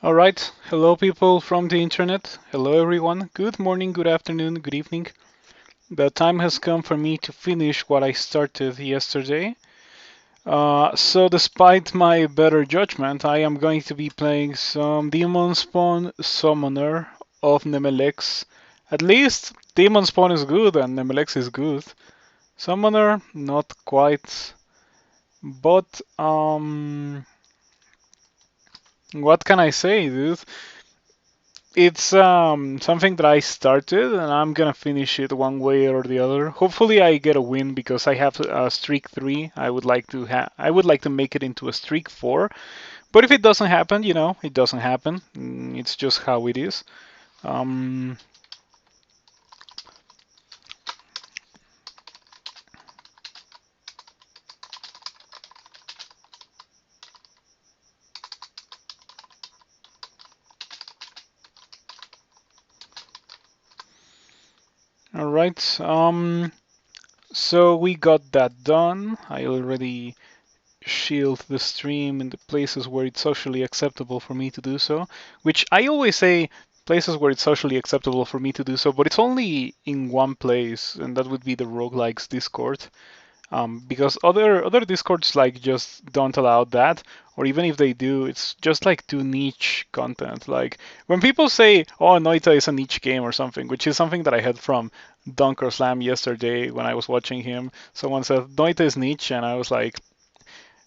Alright, hello people from the internet. Hello everyone. Good morning, good afternoon, good evening. The time has come for me to finish what I started yesterday. So despite my better judgment, I am going to be playing some Demon Spawn Summoner of Nemelex. At least Demon Spawn is good and Nemelex is good. Summoner, not quite. But what can I say, dude? It's something that I started and I'm gonna finish it one way or the other. Hopefully I get a win because I have a streak 3. I would like to make it into a streak 4. But if it doesn't happen, it doesn't happen. It's just how it is. Um, all right. So we got that done. I already shield the stream in the places where it's socially acceptable for me to do so, which I always say places where it's socially acceptable for me to do so, but it's only in one place, and that would be the roguelikes Discord. Because other Discords like just don't allow that, or even if they do, it's just like too niche content. Like when people say, "Oh, Noita is a niche game" or something, which is something that I had from Dunker Slam yesterday when I was watching him. Someone said Noita is niche, and I was like,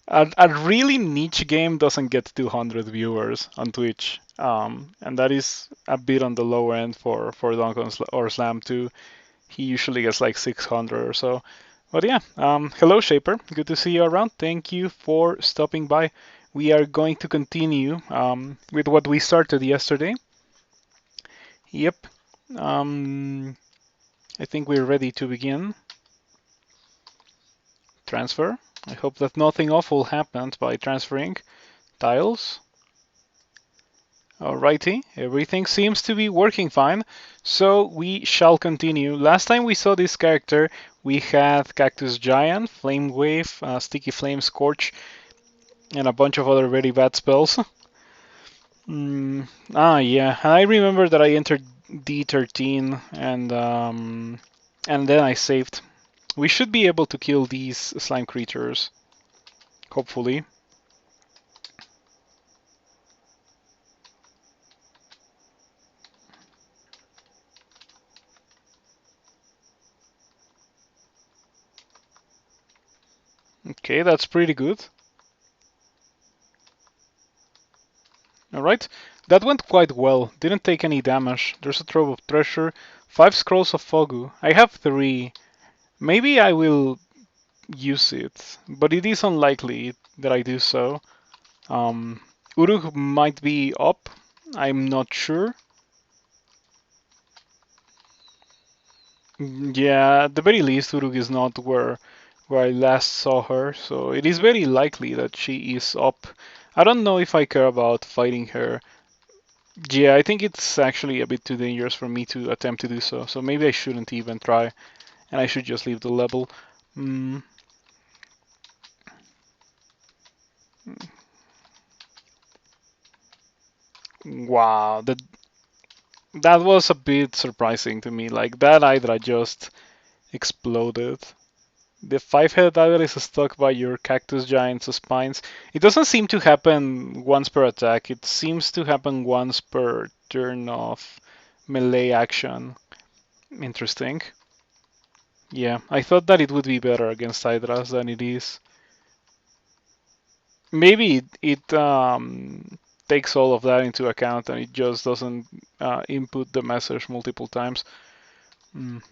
a really niche game doesn't get 200 viewers on Twitch, and that is a bit on the low end for Donkey or Slam 2. He usually gets like 600 or so. But yeah, hello Shaper, good to see you around. Thank you for stopping by. We are going to continue with what we started yesterday. Yep, I think we're ready to begin. Transfer. I hope that nothing awful happened by transferring tiles. Alrighty, everything seems to be working fine, so we shall continue. Last time we saw this character, we had Cactus Giant, Flame Wave, Sticky Flame, Scorch, and a bunch of other very bad spells. Yeah, I remember that I entered D13 and then I saved. We should be able to kill these slime creatures, hopefully. Okay, that's pretty good. Alright, that went quite well. Didn't take any damage. There's a trove of treasure. 5 scrolls of Fogu. I have 3. Maybe I will use it, but it is unlikely that I do so. Uruk might be up. I'm not sure. Yeah, at the very least, Uruk is not where I last saw her, so it is very likely that she is up. I don't know if I care about fighting her. Yeah, I think it's actually a bit too dangerous for me to attempt to do so, so maybe I shouldn't even try, and I should just leave the level. Mm. Wow, that was a bit surprising to me. Like that Hydra just exploded. The 5-headed Hydra is stuck by your Cactus Giant's spines. It doesn't seem to happen once per attack. It seems to happen once per turn of melee action. Interesting. Yeah, I thought that it would be better against Hydras than it is. Maybe it takes all of that into account and it just doesn't input the message multiple times. Mm.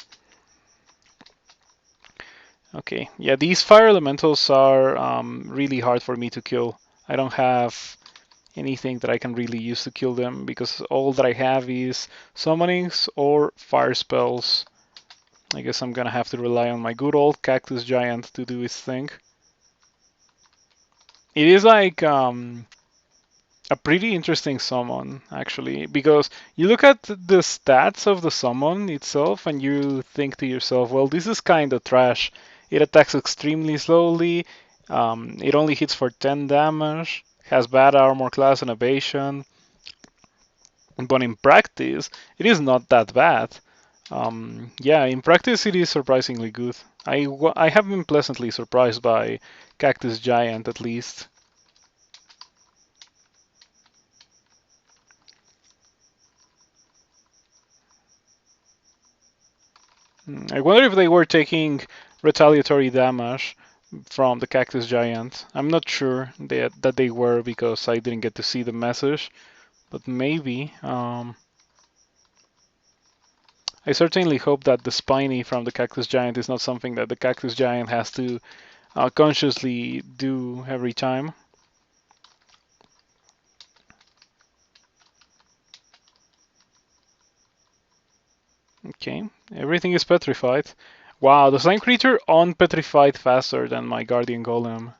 Okay, yeah, these fire elementals are really hard for me to kill. I don't have anything that I can really use to kill them because all that I have is summonings or fire spells. I guess I'm gonna have to rely on my good old Cactus Giant to do his thing. It is like a pretty interesting summon, actually, because you look at the stats of the summon itself and you think to yourself, well, this is kind of trash. It attacks extremely slowly, it only hits for 10 damage, has bad armor class and evasion, but in practice, it is not that bad. Yeah, in practice, it is surprisingly good. I have been pleasantly surprised by Cactus Giant, at least. I wonder if they were taking retaliatory damage from the Cactus Giant. I'm not sure that they were because I didn't get to see the message, but maybe. I certainly hope that the spiny from the Cactus Giant is not something that the Cactus Giant has to consciously do every time. Okay, everything is petrified. Wow, the slime creature unpetrified faster than my Guardian Golem.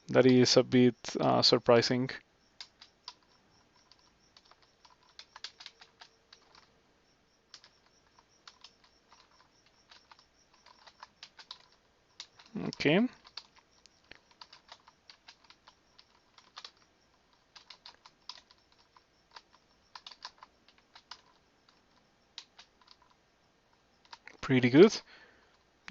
That is a bit surprising. Okay. Pretty good.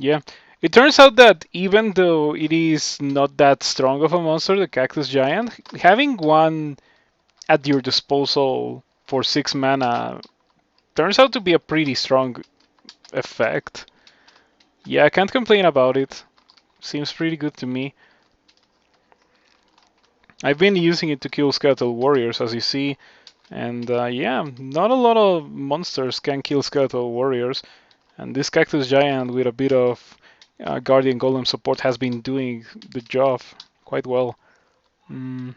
Yeah. It turns out that even though it is not that strong of a monster, the Cactus Giant, having one at your disposal for 6 mana turns out to be a pretty strong effect. Yeah, I can't complain about it. Seems pretty good to me. I've been using it to kill skeletal warriors, as you see, and yeah, not a lot of monsters can kill skeletal warriors, and this Cactus Giant with a bit of Guardian Golem support has been doing the job quite well. Mm,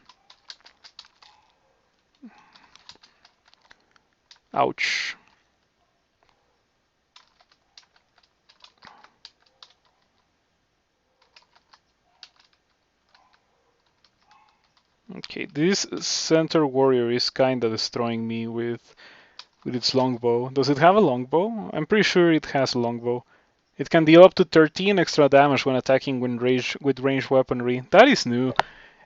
ouch. Okay, this center warrior is kinda destroying me with its longbow. Does it have a longbow? I'm pretty sure it has a longbow. It can deal up to 13 extra damage when attacking with ranged weaponry. That is new.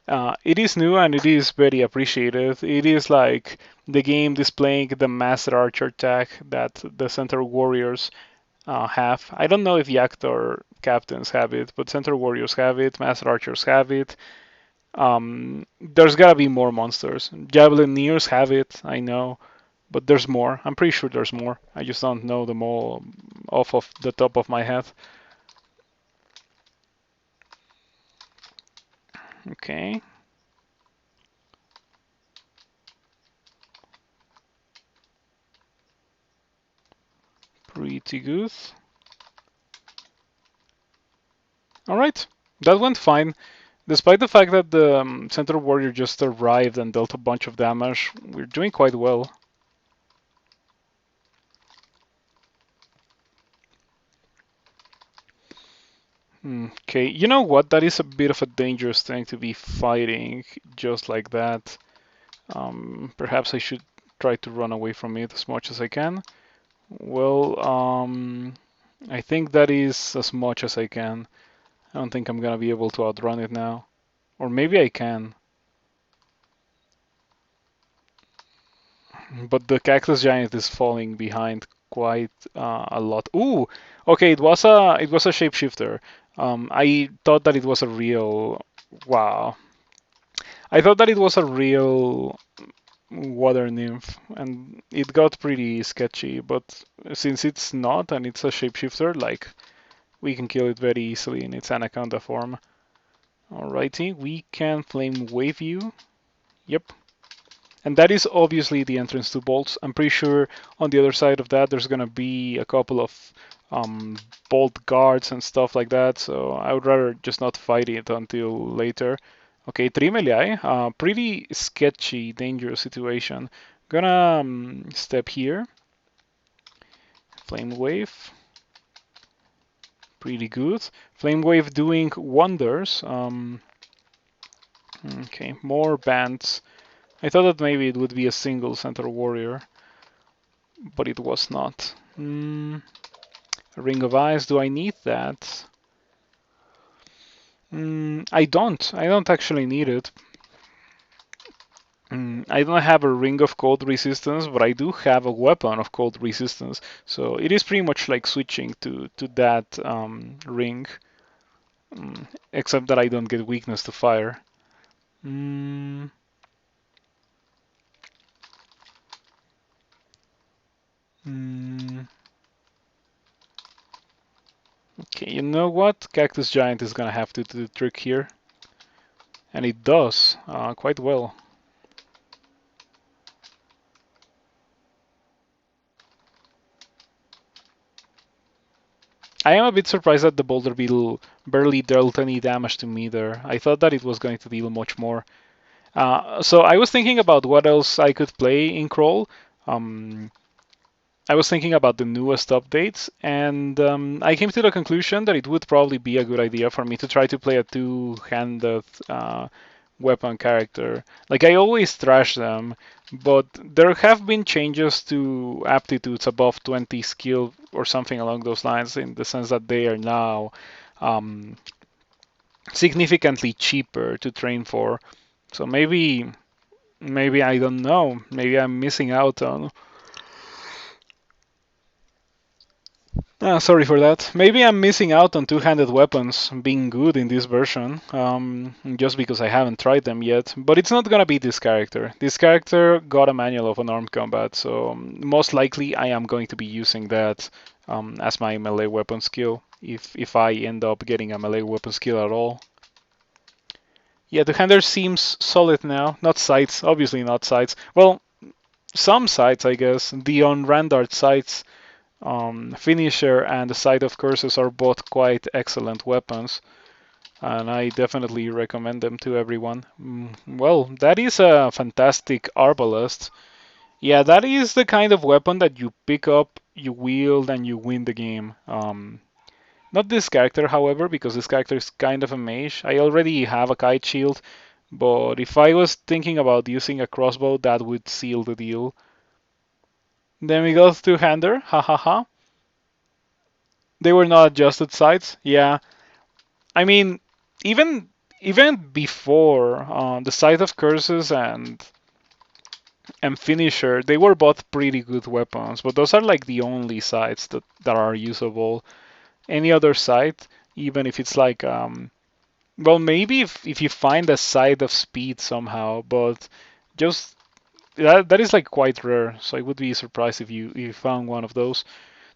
It is new and it is very appreciated. It is like the game displaying the Master Archer tag that the Center Warriors have. I don't know if Yacht or Captains have it, but Center Warriors have it, Master Archers have it. There's gotta be more monsters. Javelineers have it, I know, but there's more. I'm pretty sure there's more. I just don't know them all off of the top of my head. Okay, pretty good. All right, that went fine. Despite the fact that the Center Warrior just arrived and dealt a bunch of damage, we're doing quite well. Okay, you know what? That is a bit of a dangerous thing to be fighting just like that. Perhaps I should try to run away from it as much as I can. Well, I think that is as much as I can. I don't think I'm gonna be able to outrun it now. Or maybe I can. But the Cactus Giant is falling behind quite a lot. Ooh, okay, it was a shapeshifter. I thought that it was a real. Wow, I thought that it was a real water nymph, and it got pretty sketchy. But since it's not, and it's a shapeshifter, like we can kill it very easily in its anaconda form. Alrighty, we can flame wave you. Yep. And that is obviously the entrance to bolts. I'm pretty sure on the other side of that there's gonna be a couple of bolt guards and stuff like that. So I would rather just not fight it until later. Okay, 3 melee. Pretty sketchy, dangerous situation. Gonna step here. Flame wave. Pretty good. Flame wave doing wonders. Okay, more bands. I thought that maybe it would be a single center warrior, but it was not. A ring of ice, do I need that? I don't. I don't actually need it. I don't have a ring of cold resistance, but I do have a weapon of cold resistance. So it is pretty much like switching to that ring, except that I don't get weakness to fire. Mm, mm, okay, you know what? Cactus Giant is gonna have to do the trick here, and it does quite well. I am a bit surprised that the Boulder Beetle barely dealt any damage to me there. I thought that it was going to deal much more. So I was thinking about what else I could play in Crawl. Um, I was thinking about the newest updates, and I came to the conclusion that it would probably be a good idea for me to try to play a two-handed weapon character. Like I always trash them, but there have been changes to aptitudes above 20 skill or something along those lines, in the sense that they are now um, significantly cheaper to train for. So maybe I don't know. Maybe I'm missing out on. Sorry for that. Maybe I'm missing out on two-handed weapons being good in this version, just because I haven't tried them yet. But it's not gonna be this character. This character got a manual of unarmed combat, so most likely I am going to be using that as my melee weapon skill, if I end up getting a melee weapon skill at all. Yeah, the hander seems solid now. Not sights, obviously not sights. Well, some sights, I guess. The on-randart sights, finisher, and the sight of curses are both quite excellent weapons, and I definitely recommend them to everyone. Well, that is a fantastic arbalest. Yeah, that is the kind of weapon that you pick up, you wield, and you win the game. Not this character, however, because this character is kind of a mage. I already have a kite shield, but if I was thinking about using a crossbow, that would seal the deal. Then we got two-hander, ha ha ha. They were not adjusted sights, yeah. I mean, even even before the sight of curses and finisher, they were both pretty good weapons, but those are like the only sights that are usable. Any other sight, even if it's like well, maybe if you find a sight of speed somehow, but just that is like quite rare. So I would be surprised if you found one of those.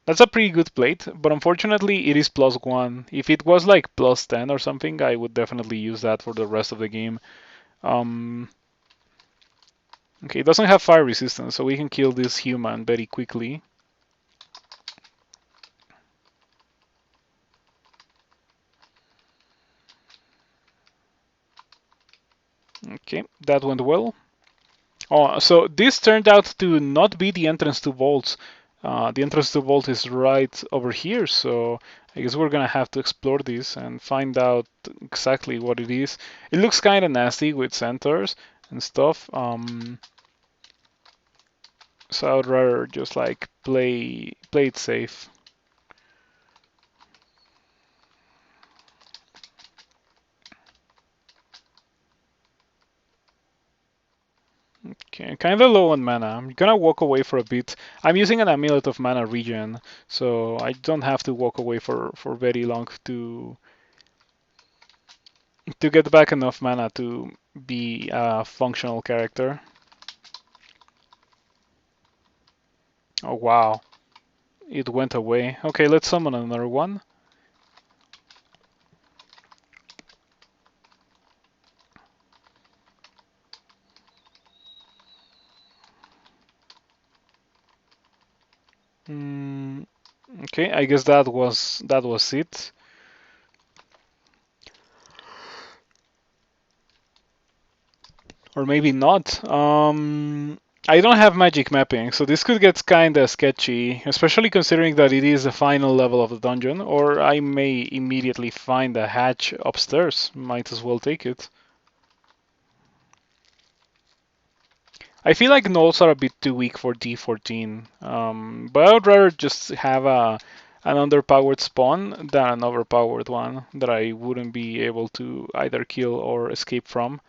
That's a pretty good plate, but unfortunately it is +1. If it was like +10 or something, I would definitely use that for the rest of the game. Um, okay, it doesn't have fire resistance, so we can kill this human very quickly. Okay, that went well. Oh, so this turned out to not be the entrance to vaults. The entrance to vault is right over here, so I guess we're gonna have to explore this and find out exactly what it is. It looks kind of nasty with centaurs and stuff. So I'd rather just like play it safe. Okay, kind of low on mana. I'm gonna walk away for a bit. I'm using an amulet of mana regen, so I don't have to walk away for very long to get back enough mana to be a functional character. Oh wow, it went away. Okay, let's summon another one. Mm, okay, I guess that was it. Or maybe not. I don't have magic mapping, so this could get kinda sketchy, especially considering that it is the final level of the dungeon, or I may immediately find a hatch upstairs. Might as well take it. I feel like nodes are a bit too weak for D14, but I would rather just have an underpowered spawn than an overpowered one that I wouldn't be able to either kill or escape from.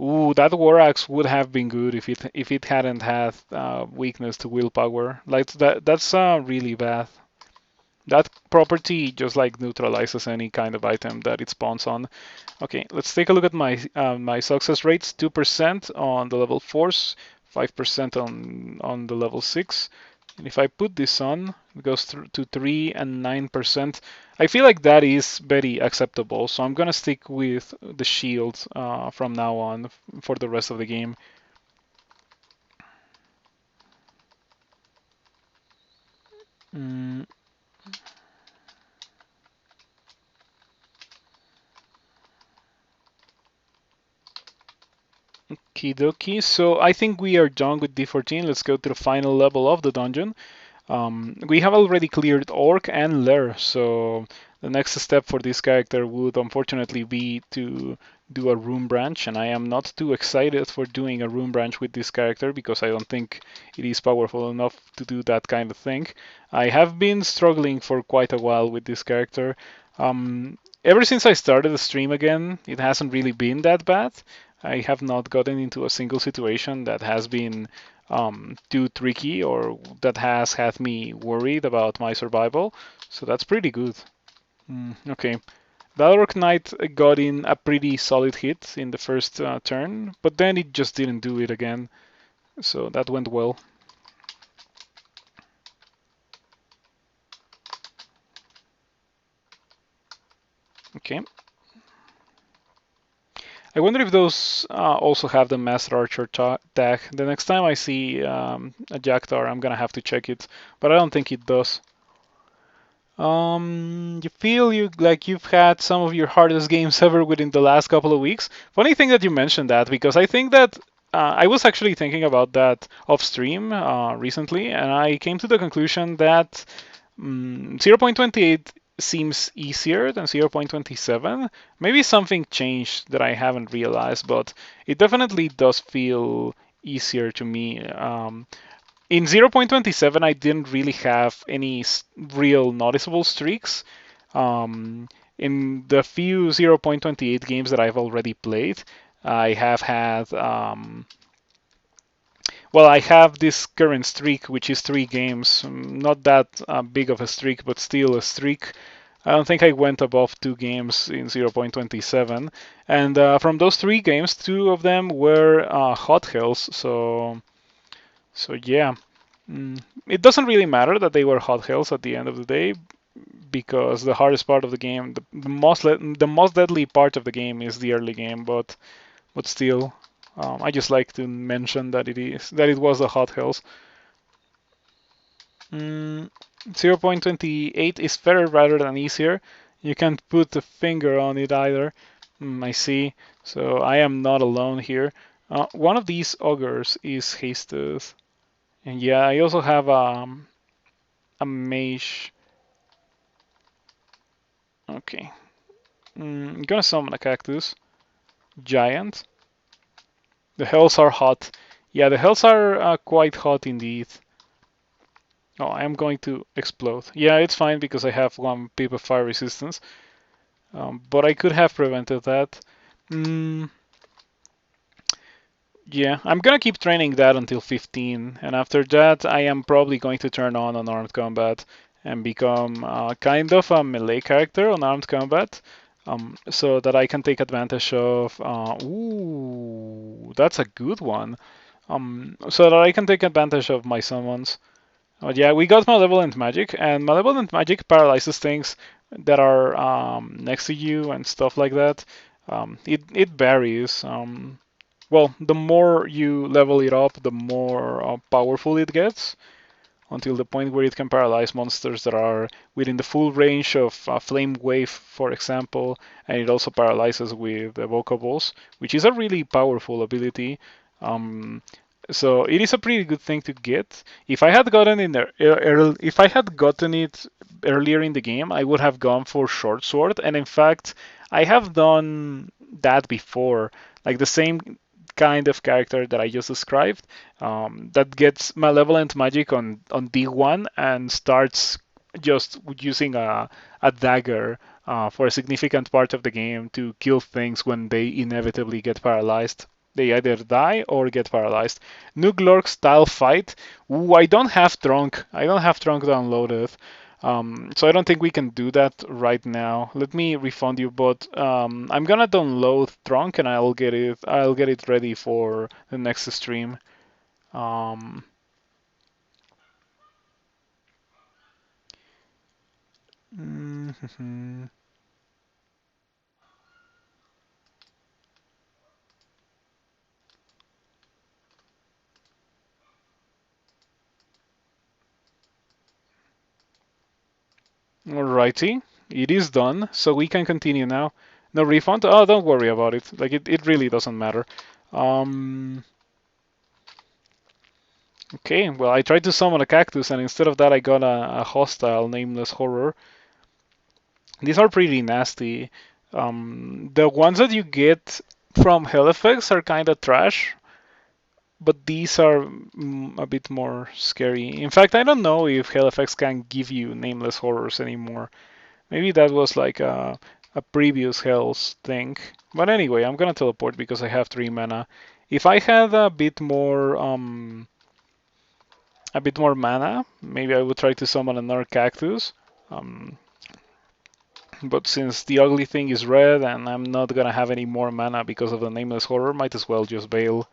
Ooh, that War Axe would have been good if it hadn't had weakness to willpower. Like that's really bad. That property just like neutralizes any kind of item that it spawns on. Okay, let's take a look at my success rates. 2% on the level 4s, 5% on the level 6. And if I put this on, it goes to 3 and 9%. I feel like that is very acceptable, so I'm gonna stick with the shield from now on for the rest of the game. Mm, Okie dokie. So I think we are done with D14. Let's go to the final level of the dungeon. We have already cleared Orc and Lair, so the next step for this character would unfortunately be to do a room branch, and I am not too excited for doing a room branch with this character because I don't think it is powerful enough to do that kind of thing. I have been struggling for quite a while with this character. Ever since I started the stream again, it hasn't really been that bad. I have not gotten into a single situation that has been too tricky or that has had me worried about my survival. So that's pretty good. Okay. The Orc Knight got in a pretty solid hit in the first turn, but then it just didn't do it again. So that went well. Okay. I wonder if those also have the Master Archer tag. The next time I see a Jackdaw, I'm gonna have to check it, but I don't think it does. You feel you've had some of your hardest games ever within the last couple of weeks. Funny thing that you mentioned that because I think that I was actually thinking about that off stream recently, and I came to the conclusion that 0.28 seems easier than 0.27. Maybe something changed that I haven't realized, but it definitely does feel easier to me. In 0.27, I didn't really have any real noticeable streaks. In the few 0.28 games that I've already played, I have had, well, I have this current streak, which is 3 games. Not that big of a streak, but still a streak. I don't think I went above 2 games in 0.27. And from those 3 games, 2 of them were hot hells. So yeah. It doesn't really matter that they were hot hells at the end of the day because the hardest part of the game, the most deadly part of the game is the early game. But still, I just like to mention that it was the hot hells. 0.28 is better rather than easier. You can't put a finger on it either. I see. So I am not alone here. One of these ogres is hasted. And yeah, I also have a mage. Okay. I'm gonna summon a Cactus Giant. The hells are hot. Yeah, the hells are quite hot indeed. Oh, I am going to explode. Yeah, it's fine because I have 1 pip of fire resistance. But I could have prevented that. Yeah, I'm gonna keep training that until 15, and after that I am probably going to turn on unarmed combat and become kind of a melee character on armed combat, so that I can take advantage of. Ooh, that's a good one. So that I can take advantage of my summons. But yeah, we got Malevolent Magic, and Malevolent Magic paralyzes things that are next to you and stuff like that. It varies. Well, the more you level it up, the more powerful it gets, until the point where it can paralyze monsters that are within the full range of Flame Wave, for example, and it also paralyzes with Evocables, which is a really powerful ability. Um, so it is a pretty good thing to get. If I had gotten if I had gotten it earlier in the game, I would have gone for Short Sword, and in fact, I have done that before. Like the same kind of character that I just described, that gets malevolent magic on D1 and starts just using a dagger for a significant part of the game to kill things when they inevitably get paralyzed. They either die or get paralyzed. Nuglork style fight. Ooh, I don't have Trunk. I don't have Trunk downloaded. So I don't think we can do that right now. Let me refund you, but I'm gonna download Trunk and I'll get it. I'll get it ready for the next stream. Um, Alrighty, it is done, so we can continue now. No refund? Oh, don't worry about it. Like it really doesn't matter. Um, okay, well I tried to summon a cactus and instead of that I got a hostile nameless horror. These are pretty nasty. The ones that you get from Hell Effects are kind of trash, but these are a bit more scary. In fact, I don't know if Hell Effects can give you nameless horrors anymore. Maybe that was like a previous Hell's thing. But anyway, I'm gonna teleport because I have 3 mana. If I had a bit more mana, maybe I would try to summon another cactus. Um, but since the ugly thing is red and I'm not gonna have any more mana because of the nameless horror, might as well just bail.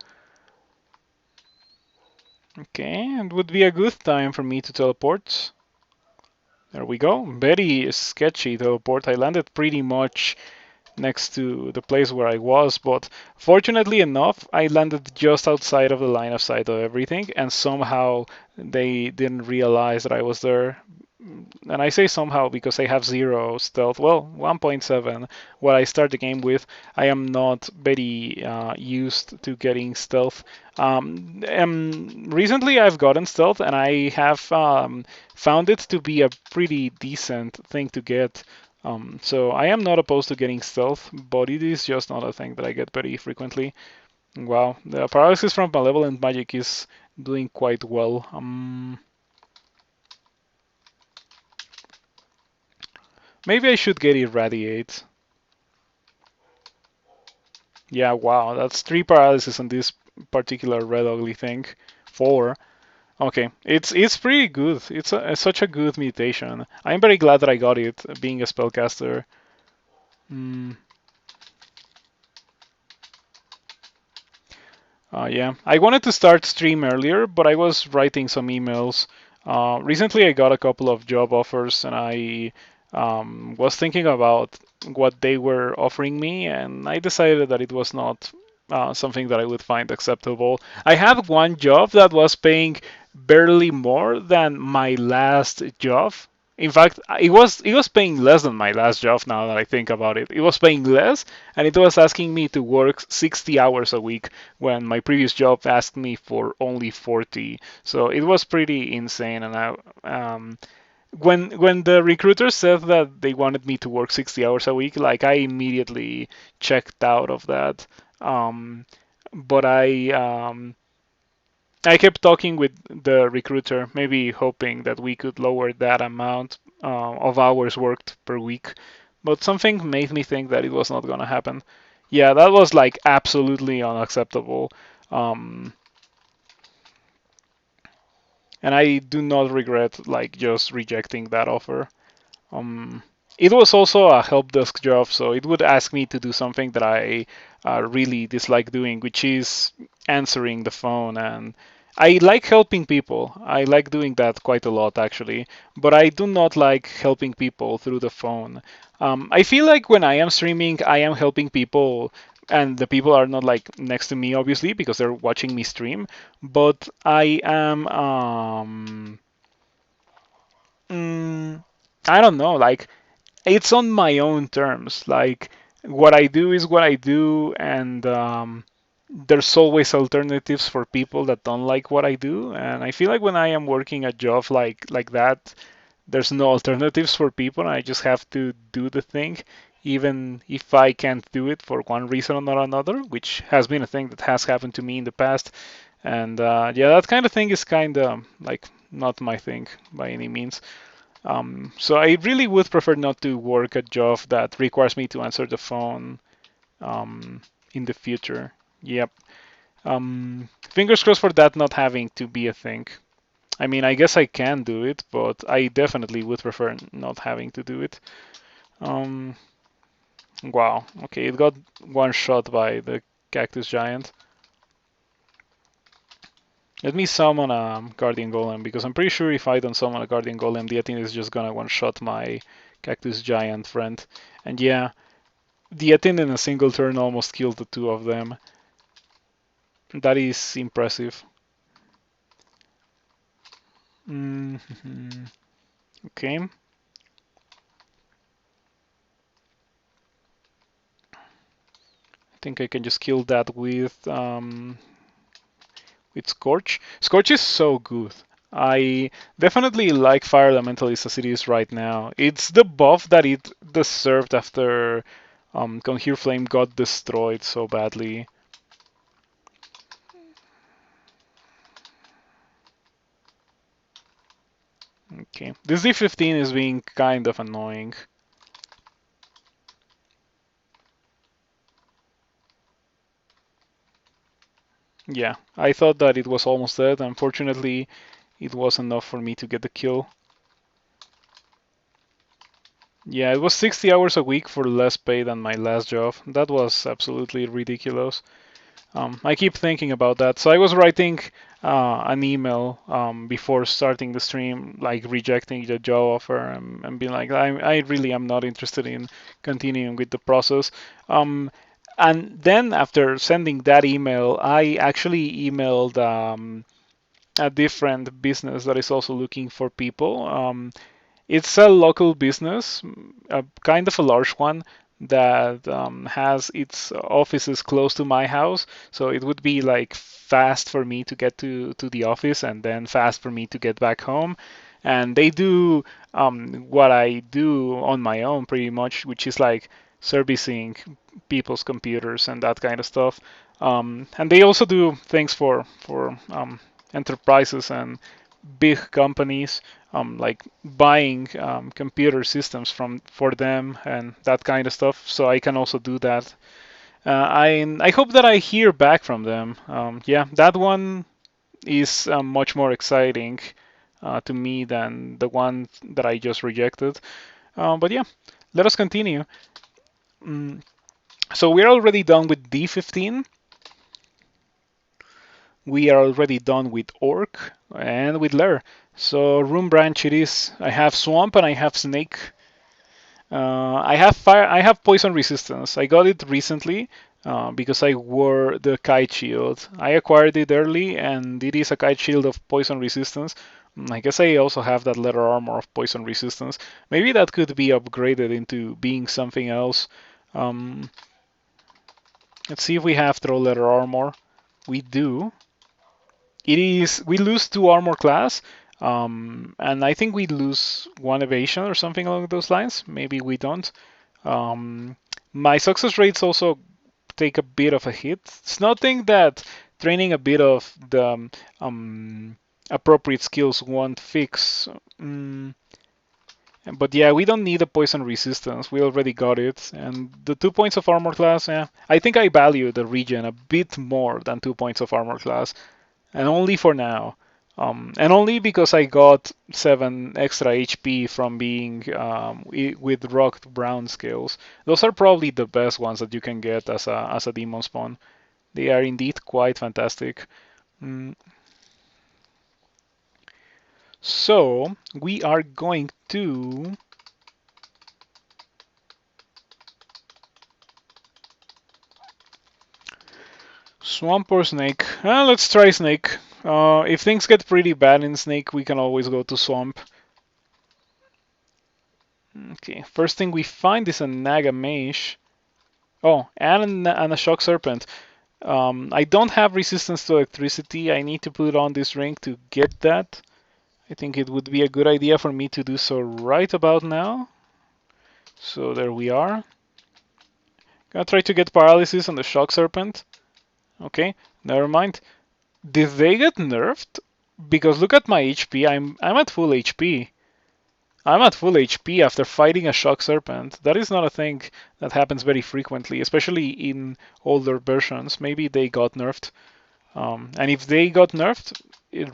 Okay, and would be a good time for me to teleport. There we go. Very sketchy teleport. I landed pretty much next to the place where I was, but fortunately enough, I landed just outside of the line of sight of everything, and somehow they didn't realize that I was there. And I say somehow because I have 0 stealth. Well, 1.7. What I start the game with, I am not very used to getting stealth. Recently, I've gotten stealth, and I have found it to be a pretty decent thing to get. So I am not opposed to getting stealth, but it is just not a thing that I get very frequently. Wow, the paralysis from malevolent magic is doing quite well. Maybe I should get irradiate. Yeah, wow, that's 3 paralysis on this particular red ugly thing. 4. Okay, it's pretty good. It's such a good mutation. I'm very glad that I got it, being a spellcaster. Mm. Yeah, I wanted to start stream earlier, but I was writing some emails. Recently, I got a couple of job offers, and I was thinking about what they were offering me, and I decided that it was not something that I would find acceptable. I had one job that was paying barely more than my last job. In fact, it was paying less than my last job now that I think about it. It was paying less, and it was asking me to work 60 hours a week when my previous job asked me for only 40. So it was pretty insane. And when the recruiter said that they wanted me to work 60 hours a week, like I immediately checked out of that. But I kept talking with the recruiter, maybe hoping that we could lower that amount of hours worked per week. But something made me think that it was not going to happen. Yeah, that was like absolutely unacceptable. Um, and I do not regret like just rejecting that offer. Um, it was also a help desk job, so it would ask me to do something that I really dislike doing, which is answering the phone. And I like helping people. I like doing that quite a lot, actually. But I do not like helping people through the phone. I feel like when I am streaming, I am helping people. And the people are not like next to me, obviously, because they're watching me stream. But I am, I don't know, like it's on my own terms. Like what I do is what I do, and there's always alternatives for people that don't like what I do. And I feel like when I am working a job like that, there's no alternatives for people. And I just have to do the thing, even if I can't do it for one reason or another, which has been a thing that has happened to me in the past. And yeah, that kind of thing is kind of like not my thing by any means. So I really would prefer not to work a job that requires me to answer the phone in the future. Yep. Fingers crossed for that not having to be a thing. I mean, I guess I can do it, but I definitely would prefer not having to do it. Um, wow. Okay, it got one shot by the Cactus Giant. Let me summon a Guardian Golem, because I'm pretty sure if I don't summon a Guardian Golem, the Atin is just gonna one-shot my Cactus Giant friend. And yeah, the Atin in a single turn almost killed the two of them. That is impressive. Okay. I think I can just kill that with Scorch. Scorch is so good. I definitely like Fire Elementalist as it is right now. It's the buff that it deserved after Conjure Flame got destroyed so badly. Okay, this D15 is being kind of annoying. Yeah, I thought that it was almost dead. Unfortunately, it was enough for me to get the kill. Yeah, it was 60 hours a week for less pay than my last job. That was absolutely ridiculous. I keep thinking about that. So I was writing an email before starting the stream, like rejecting the job offer and being like, I really am not interested in continuing with the process. And then after sending that email, I actually emailed a different business that is also looking for people. It's a local business, kind of a large one that has its offices close to my house. So it would be like fast for me to get to the office and then fast for me to get back home. And they do what I do on my own pretty much, which is like servicing people's computers and that kind of stuff. And they also do things for enterprises and big companies, like buying computer systems for them and that kind of stuff. So I can also do that. I hope that I hear back from them. Yeah, that one is much more exciting to me than the one that I just rejected. But yeah, let us continue. Mm, so we're already done with D15. We are already done with Orc and with Lair. So room branch it is. I have Swamp and I have Snake. I have fire. I have poison resistance. I got it recently because I wore the kite shield. I acquired it early, and it is a kite shield of poison resistance. I guess I also have that leather armor of poison resistance. Maybe that could be upgraded into being something else. Um, let's see if we have throw leather armor. We do. It is we lose 2 armor class, and I think we lose 1 evasion or something along those lines. Maybe we don't. Um, my success rates also take a bit of a hit. It's nothing that training a bit of the appropriate skills won't fix. But yeah, we don't need a poison resistance. We already got it. And the 2 points of armor class, yeah, I think I value the regen a bit more than 2 points of armor class, and only for now. And only because I got 7 extra HP from being with rocked brown skills. Those are probably the best ones that you can get as a demon spawn. They are indeed quite fantastic. Mm. So we are going to swamp or snake. Let's try snake. If things get pretty bad in snake, we can always go to swamp. Okay, first thing we find is a Nagamage. Oh, and a Shock Serpent. I don't have resistance to electricity. I need to put on this ring to get that. I think it would be a good idea for me to do so right about now. So there we are. Gonna try to get paralysis on the Shock Serpent. Okay, never mind. Did they get nerfed? Because look at my HP. I'm at full HP. I'm at full HP after fighting a shock serpent. That is not a thing that happens very frequently, especially in older versions. Maybe they got nerfed. And if they got nerfed,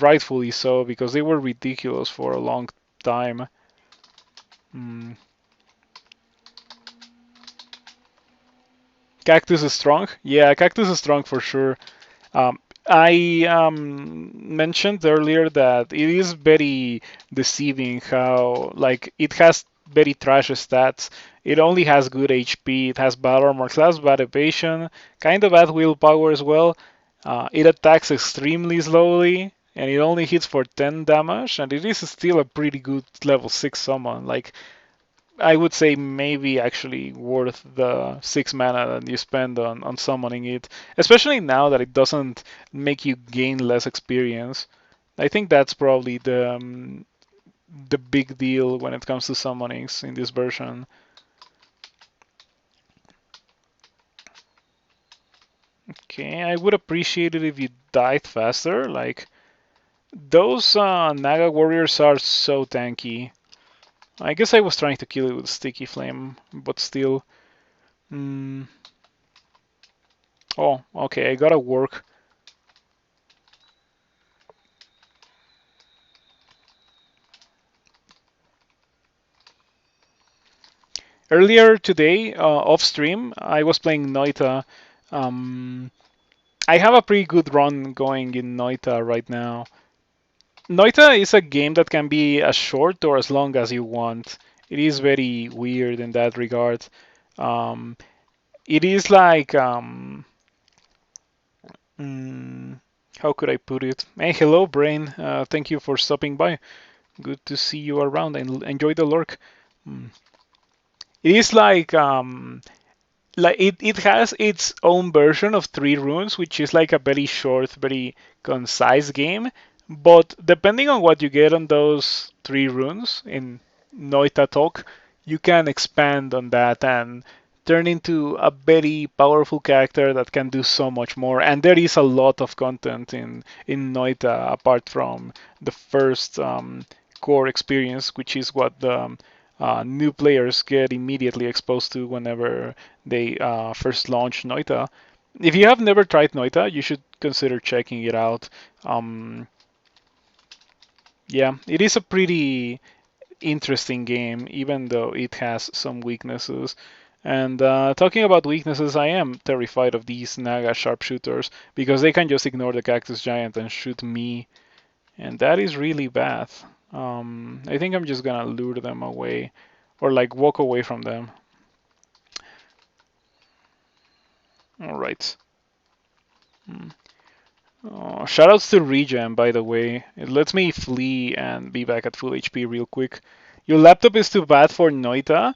rightfully so, because they were ridiculous for a long time. Mm. Cactus is strong. Yeah, Cactus is strong for sure. Um, I mentioned earlier that it is very deceiving how like it has very trash stats. It only has good HP. It has bad armor class, bad evasion, kind of bad willpower as well. It attacks extremely slowly, and it only hits for 10 damage, and it is still a pretty good level 6 summon. Like I would say maybe actually worth the 6 mana that you spend on summoning it, especially now that it doesn't make you gain less experience. I think that's probably the big deal when it comes to summonings in this version. Okay, I would appreciate it if you died faster. Like those Naga warriors are so tanky. I guess I was trying to kill it with Sticky Flame, but still. Mm, oh, okay, I gotta work. Earlier today, off stream, I was playing Noita. Um, I have a pretty good run going in Noita right now. Noita is a game that can be as short or as long as you want. It is very weird in that regard. Um, it is like, mm, how could I put it? Hey, hello, Brain. Thank you for stopping by. Good to see you around and enjoy the lurk. Mm. It is like it has its own version of 3 runes, which is like a very short, very concise game. But depending on what you get on those 3 runes in Noita Talk, you can expand on that and turn into a very powerful character that can do so much more. And there is a lot of content in Noita apart from the first core experience, which is what the new players get immediately exposed to whenever they first launched Noita. If you have never tried Noita, you should consider checking it out. Um, yeah, it is a pretty interesting game, even though it has some weaknesses. And talking about weaknesses, I am terrified of these Naga sharpshooters because they can just ignore the Cactus Giant and shoot me, and that is really bad. I think I'm just gonna lure them away or like walk away from them. All right. Hmm. Oh, shoutouts to Regen, by the way. It lets me flee and be back at full HP real quick. Your laptop is too bad for Noita.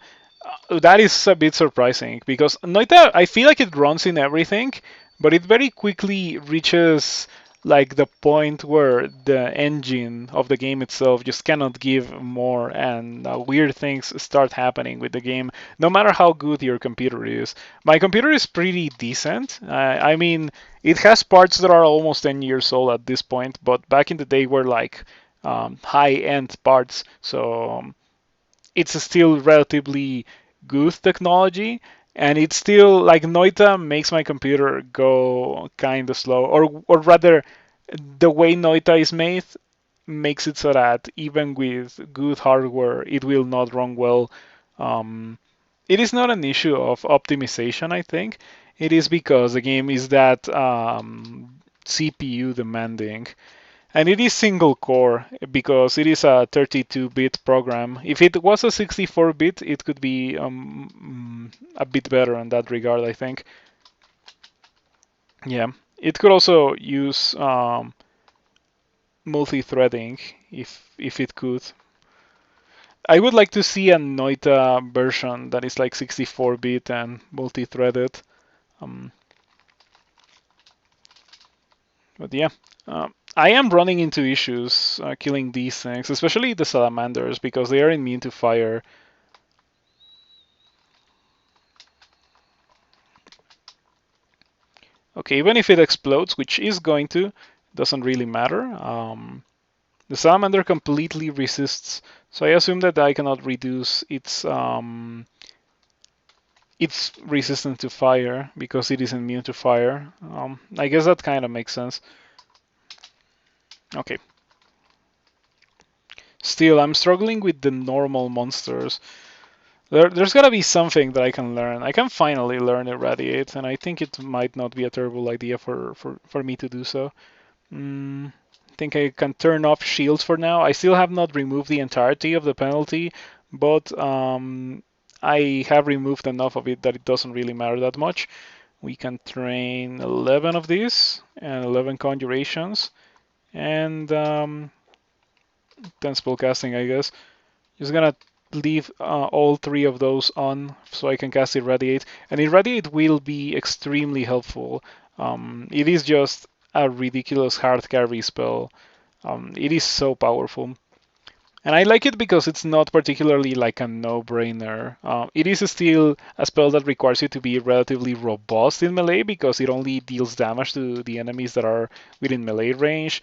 That is a bit surprising because Noita, I feel like it runs in everything, but it very quickly reaches like the point where the engine of the game itself just cannot give more, and weird things start happening with the game, no matter how good your computer is. My computer is pretty decent. I mean, it has parts that are almost 10 years old at this point, but back in the day were like high-end parts, so it's still relatively good technology, and it's still like Noita makes my computer go kind of slow, or rather, the way Noita is made makes it so that even with good hardware, it will not run well. Um, it is not an issue of optimization, I think. It is because the game is that CPU demanding. And it is single core because it is a 32-bit program. If it was a 64-bit, it could be a bit better in that regard, I think. Yeah, it could also use multi-threading if it could. I would like to see a Noita version that is like 64-bit and multi-threaded. Um, but yeah, I am running into issues killing these things, especially the salamanders, because they are immune to fire. Okay, even if it explodes, which is going to, doesn't really matter. The salamander completely resists, so I assume that I cannot reduce its resistance to fire because it is immune to fire. I guess that kind of makes sense. Okay. Still, I'm struggling with the normal monsters. There's gotta be something that I can learn. I can finally learn Irradiate, and I think it might not be a terrible idea for me to do so. I think I can turn off shields for now. I still have not removed the entirety of the penalty, but I have removed enough of it that it doesn't really matter that much. We can train 11 of these and 11 conjurations and 10 spellcasting, I guess. Just gonna leave all 3 of those on so I can cast Irradiate. And Irradiate will be extremely helpful. It is just a ridiculous hard carry spell. It is so powerful. And I like it because it's not particularly like a no-brainer. It is still a spell that requires you to be relatively robust in melee because it only deals damage to the enemies that are within melee range.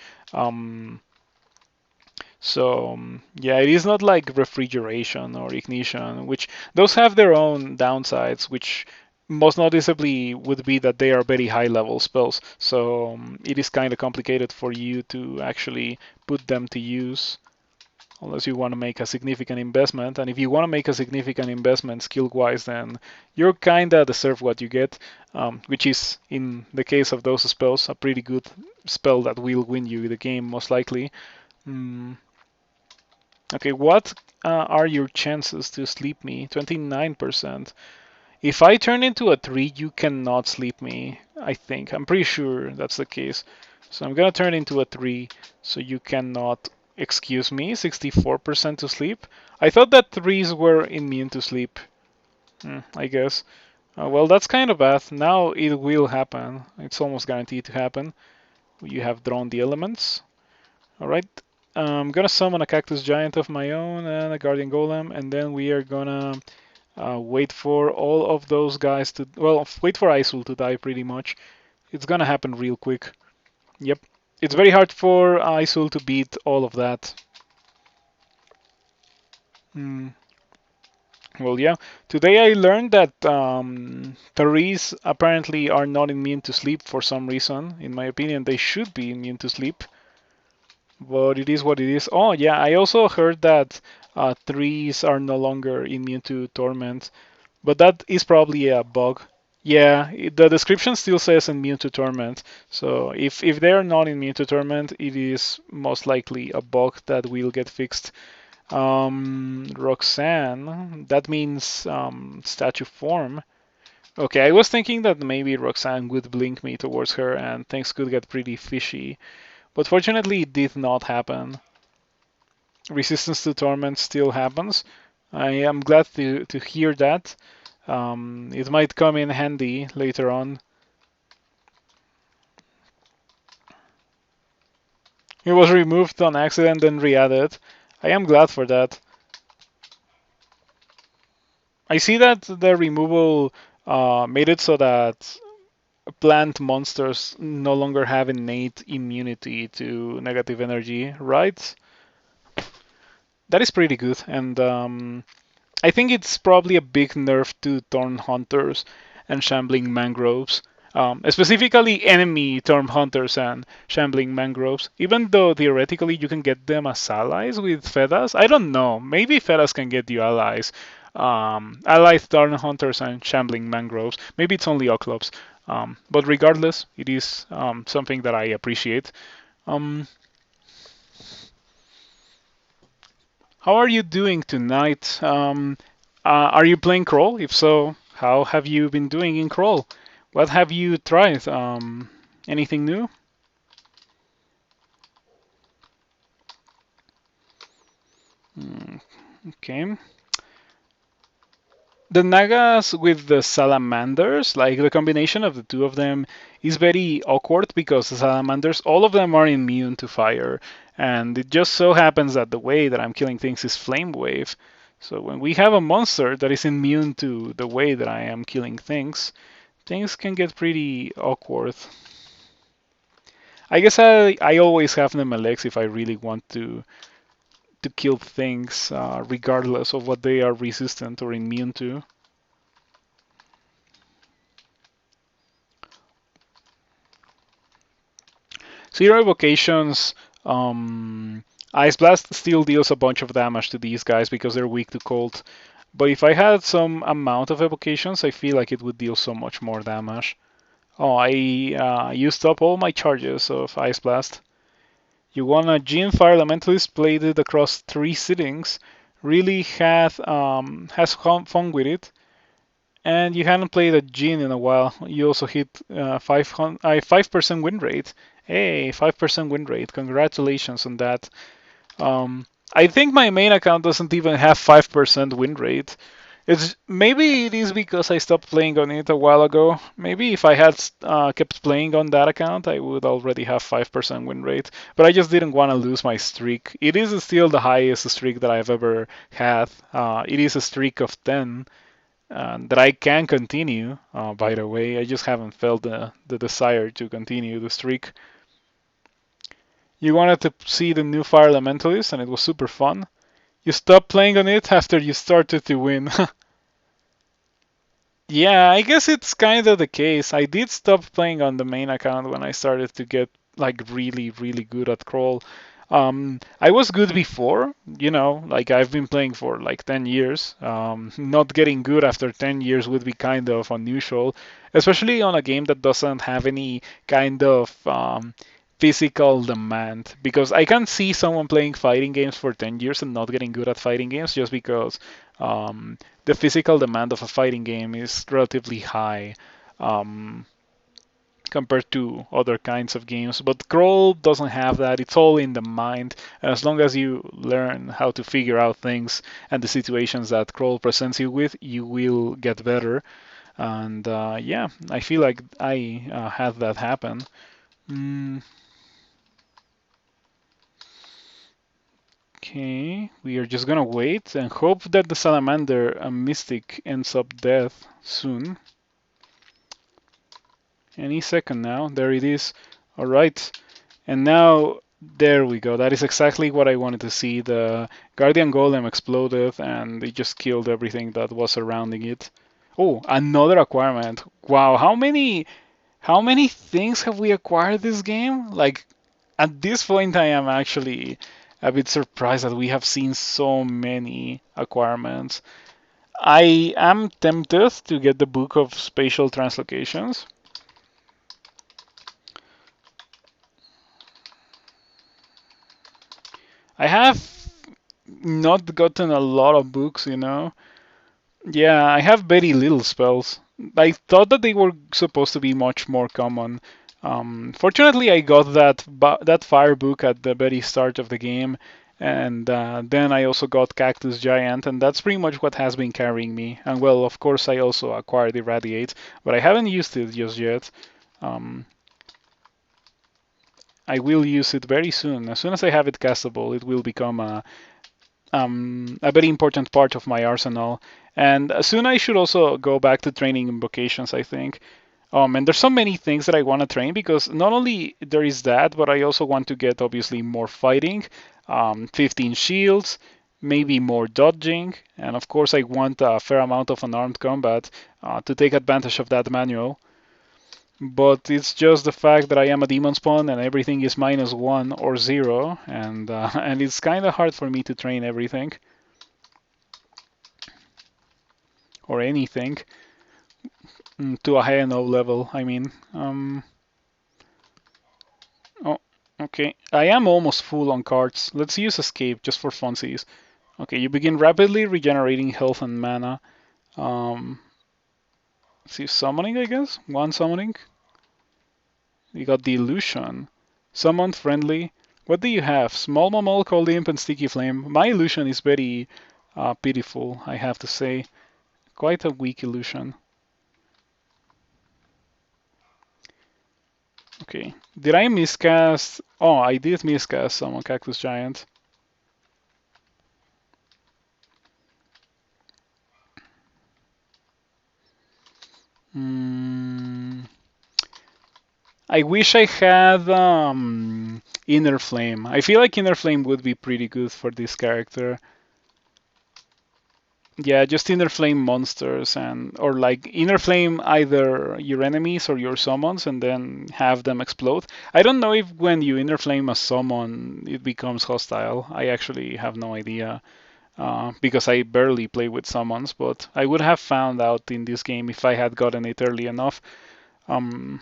So yeah, it is not like refrigeration or ignition, which those have their own downsides, which most noticeably would be that they are very high level spells. So it is kind of complicated for you to actually put them to use unless you want to make a significant investment. And if you want to make a significant investment skill wise, then you kind of deserve what you get, which is, in the case of those spells, a pretty good spell that will win you the game most likely. Okay, what are your chances to sleep me? 29%. If I turn into a 3, you cannot sleep me, I think. I'm pretty sure that's the case. So I'm gonna turn into a 3, so you cannot excuse me. 64% to sleep. I thought that 3s were immune to sleep. I guess. Well, that's kind of bad. Now it will happen. It's almost guaranteed to happen. You have drawn the elements. Alright, I'm gonna summon a Cactus Giant of my own and a Guardian Golem, and then we are gonna wait for all of those guys to, well, wait for Isul to die pretty much. It's gonna happen real quick. Yep. It's very hard for Isul to beat all of that. Well, yeah. Today I learned that Therese apparently are not immune to sleep for some reason. In my opinion, they should be immune to sleep. But it is what it is. Oh, yeah, I also heard that 3s are no longer immune to torment, but that is probably a bug. Yeah, the description still says immune to torment. So if they are not immune to torment, it is most likely a bug that will get fixed. Roxanne, that means statue form. Okay, I was thinking that maybe Roxanne would blink me towards her and things could get pretty fishy. But fortunately, it did not happen. Resistance to torment still happens. I am glad to hear that. It might come in handy later on. It was removed on accident and re-added. I am glad for that. I see that the removal made it so that plant monsters no longer have innate immunity to negative energy, right? That is pretty good, and I think it's probably a big nerf to Thorn Hunters and Shambling Mangroves. Specifically enemy Thorn Hunters and Shambling Mangroves. Even though theoretically you can get them as allies with Fedas. I don't know. Maybe Fedas can get you allies. Allied Thorn Hunters and Shambling Mangroves. Maybe it's only Oclops. But regardless, it is something that I appreciate. How are you doing tonight? Are you playing Crawl? If so, how have you been doing in Crawl? What have you tried? Anything new? Okay. The Nagas with the salamanders, like the combination of the two of them, is very awkward because the salamanders, all of them are immune to fire. And it just so happens that the way that I'm killing things is Flame Wave. So when we have a monster that is immune to the way that I am killing things, things can get pretty awkward. I guess I always have them Alex if I really want to kill things, regardless of what they are resistant or immune to. Zero evocations. Ice Blast still deals a bunch of damage to these guys because they're weak to cold. But if I had some amount of evocations, I feel like it would deal so much more damage. Oh, I used up all my charges of Ice Blast. You want a Gene Fire Elementalist played it across 3 sittings. Really has fun with it. And you hadn't played a Gene in a while. You also hit 5% win rate. Hey, 5% win rate. Congratulations on that. I think my main account doesn't even have 5% win rate. Maybe it is because I stopped playing on it a while ago. Maybe if I had kept playing on that account, I would already have 5% win rate. But I just didn't want to lose my streak. It is still the highest streak that I've ever had. It is a streak of 10 that I can continue. By the way, I just haven't felt the desire to continue the streak. You wanted to see the new Fire Elementalist, and it was super fun. You stopped playing on it after you started to win. Yeah, I guess it's kind of the case. I did stop playing on the main account when I started to get like really, really good at crawl. I was good before, like I've been playing for like 10 years. Not getting good after 10 years would be kind of unusual, especially on a game that doesn't have any kind of physical demand. Because I can see someone playing fighting games for 10 years and not getting good at fighting games just because the physical demand of a fighting game is relatively high. Um, Compared to other kinds of games. But Crawl doesn't have that. It's all in the mind. And as long as you learn how to figure out things and the situations that Crawl presents you with, you will get better. And yeah, I feel like I had that happen. Mm, okay, we are just gonna wait and hope that the Salamander Mystic ends up dead soon. Any second now. There it is. All right. And now, there we go. That is exactly what I wanted to see. The Guardian Golem exploded and it just killed everything that was surrounding it. Oh, another acquirement. Wow, how many things have we acquired this game? Like, at this point I am actually a bit surprised that we have seen so many acquirements. I am tempted to get the Book of Spatial Translocations. I have not gotten a lot of books. Yeah, I have very little spells. I thought that they were supposed to be much more common. Fortunately, I got that fire book at the very start of the game, and then I also got Cactus Giant, and that's pretty much what has been carrying me. And well, of course, I also acquired Irradiate, but I haven't used it just yet. Um, I will use it very soon. As soon as I have it castable, it will become a very important part of my arsenal. And soon I should also go back to training invocations, I think. And there's so many things that I want to train because not only there is that, but I also want to get obviously more fighting, 15 shields, maybe more dodging, and of course I want a fair amount of unarmed combat to take advantage of that manual. But it's just the fact that I am a demon spawn and everything is -1 or 0, and it's kind of hard for me to train everything or anything to a high enough level. I mean, oh, okay. I am almost full on cards. Let's use escape just for funsies. Okay, you begin rapidly regenerating health and mana. Um, let's see, summoning, I guess. One summoning. You got the illusion. Summon friendly. What do you have? Small Mammal, Cold Imp, and Sticky Flame. My illusion is very pitiful, I have to say. Quite a weak illusion. Okay. Did I miscast? Oh, I did miscast Summon Cactus Giant. Hmm. I wish I had Inner Flame. I feel like Inner Flame would be pretty good for this character. Yeah, just Inner Flame monsters and or like Inner Flame either your enemies or your summons and then have them explode. I don't know if when you Inner Flame a summon it becomes hostile. I actually have no idea because I barely play with summons, but I would have found out in this game if I had gotten it early enough. Um,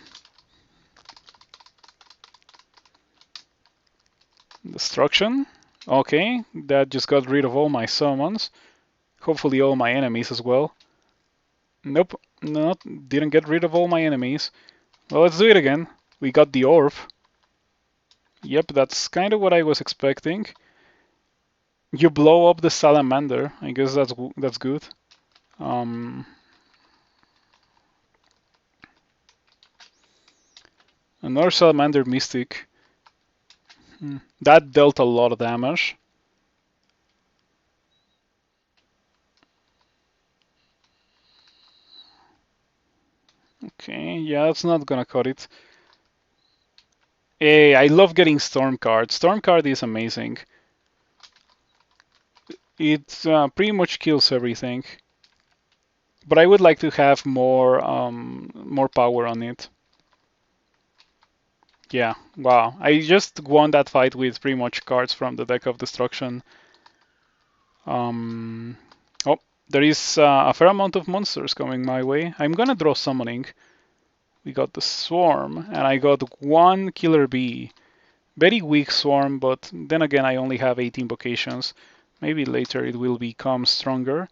Destruction. Okay, that just got rid of all my summons. Hopefully all my enemies as well. Nope, not didn't get rid of all my enemies. Well, let's do it again. We got the orb. Yep, that's kind of what I was expecting. You blow up the salamander. I guess that's good. Um, Another salamander mystic. That dealt a lot of damage. Okay, yeah, that's not gonna cut it. Hey, I love getting Storm card. Storm card is amazing. It pretty much kills everything. But I would like to have more power on it. Yeah, wow. I just won that fight with pretty much cards from the deck of destruction. Um, oh, there is a fair amount of monsters coming my way. I'm gonna draw summoning. We got the swarm, and I got one killer bee. Very weak swarm, but then again, I only have 8 invocations. Maybe later it will become stronger.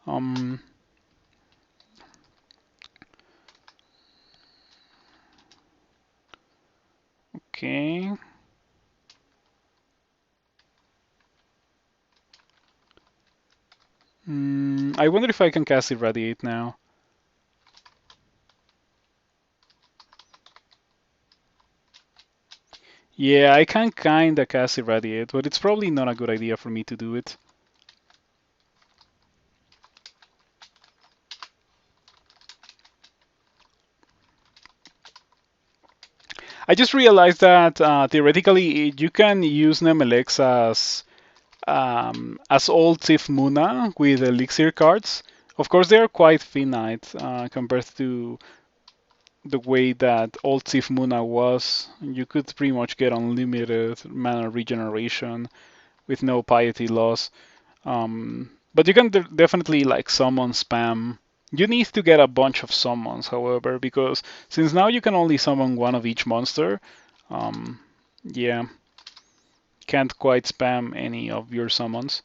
Um, okay. I wonder if I can cast Irradiate now. Yeah, I can kinda cast Irradiate, but it's probably not a good idea for me to do it. I just realized that theoretically you can use Nemelex as old Sif Muna with Elixir cards. Of course, they are quite finite compared to the way that old Sif Muna was. You could pretty much get unlimited mana regeneration with no piety loss. But you can definitely like summon spam. You need to get a bunch of summons, however, because since now you can only summon one of each monster, um, yeah, can't quite spam any of your summons.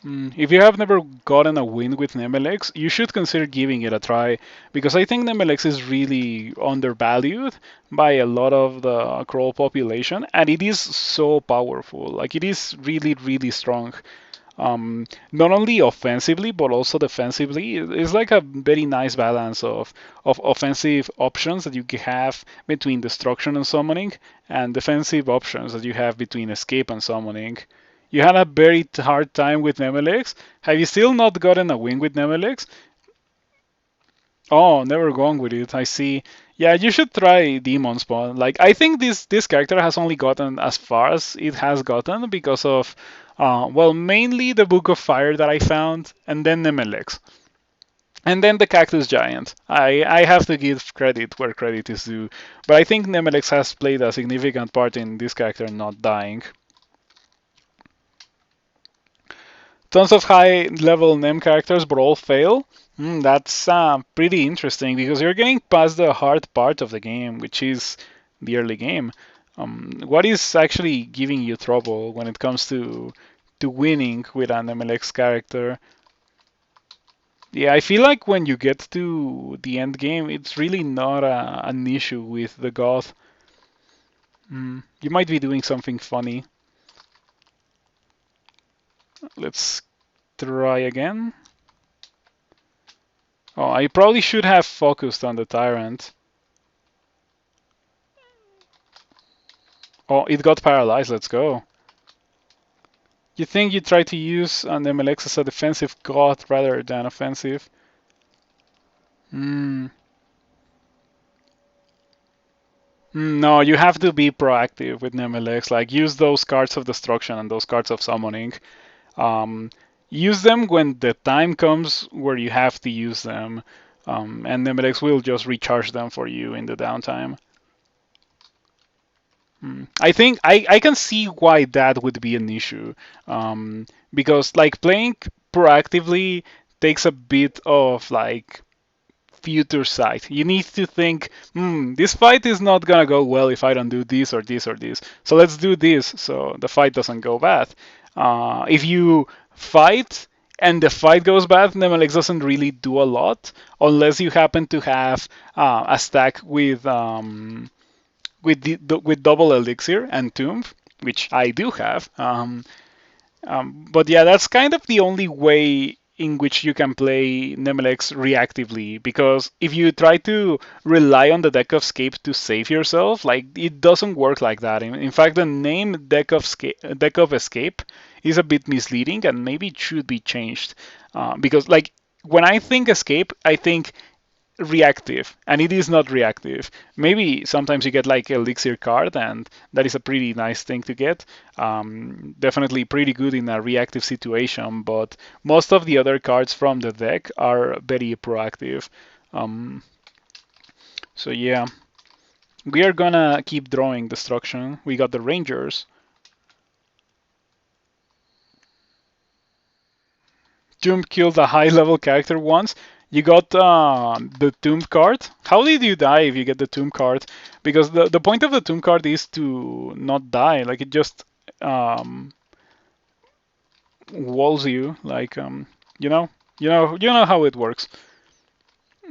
If you have never gotten a win with Nemelex, you should consider giving it a try because I think Nemelex is really undervalued by a lot of the Kroll population and it is so powerful. Like it is really, really strong. Not only offensively but also defensively. It's like a very nice balance of offensive options that you have between destruction and summoning, and defensive options that you have between escape and summoning. You had a very hard time with Nemelex. Have you still not gotten a win with Nemelex? Oh, never gone with it. I see. Yeah, you should try Demon Spawn. Like I think this character has only gotten as far as it has gotten because of well, mainly the Book of Fire that I found, and then Nemelex. And then the Cactus Giant. I have to give credit where credit is due. But I think Nemelex has played a significant part in this character not dying. Tons of high level Nem characters, but all fail. That's pretty interesting because you're getting past the hard part of the game, which is the early game. What is actually giving you trouble when it comes to winning with an MLX character? Yeah, I feel like when you get to the end game, it's really not an issue with the goth. You might be doing something funny. Let's try again. Oh, I probably should have focused on the tyrant. Oh, it got paralyzed. Let's go. You think you try to use an MLX as a defensive god rather than offensive? Hmm. No, you have to be proactive with MLX. Like use those cards of destruction and those cards of summoning. Um, Use them when the time comes where you have to use them, and MLX will just recharge them for you in the downtime. I think I can see why that would be an issue, because like playing proactively takes a bit of like future sight. You need to think, this fight is not gonna go well if I don't do this or this or this. So let's do this so the fight doesn't go bad. If you fight and the fight goes bad, Nemelex doesn't really do a lot unless you happen to have a stack with double elixir and tomb, which I do have. But yeah, that's kind of the only way in which you can play Nemelex reactively, because if you try to rely on the deck of escape to save yourself, like it doesn't work like that. In fact, the name deck of escape is a bit misleading, and maybe it should be changed, because like when I think escape, I think reactive, and it is not reactive. Maybe sometimes you get like elixir card, and that is a pretty nice thing to get. Definitely pretty good in a reactive situation, but most of the other cards from the deck are very proactive. Um, so yeah, we are gonna keep drawing destruction. We got the Rangers. Tomb killed a high level character once. You got the Tomb card. How did you die if you get the Tomb card? Because the point of the Tomb card is to not die. Like it just um, walls you. Like you know, you know how it works.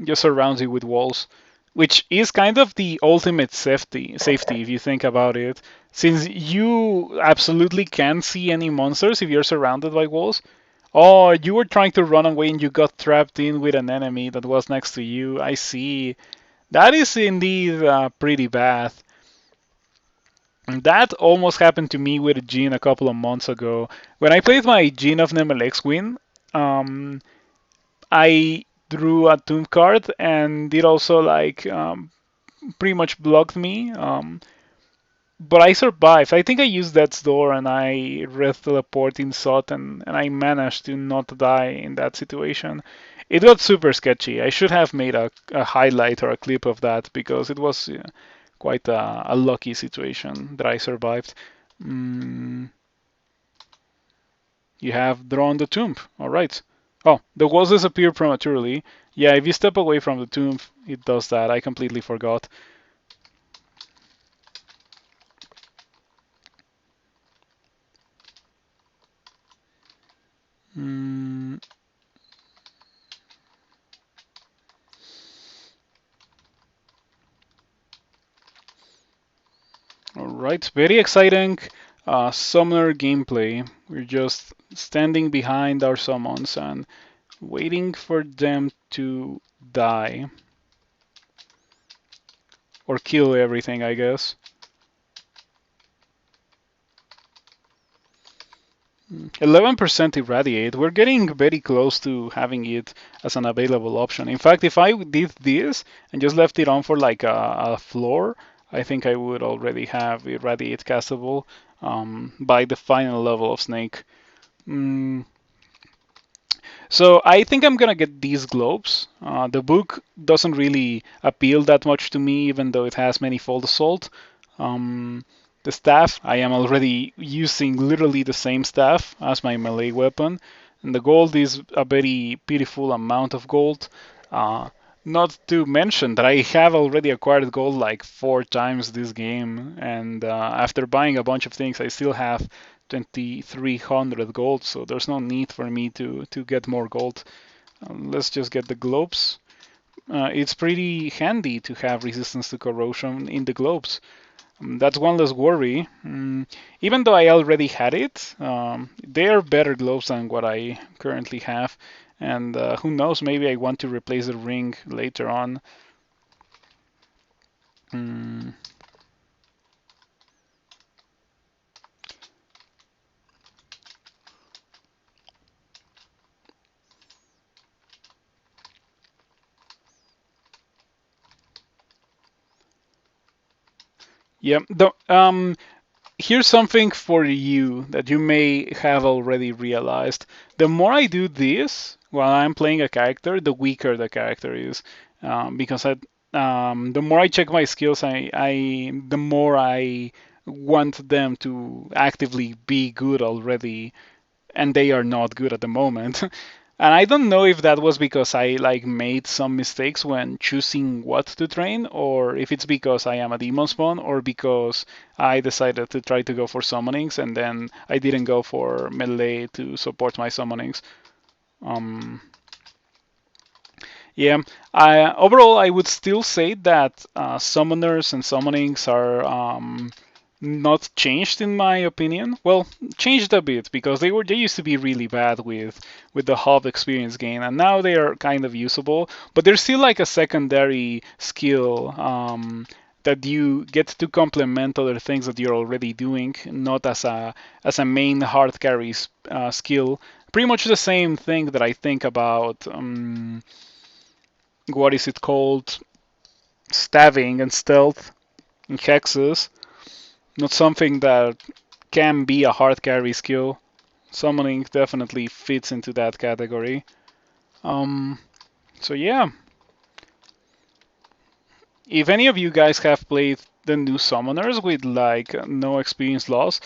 Just surrounds you with walls, which is kind of the ultimate safety if you think about it. Since you absolutely can't see any monsters if you're surrounded by walls. Oh, you were trying to run away and you got trapped in with an enemy that was next to you. I see. That is indeed pretty bad. And that almost happened to me with Jean a couple of months ago. When I played my Jean of Nem win, um, I drew a Tomb card and it also like pretty much blocked me. But I survived. I think I used Death's Door and I read Teleport in Sot, and I managed to not die in that situation. It got super sketchy. I should have made a highlight or a clip of that because it was quite a lucky situation that I survived. Mm, you have drawn the tomb. All right. Oh, the walls disappear prematurely. Yeah, if you step away from the tomb, it does that. I completely forgot. Mm, all right, very exciting summoner gameplay. We're just standing behind our summons and waiting for them to die or kill everything, I guess. 11% irradiate. We're getting very close to having it as an available option. In fact, if I did this and just left it on for like a floor, I think I would already have irradiate castable by the final level of Snake. Mm, so I think I'm gonna get these globes. The book doesn't really appeal that much to me, even though it has manifold assault. Um, the staff, I am already using literally the same staff as my melee weapon, and the gold is a very pitiful amount of gold. Uh, Not to mention that I have already acquired gold like 4 times this game, and after buying a bunch of things, I still have 2,300 gold, so there's no need for me to get more gold. Let's just get the globes. It's pretty handy to have resistance to corrosion in the globes. That's one less worry. Even though I already had it, they are better globes than what I currently have. And who knows, maybe I want to replace the ring later on. Mm, Yeah. Here's something for you that you may have already realized. The more I do this while I'm playing a character, the weaker the character is. Because the more I check my skills, the more I want them to actively be good already, and they are not good at the moment. And I don't know if that was because I like made some mistakes when choosing what to train, or if it's because I am a demon spawn, or because I decided to try to go for summonings and then I didn't go for melee to support my summonings. Um, yeah, overall I would still say that summoners and summonings are not changed in my opinion. Well, changed a bit because they used to be really bad with the hub experience gain, and now they are kind of usable. But they're still like a secondary skill that you get to complement other things that you're already doing, not as a main hard carry skill. Pretty much the same thing that I think about. What is it called? Stabbing and stealth and hexes. Not something that can be a hard carry skill. Summoning definitely fits into that category. Um, so yeah, if any of you guys have played the new summoners with like no experience loss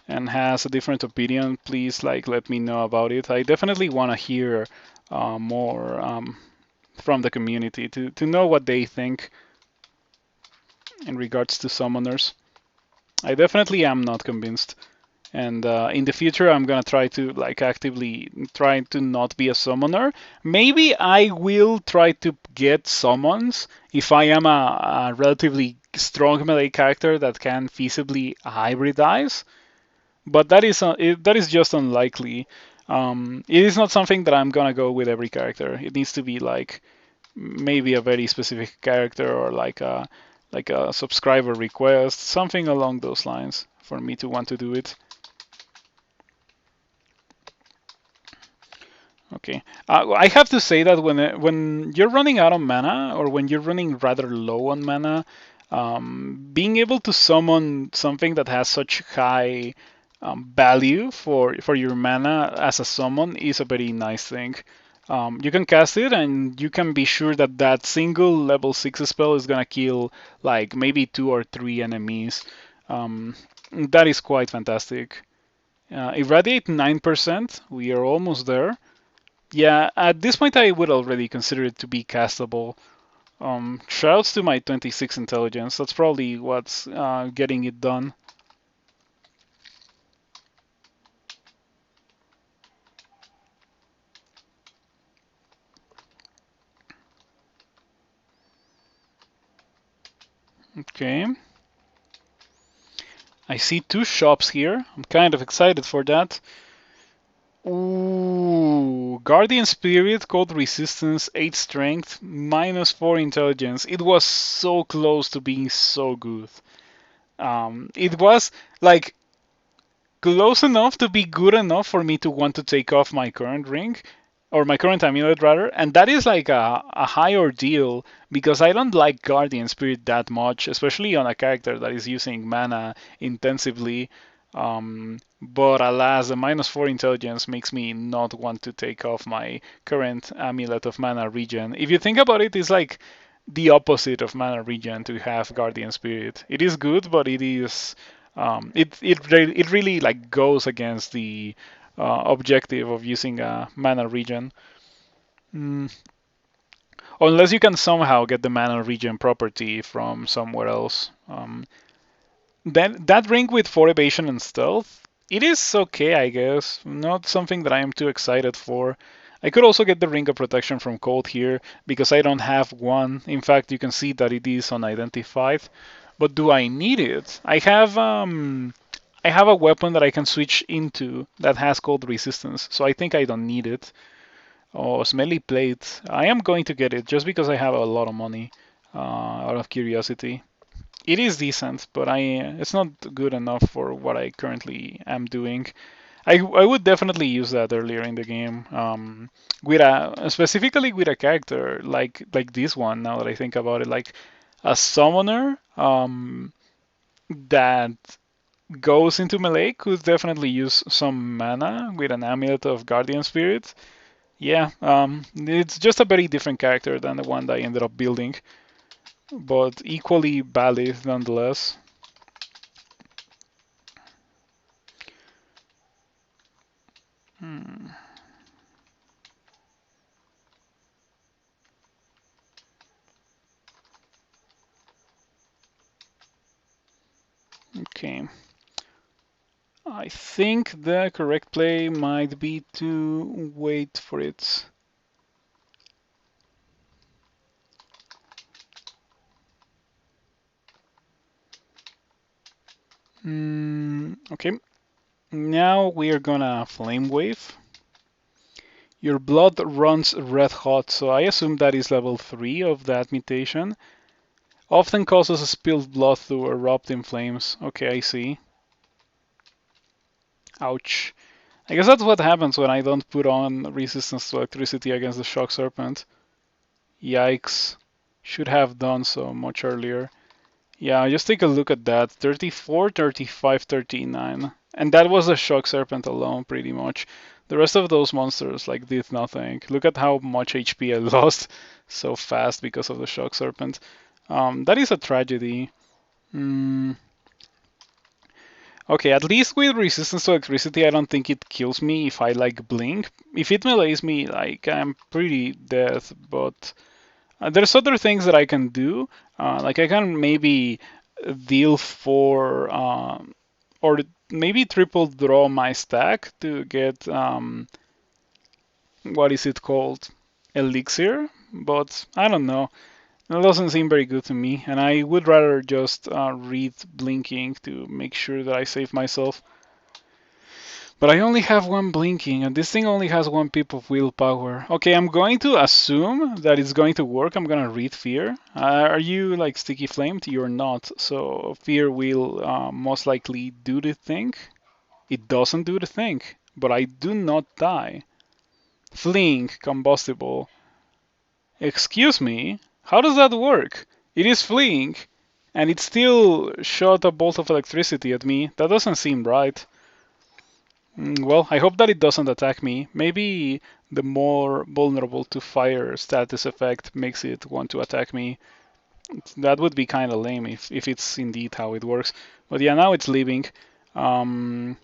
and has a different opinion, please like let me know about it. I definitely want to hear more from the community to know what they think in regards to summoners. I definitely am not convinced. And in the future, I'm gonna try to like actively try to not be a summoner. Maybe I will try to get summons if I am a relatively strong melee character that can feasibly hybridize. But that is just unlikely. It is not something that I'm gonna go with every character. It needs to be like maybe a very specific character or like a subscriber request, something along those lines for me to want to do it. Okay. I have to say that when you're running out of mana or when you're running rather low on mana, being able to summon something that has such high value for your mana as a summon is a very nice thing. You can cast it and you can be sure that that single level 6 spell is gonna kill like maybe 2 or 3 enemies. That is quite fantastic. Irradiate 9%, we are almost there. Yeah, at this point I would already consider it to be castable. Shouts to my 26 intelligence. That's probably what's getting it done. Okay. I see 2 shops here. I'm kind of excited for that. Ooh, Guardian Spirit, Cold Resistance, 8 Strength, -4 Intelligence. It was so close to being so good. It was like close enough to be good enough for me to want to take off my current ring, or my current amulet rather, and that is like a high ordeal because I don't like Guardian Spirit that much, especially on a character that is using mana intensively. But alas, the -4 intelligence makes me not want to take off my current amulet of mana regen. If you think about it, it's like the opposite of mana regen to have Guardian Spirit. It is good, but it really like goes against the objective of using a mana regen. Mm. Unless you can somehow get the mana regen property from somewhere else. Then that ring with 4 evasion and stealth, it is okay, I guess. Not something that I am too excited for. I could also get the ring of protection from cold here because I don't have one. In fact, you can see that it is unidentified. But do I need it? I have a weapon that I can switch into that has cold resistance, so I think I don't need it. Oh, smelly plate. I am going to get it just because I have a lot of money, out of curiosity. It is decent, but it's not good enough for what I currently am doing. I would definitely use that earlier in the game, with a specifically with a character like this one. Now that I think about it, like a summoner, that goes into melee could definitely use some mana with an Amulet of Guardian Spirit. Yeah, it's just a very different character than the one that I ended up building, but equally valid nonetheless. Hmm. Okay. I think the correct play might be to wait for it. Okay. Now we are gonna Flame Wave. Your blood runs red hot, so I assume that is level 3 of that mutation. Often causes spilled blood to erupt in flames. Okay, I see. Ouch. I guess that's what happens when I don't put on resistance to electricity against the Shock Serpent. Yikes. Should have done so much earlier. Yeah, just take a look at that. 34, 35, 39. And that was the Shock Serpent alone, pretty much. The rest of those monsters, like, did nothing. Look at how much HP I lost so fast because of the Shock Serpent. That is a tragedy. Mm, okay, at least with resistance to electricity, I don't think it kills me if I, like, blink. If it melees me, like, I'm pretty dead, but there's other things that I can do. Like I can maybe deal for or maybe triple draw my stack to get what is it called? Elixir, but I don't know. That doesn't seem very good to me, and I would rather just read blinking to make sure that I save myself. But I only have one blinking, and this thing only has one pip of willpower. Okay, I'm going to assume that it's going to work. I'm gonna read fear. Are you like sticky flamed? You're not, so fear will most likely do the thing. It doesn't do the thing, but I do not die. Fleeing, combustible. Excuse me? How does that work? It is fleeing, and it still shot a bolt of electricity at me. That doesn't seem right. Well, I hope that it doesn't attack me. Maybe the more vulnerable to fire status effect makes it want to attack me. That would be kind of lame if it's indeed how it works. But yeah, now it's leaving. Gonna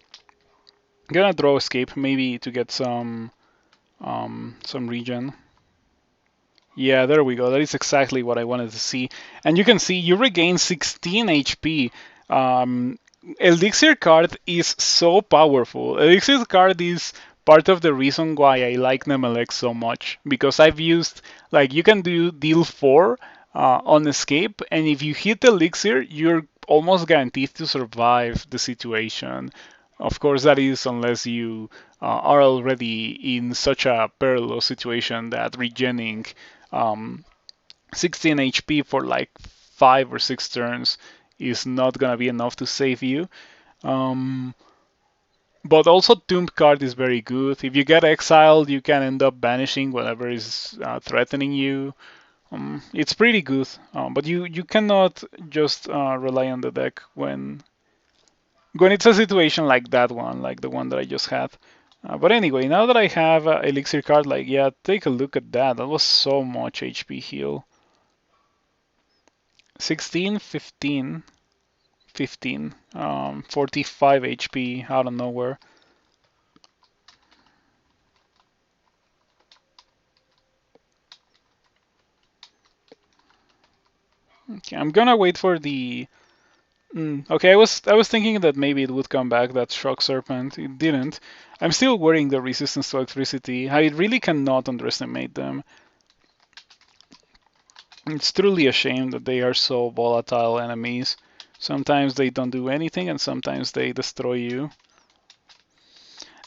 draw escape maybe to get some regen. Yeah, there we go. That is exactly what I wanted to see. And you can see you regain 16 HP. Elixir card is so powerful. Elixir card is part of the reason why I like Nemelec so much. Because I've used, like, you can do deal 4 on escape, and if you hit Elixir, you're almost guaranteed to survive the situation. Of course, that is unless you are already in such a perilous situation that regening 16 HP for like 5 or 6 turns is not gonna be enough to save you. Um, but also Doomed card is very good. If you get exiled, you can end up banishing whatever is threatening you. It's pretty good, but you cannot just rely on the deck when it's a situation like that one, like the one that I just had. But anyway, now that I have Elixir card, like, yeah, take a look at that. That was so much HP heal. 16, 15, 15, 45 HP out of nowhere. Okay, I'm gonna wait for the. Okay, I was thinking that maybe it would come back, that Shock Serpent. It didn't. I'm still worrying the resistance to electricity. I really cannot underestimate them. It's truly a shame that they are so volatile enemies. Sometimes they don't do anything, and sometimes they destroy you.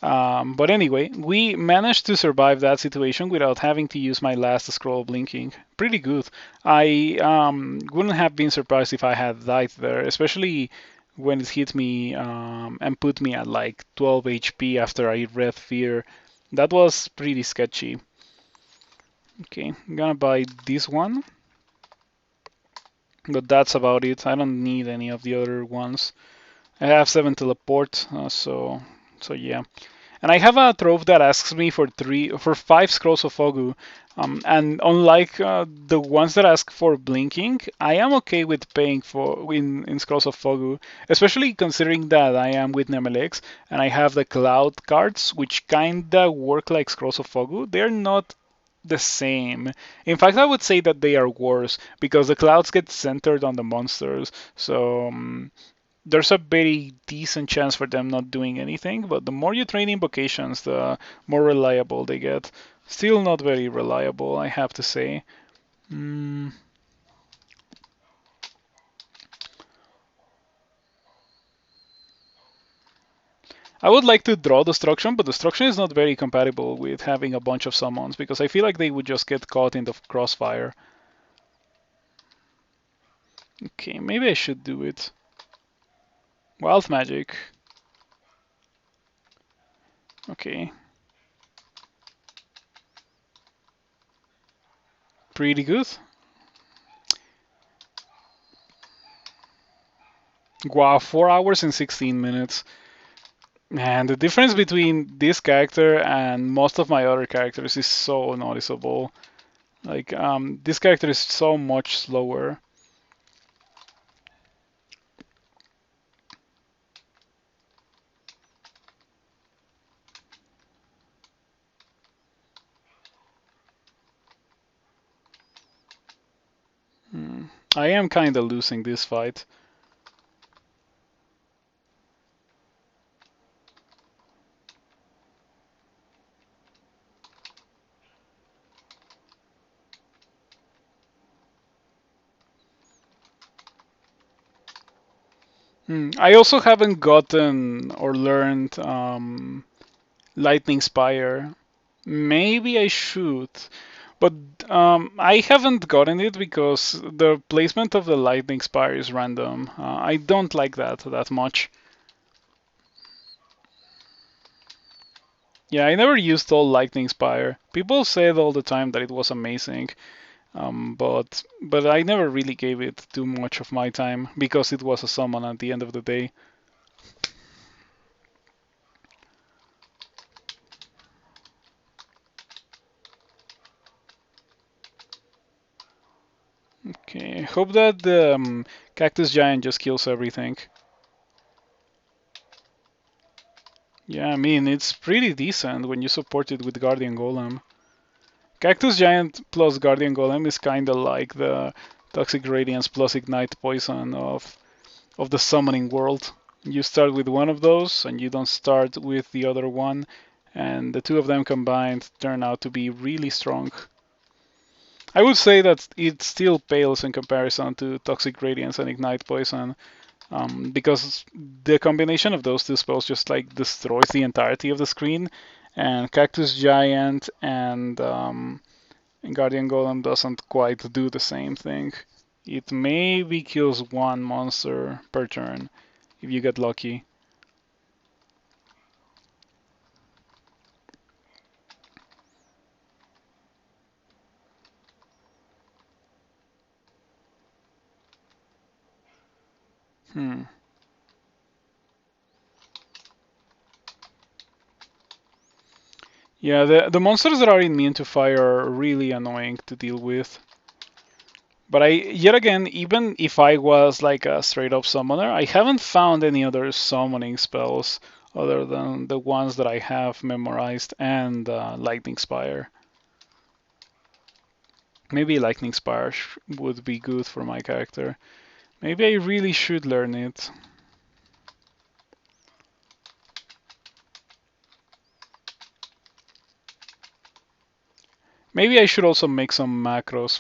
But anyway, we managed to survive that situation without having to use my last scroll blinking. Pretty good. I wouldn't have been surprised if I had died there, especially when it hit me and put me at like 12 HP after I read Fear. That was pretty sketchy. Okay, I'm gonna buy this one. But that's about it. I don't need any of the other ones. I have 7 teleport, so yeah. And I have a trove that asks me for 5 scrolls of Ogu. And unlike the ones that ask for blinking, I am okay with paying for in scrolls of Fogu, especially considering that I am with Nemelex and I have the cloud cards, which kinda work like scrolls of Fogu. They're not the same. In fact, I would say that they are worse because the clouds get centered on the monsters. So there's a very decent chance for them not doing anything, but the more you train invocations, the more reliable they get. Still not very reliable, I have to say. Mm, I would like to draw Destruction, but Destruction is not very compatible with having a bunch of summons because I feel like they would just get caught in the crossfire. Okay, maybe I should do it. Wild Magic. Okay, pretty good. Wow, 4 hours and 16 minutes. Man, the difference between this character and most of my other characters is so noticeable. Like, this character is so much slower. Hmm. I am kinda losing this fight. I also haven't gotten or learned Lightning Spire. Maybe I should. But I haven't gotten it because the placement of the Lightning Spire is random. I don't like that much. Yeah, I never used all Lightning Spire. People said all the time that it was amazing, but I never really gave it too much of my time because it was a summon at the end of the day. Okay, hope that the Cactus Giant just kills everything. Yeah, I mean, it's pretty decent when you support it with Guardian Golem. Cactus Giant plus Guardian Golem is kinda like the Toxic Radiance plus Ignite Poison of the summoning world. You start with one of those, and you don't start with the other one, and the two of them combined turn out to be really strong. I would say that it still pales in comparison to Toxic Radiance and Ignite Poison, because the combination of those two spells just like destroys the entirety of the screen, and Cactus Giant and Guardian Golem doesn't quite do the same thing. It maybe kills one monster per turn if you get lucky. Hmm. Yeah, the monsters that are immune to fire are really annoying to deal with. But yet again, even if I was like a straight up summoner, I haven't found any other summoning spells other than the ones that I have memorized and Lightning Spire. Maybe Lightning Spire would be good for my character. Maybe I really should learn it. Maybe I should also make some macros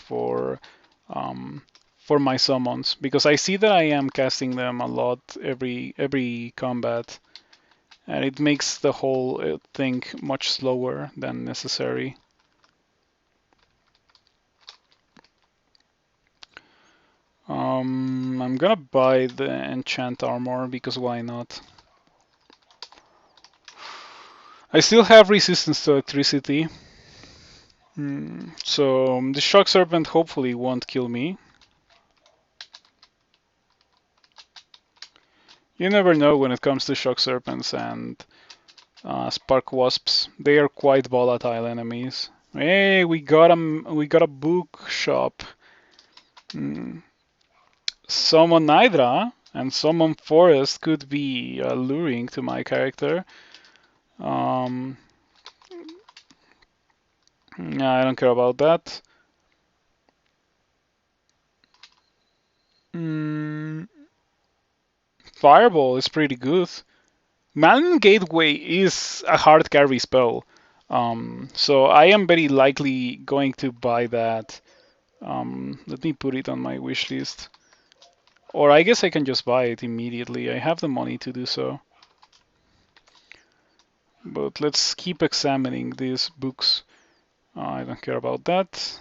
um, for my summons because I see that I am casting them a lot every combat, and it makes the whole thing much slower than necessary. I'm gonna buy the enchant armor because why not? I still have resistance to electricity, so the shock serpent hopefully won't kill me. You never know when it comes to shock serpents and spark wasps. They are quite volatile enemies. Hey, we got a bookshop. Mm. Summon Hydra and summon Forest could be alluring to my character. Um, I don't care about that. Mm, Fireball is pretty good. Malign Gateway is a hard carry spell, so I am very likely going to buy that. Let me put it on my wish list. Or I guess I can just buy it immediately. I have the money to do so. But let's keep examining these books. I don't care about that.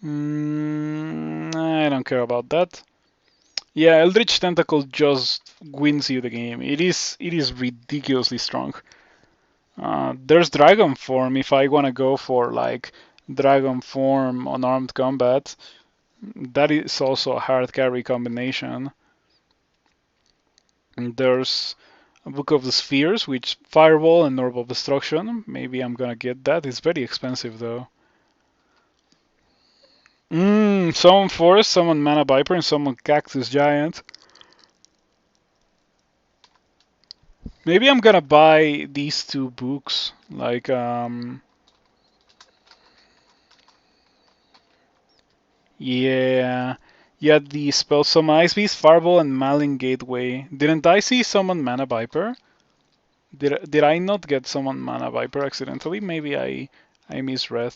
I don't care about that. Yeah, Eldritch Tentacle just wins you the game. It is ridiculously strong. There's Dragon Form if I want to go for like Dragon Form unarmed combat. That is also a hard carry combination. And there's a Book of the Spheres, which Fireball and Orb of Destruction. Maybe I'm gonna get that. It's very expensive though. Summon Forest, summon Mana Viper, and summon Cactus Giant. Maybe I'm gonna buy these two books. Like, yeah. Yeah, the spell summon Ice Beast, Fireball, and Malign Gateway. Didn't I see summon Mana Viper? Did I not get summon Mana Viper accidentally? Maybe I misread.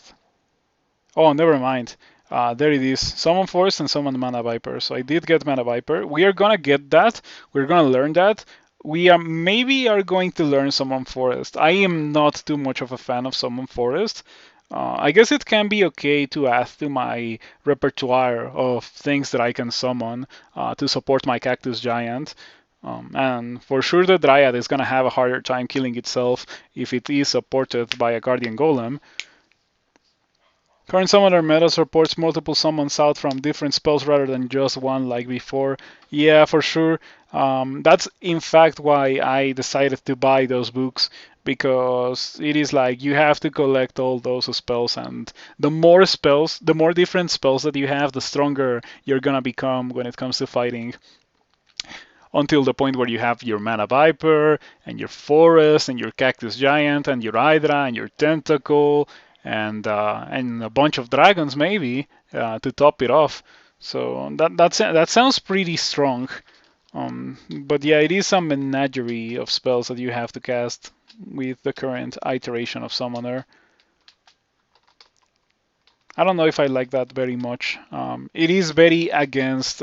Oh, never mind. There it is. Summon Forest and summon Mana Viper. So I did get Mana Viper. We are gonna get that. We're gonna learn that. We are maybe are going to learn Summon Forest. I am not too much of a fan of Summon Forest. I guess it can be okay to add to my repertoire of things that I can summon to support my Cactus Giant. And for sure, the Dryad is gonna have a harder time killing itself if it is supported by a Guardian Golem. Current summoner meta supports multiple summons out from different spells rather than just one like before. Yeah, for sure. That's in fact why I decided to buy those books because it is like you have to collect all those spells, and the more spells, the more different spells that you have, the stronger you're gonna become when it comes to fighting. Until the point where you have your Mana Viper and your Forest and your Cactus Giant and your Hydra and your Tentacle and a bunch of dragons maybe to top it off. So that sounds pretty strong. But yeah, it is a menagerie of spells that you have to cast with the current iteration of Summoner. I don't know if I like that very much. It is very against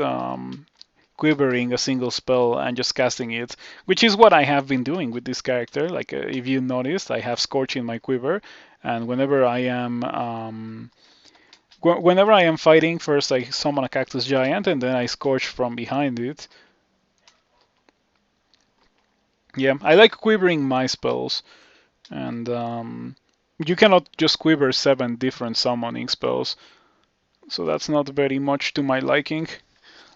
quivering a single spell and just casting it, which is what I have been doing with this character. Like if you noticed, I have Scorch in my quiver, and whenever I am fighting, first I summon a Cactus Giant and then I Scorch from behind it. Yeah, I like quivering my spells, and you cannot just quiver 7 different summoning spells, so that's not very much to my liking.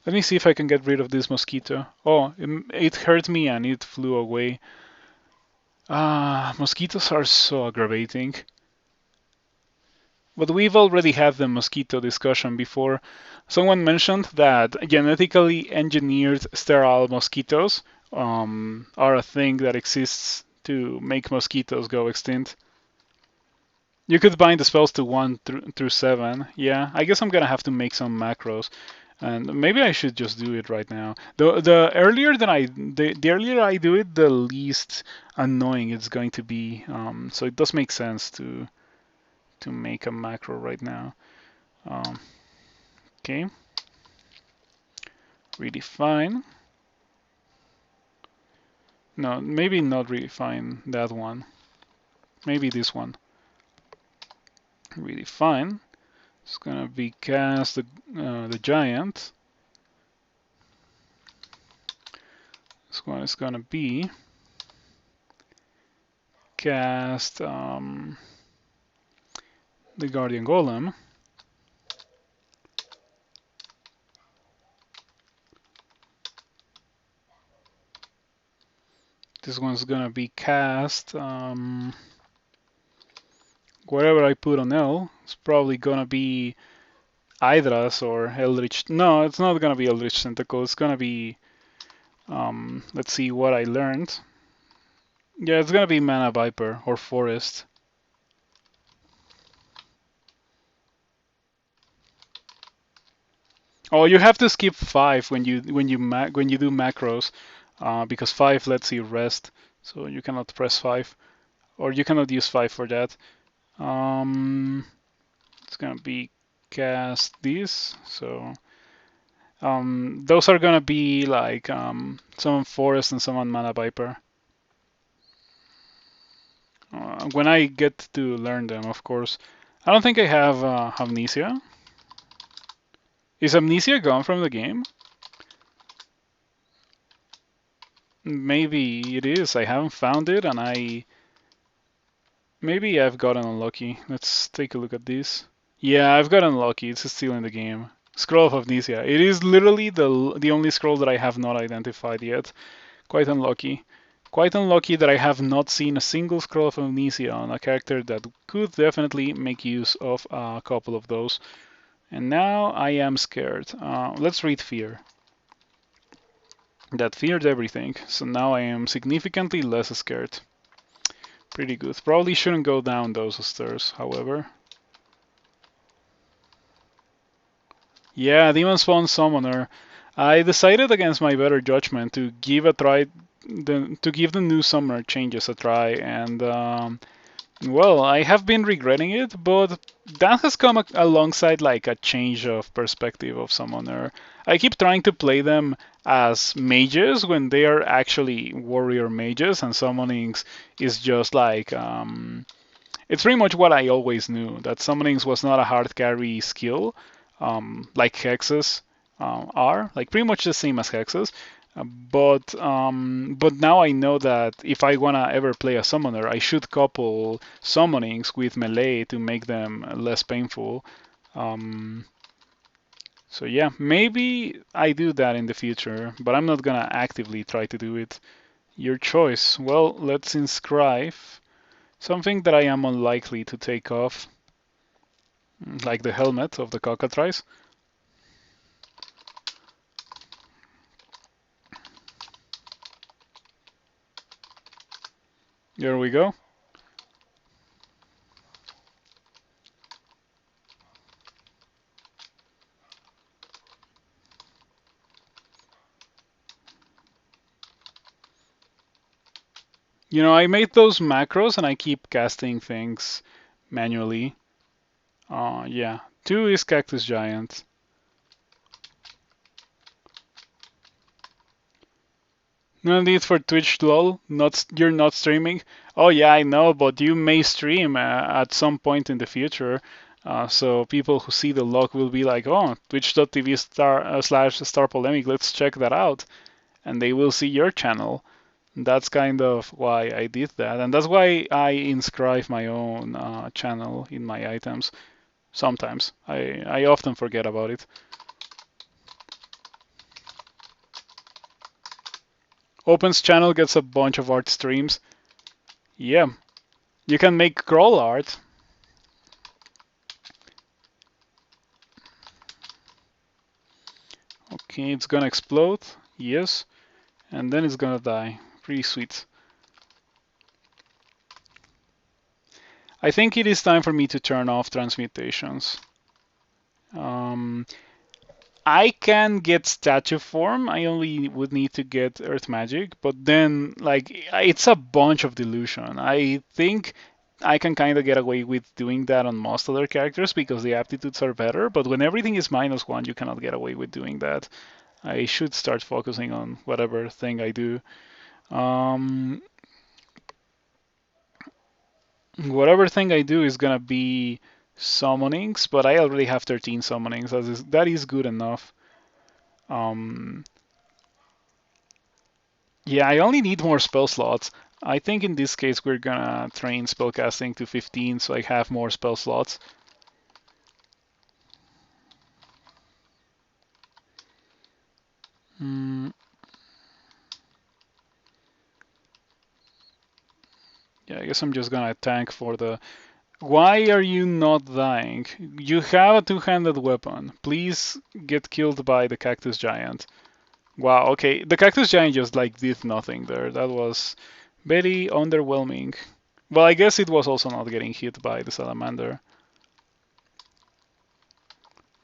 Let me see if I can get rid of this mosquito. Oh, it hurt me and it flew away. Mosquitoes are so aggravating. But we've already had the mosquito discussion before. Someone mentioned that genetically engineered sterile mosquitoes are a thing that exists to make mosquitoes go extinct. You could bind the spells to 1 through 7. Yeah, I guess I'm gonna have to make some macros. And maybe I should just do it right now. The earlier than the earlier I do it, the least annoying it's going to be. So it does make sense to make a macro right now. Okay, redefine. No, maybe not redefine that one. Maybe this one. Redefine. It's gonna be cast the giant. This one is gonna be cast the Guardian Golem. This one's gonna be cast. Whatever I put on L, it's probably gonna be Hydras or Eldritch. No, it's not gonna be Eldritch Tentacle. It's gonna be. Let's see what I learned. Yeah, it's gonna be Mana Viper or Forest. Oh, you have to skip 5 when you do macros, because 5 lets you rest, so you cannot press 5, or you cannot use 5 for that. It's gonna be cast these, so those are gonna be like some on Forest and some on Mana Viper. When I get to learn them, of course. I don't think I have Amnesia. Is Amnesia gone from the game? Maybe it is. I haven't found it, and maybe I've gotten unlucky. Let's take a look at this. Yeah, I've gotten unlucky. It's still in the game. Scroll of Amnesia. It is literally the only scroll that I have not identified yet. Quite unlucky. Quite unlucky that I have not seen a single scroll of Amnesia on a character that could definitely make use of a couple of those. And now I am scared. Let's read Fear. That feared everything, so now I am significantly less scared. Pretty good. Probably shouldn't go down those stairs, however. Yeah, Demon Spawn Summoner. I decided against my better judgment to give the new summoner changes a try, and well, I have been regretting it, but that has come alongside like a change of perspective of summoner. I keep trying to play them as mages when they are actually warrior mages, and summonings is just like it's pretty much what I always knew, that summonings was not a hard carry skill, like hexes are, like pretty much the same as hexes. But now I know that if I wanna ever play a summoner, I should couple summonings with melee to make them less painful. Um, so yeah, maybe I do that in the future, but I'm not gonna actively try to do it. Your choice. Well, let's inscribe something that I am unlikely to take off, like the helmet of the cockatrice. There we go. You know, I made those macros and I keep casting things manually. Yeah. 2 is Cactus Giant. No need for Twitch lol. You're not streaming. Oh yeah, I know, but you may stream at some point in the future. So people who see the log will be like, oh, twitch.tv /star polemic. Let's check that out, and they will see your channel. That's kind of why I did that, and that's why I inscribe my own channel in my items. Sometimes I often forget about it. Opens channel, gets a bunch of art streams. Yeah, you can make crawl art. Okay, it's gonna explode. Yes, and then it's gonna die. Pretty sweet. I think it is time for me to turn off transmutations. Um, I can get statue form. I only would need to get earth magic, but then like it's a bunch of dilution. I think I can kind of get away with doing that on most other characters because the aptitudes are better, but when everything is -1, you cannot get away with doing that. I should start focusing on whatever thing I do. Um, Whatever thing I do is gonna be summonings, but I already have 13 summonings. That is good enough. Um, Yeah, I only need more spell slots. I think in this case we're gonna train spellcasting to 15 so I have more spell slots. Mm, Yeah, I guess I'm just gonna tank for the... Why are you not dying? You have a two-handed weapon. Please get killed by the Cactus Giant. Wow, okay. The Cactus Giant just like did nothing there. That was very underwhelming. Well, I guess it was also not getting hit by the Salamander.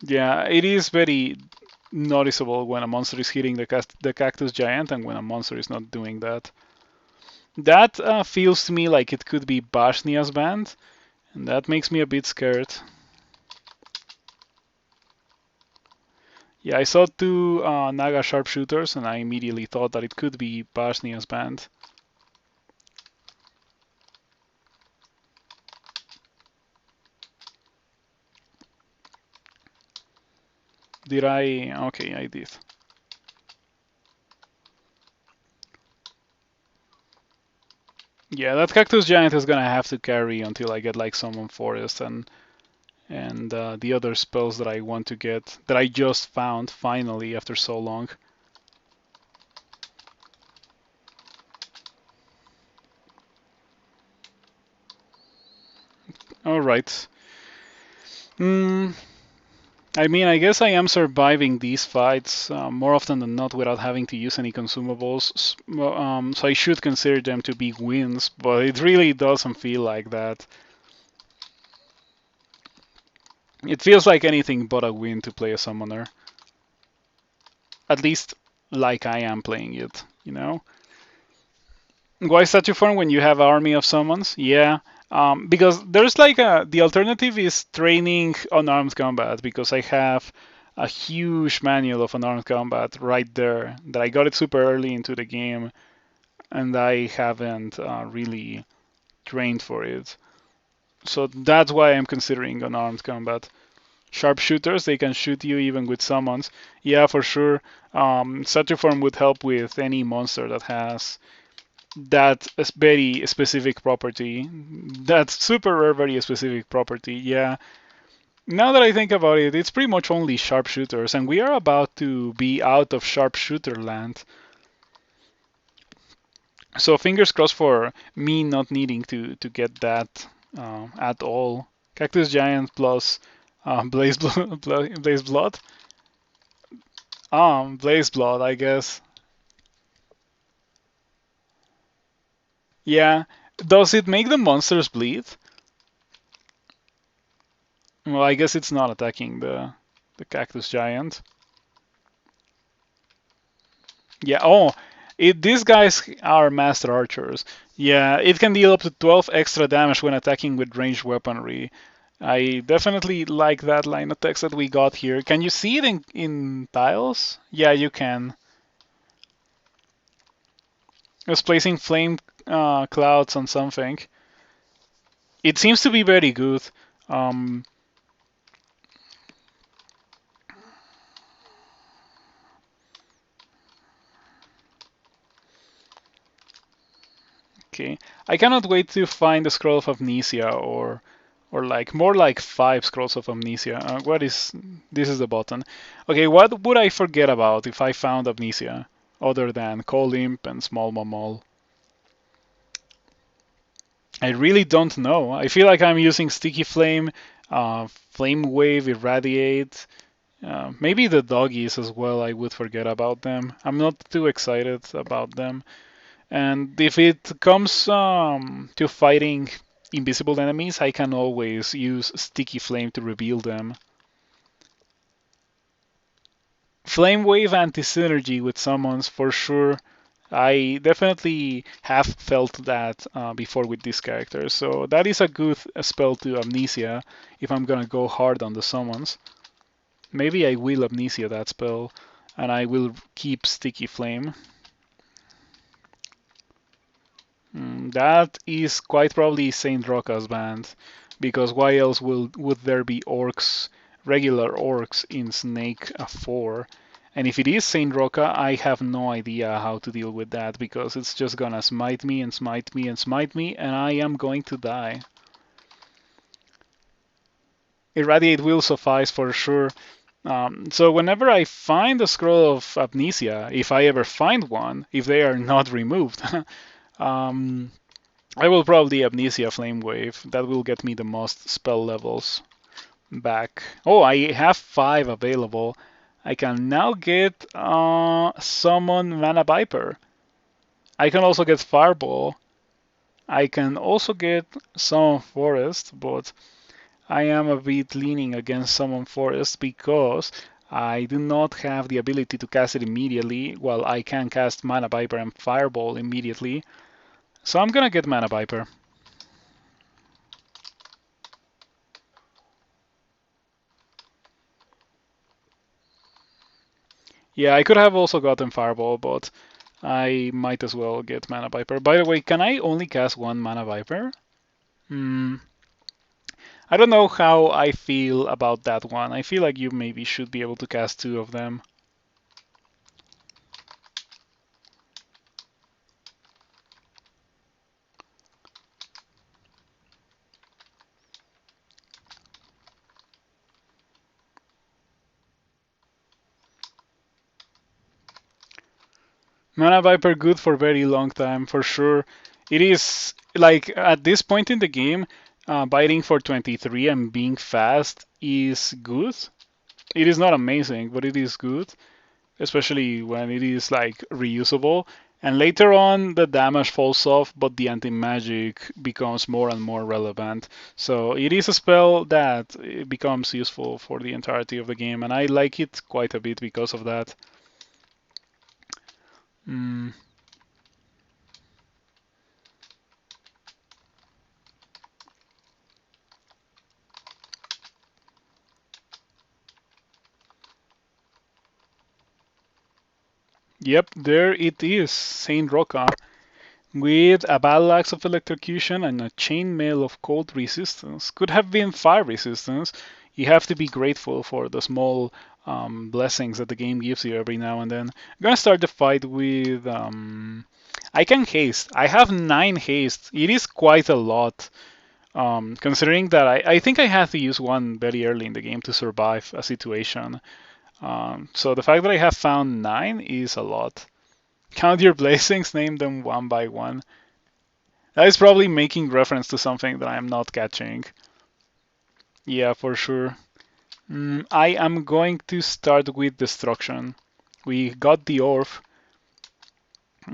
Yeah, it is very noticeable when a monster is hitting the Cactus Giant and when a monster is not doing that. That feels to me like it could be Bashnia's band, and that makes me a bit scared. Yeah, I saw two Naga sharpshooters, and I immediately thought that it could be Bashnia's band. Did I? Okay, I did. Yeah, that Cactus Giant is gonna have to carry until I get like Summon Forest and the other spells that I want to get, that I just found finally after so long. Alright. Hmm. I mean, I guess I am surviving these fights more often than not without having to use any consumables, so I should consider them to be wins, but it really doesn't feel like that. It feels like anything but a win to play a summoner. At least like I am playing it, you know? Why statue form when you have army of summons? Yeah, because there's like the alternative is training unarmed combat because I have a huge manual of unarmed combat right there that I got it super early into the game and I haven't really trained for it. So that's why I'm considering unarmed combat. Sharpshooters, they can shoot you even with summons. Yeah, for sure. Statue form would help with any monster that has that very specific property. That super rare, very specific property. Yeah. Now that I think about it, it's pretty much only sharpshooters, and we are about to be out of sharpshooter land. So fingers crossed for me not needing to get that at all. Cactus Giant plus Blaze Blood. Blaze Blood, I guess. Yeah. Does it make the monsters bleed? Well, I guess it's not attacking the Cactus Giant. Yeah, oh, these guys are master archers. Yeah, it can deal up to 12 extra damage when attacking with ranged weaponry. I definitely like that line of text that we got here. Can you see it in tiles? Yeah, you can. It's placing flame clouds on something. It seems to be very good. Um, Okay, I cannot wait to find the scroll of amnesia or like more like 5 scrolls of amnesia. What is this is the button. Okay, what would I forget about if I found amnesia other than Cold Imp and Small Momol? I really don't know. I feel like I'm using Sticky Flame, Flame Wave, Irradiate, maybe the doggies as well. I would forget about them. I'm not too excited about them. And if it comes to fighting invisible enemies, I can always use Sticky Flame to reveal them. Flame Wave anti-synergy with summons for sure. I definitely have felt that before with this character, so that is a good spell to Amnesia if I'm gonna go hard on the summons. Maybe I will Amnesia that spell, and I will keep Sticky Flame. That is quite probably Saint Roca's band, because why else would there be orcs, regular orcs in Snake 4? And if it is Saint Roca, I have no idea how to deal with that, because it's just gonna smite me and smite me and smite me, and I am going to die. Irradiate will suffice for sure. So whenever I find a scroll of amnesia, if I ever find one, if they are not removed, um, I will probably Amnesia Flame Wave. That will get me the most spell levels back. Oh, I have 5 available. I can now get Summon Mana Viper. I can also get Fireball. I can also get Summon Forest, but I am a bit leaning against Summon Forest because I do not have the ability to cast it immediately, while I can cast Mana Viper and Fireball immediately. So I'm gonna get Mana Viper. Yeah, I could have also gotten Fireball, but I might as well get Mana Viper. By the way, can I only cast one Mana Viper? Hmm. I don't know how I feel about that one. I feel like you maybe should be able to cast 2 of them. Mana Viper good for very long time, for sure. It is, like, at this point in the game, biting for 23 and being fast is good. It is not amazing, but it is good, especially when it is, like, reusable. And later on, the damage falls off, but the anti-magic becomes more and more relevant. So it is a spell that becomes useful for the entirety of the game, and I like it quite a bit because of that. Mm. Yep, there it is, Saint Roca, with a battle axe of electrocution and a chainmail of cold resistance. Could have been fire resistance. You have to be grateful for the small blessings that the game gives you every now and then. I'm gonna start the fight with. I can haste. I have 9 haste. It is quite a lot. Considering that I think I had to use one very early in the game to survive a situation. So the fact that I have found 9 is a lot. Count your blessings, name them one by one. That is probably making reference to something that I am not catching. Yeah, for sure. I am going to start with destruction. We got the orb.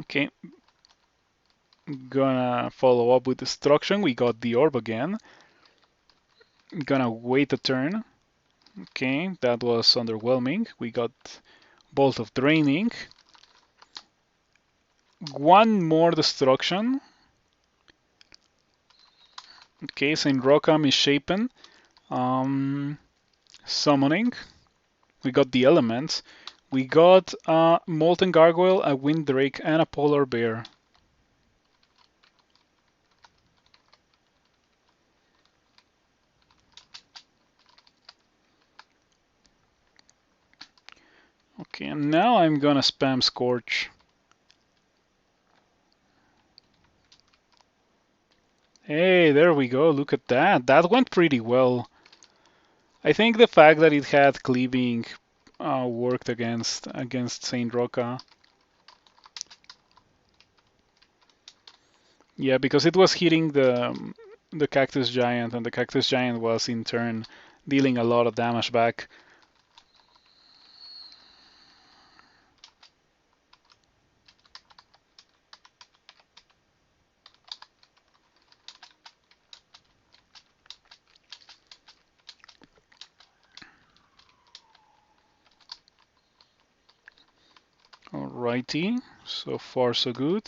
Okay, gonna follow up with destruction. We got the orb again. Gonna wait a turn. Okay, that was underwhelming. We got Bolt of Draining. One more destruction. Okay, Saint Rockam is shapen. Summoning. We got the elements. We got a Molten Gargoyle, a Wind Drake, and a Polar Bear. Okay, and now I'm gonna spam Scorch. Hey, there we go. Look at that. That went pretty well. I think the fact that it had cleaving worked against Saint Roca. Yeah, because it was hitting the Cactus Giant, and the Cactus Giant was in turn dealing a lot of damage back. Alrighty, so far so good.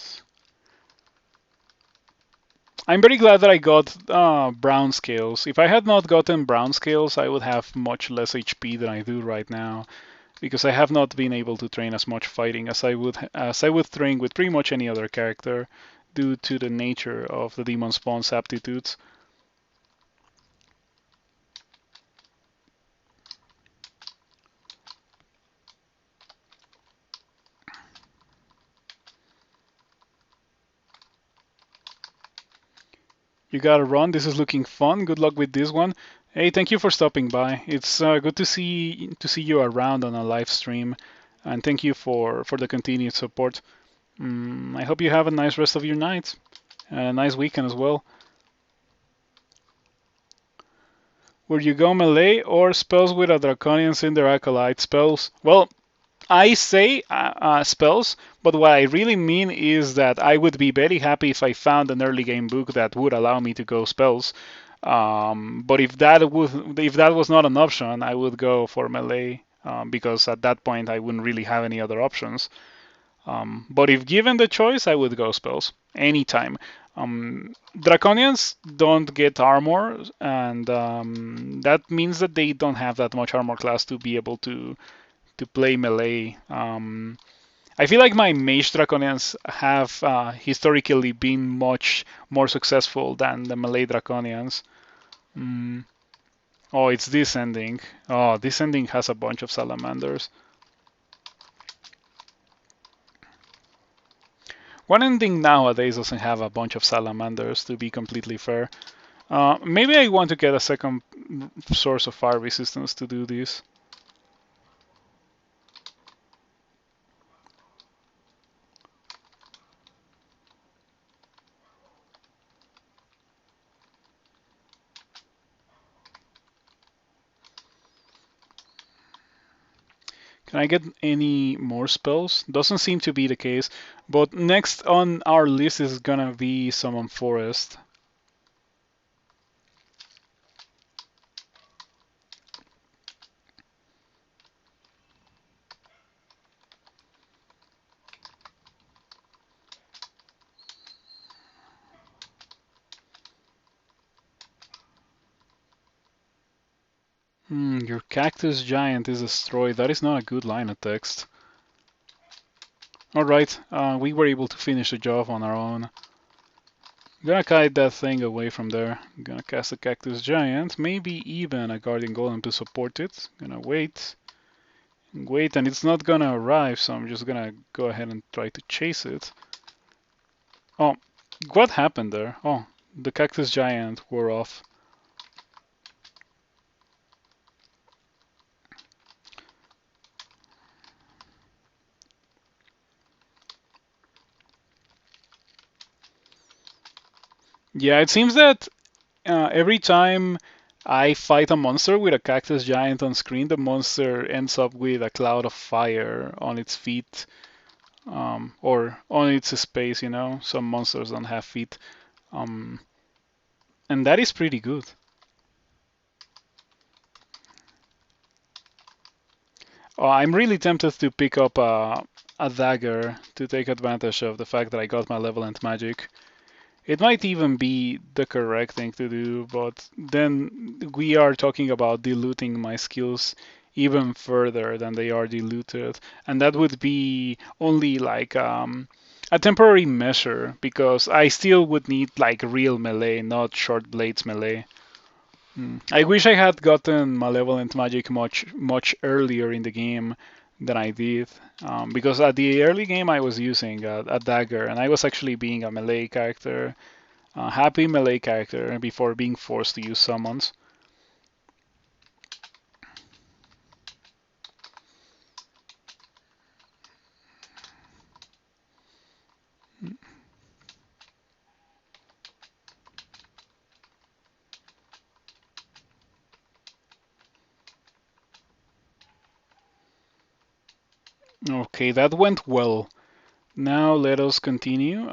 I'm very glad that I got brown scales. If I had not gotten brown scales, I would have much less HP than I do right now, because I have not been able to train as much fighting as I would train with pretty much any other character, due to the nature of the demon spawn's aptitudes. You gotta run. This is looking fun. Good luck with this one. Hey, thank you for stopping by. It's good to see you around on a live stream, and thank you for the continued support. I hope you have a nice rest of your night. And a nice weekend as well. Would you go melee or spells with a Draconian Cinder Acolyte? Spells. Well, I say spells, but what I really mean is that I would be very happy if I found an early game book that would allow me to go spells. But if that was not an option, I would go for melee because at that point I wouldn't really have any other options. But if given the choice, I would go spells anytime. Draconians don't get armor, and that means that they don't have that much armor class to be able to play melee. I feel like my mage draconians have historically been much more successful than the melee draconians. Mm. Oh, it's this ending. Oh, this ending has a bunch of salamanders. One ending nowadays doesn't have a bunch of salamanders, to be completely fair. Maybe I want to get a second source of fire resistance to do this. Can I get any more spells? Doesn't seem to be the case. But next on our list is gonna be Summon Forest. Your Cactus Giant is destroyed. That is not a good line of text. Alright, we were able to finish the job on our own. I'm gonna kite that thing away from there. I'm gonna cast a Cactus Giant, maybe even a Guardian Golem to support it. Gonna wait, and it's not gonna arrive, so I'm just gonna go ahead and try to chase it. Oh, what happened there? Oh, the Cactus Giant wore off. Yeah, it seems that every time I fight a monster with a Cactus Giant on screen, the monster ends up with a cloud of fire on its feet, or on its space, you know. Some monsters don't have feet. Um, and that is pretty good. I'm really tempted to pick up a dagger to take advantage of the fact that I got malevolent magic. It might even be the correct thing to do, but then we are talking about diluting my skills even further than they are diluted, and that would be only like a temporary measure because I still would need like real melee, not short blades melee. I wish I had gotten Malevolent Magic much earlier in the game than I did, because at the early game I was using a dagger and I was actually being a melee character, a happy melee character before being forced to use summons. Okay, that went well. Now let us continue.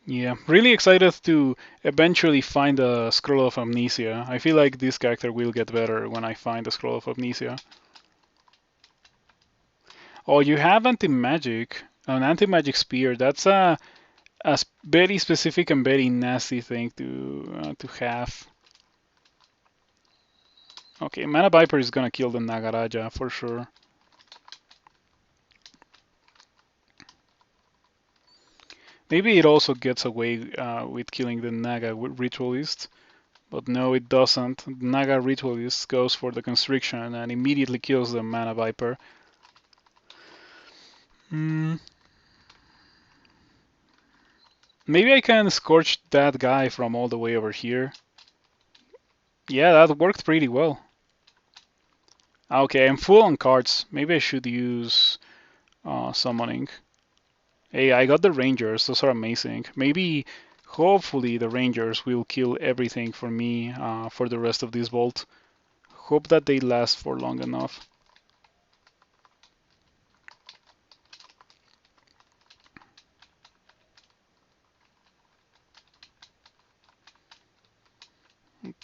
Yeah, really excited to eventually find a Scroll of Amnesia. I feel like this character will get better when I find the Scroll of Amnesia. Oh, you have anti-magic, an anti-magic spear. That's a very specific and very nasty thing to have. Okay, Mana Viper is gonna kill the Nagaraja for sure. Maybe it also gets away with killing the Naga Ritualist, but no, it doesn't. Naga Ritualist goes for the Constriction and immediately kills the Mana Viper. Hmm. Maybe I can scorch that guy from all the way over here. Yeah, that worked pretty well. Okay, I'm full on cards. Maybe I should use summoning. Hey, I got the Rangers. Those are amazing. Maybe, hopefully, the Rangers will kill everything for me for the rest of this vault. Hope that they last for long enough.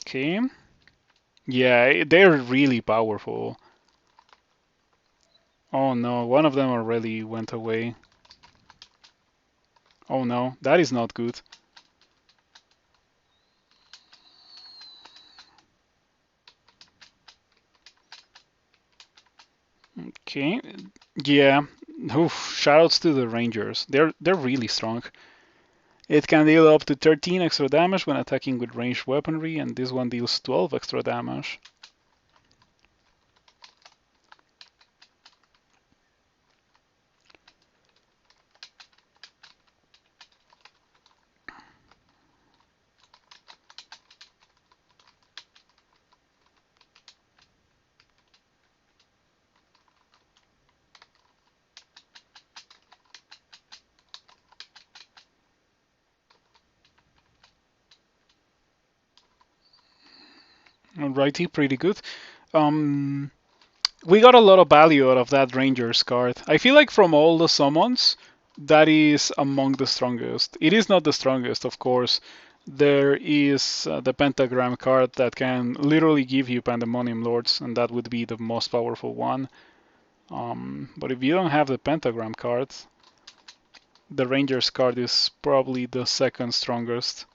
Okay. Yeah, they're really powerful. Oh no, one of them already went away. Oh no, that is not good. Okay. Yeah. Oof, shoutouts to the Rangers. They're really strong. It can deal up to 13 extra damage when attacking with ranged weaponry, and this one deals 12 extra damage. Alrighty, pretty good. Um, we got a lot of value out of that Rangers card. I feel like from all the summons, that is among the strongest. It is not the strongest, of course. There is the Pentagram card that can literally give you Pandemonium Lords, and that would be the most powerful one. But if you don't have the Pentagram card, the Rangers card is probably the second strongest.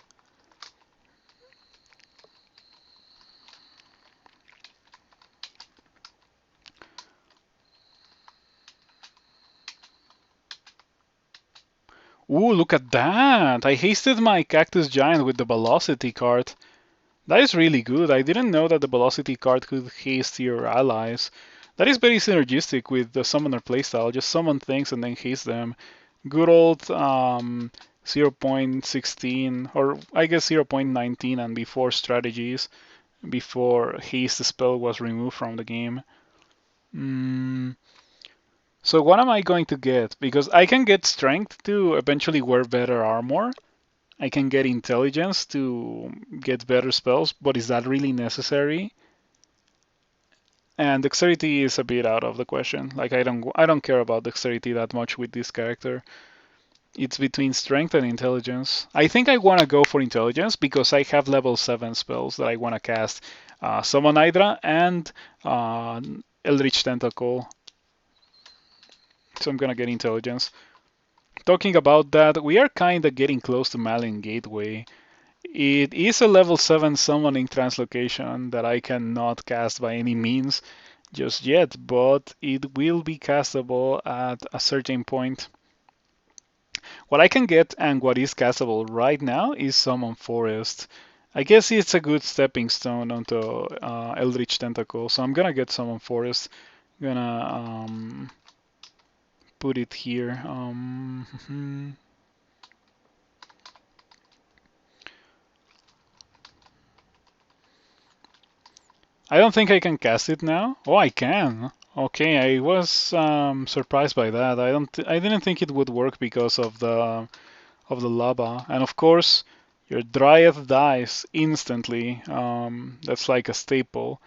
Ooh, look at that! I hasted my Cactus Giant with the Velocity card. That is really good. I didn't know that the Velocity card could haste your allies. That is very synergistic with the Summoner playstyle. Just summon things and then haste them. Good old 0.16, or I guess 0.19 and before strategies, before haste spell was removed from the game. So what am I going to get? Because I can get strength to eventually wear better armor. I can get intelligence to get better spells, but is that really necessary? And dexterity is a bit out of the question. Like I don't care about dexterity that much with this character. It's between strength and intelligence. I think I want to go for intelligence because I have level 7 spells that I want to cast. Summon Hydra and Eldritch Tentacle. So I'm gonna get intelligence. Talking about that, we are kinda getting close to Malin Gateway. It is a level 7 summoning translocation that I cannot cast by any means just yet, but it will be castable at a certain point. What I can get and what is castable right now is Summon Forest. I guess it's a good stepping stone onto Eldritch Tentacle, so I'm gonna get Summon Forest. Gonna put it here. I don't think I can cast it now. Oh, I can. Okay, I was surprised by that. I didn't think it would work because of the lava, and of course, your Dryad dies instantly. That's like a staple.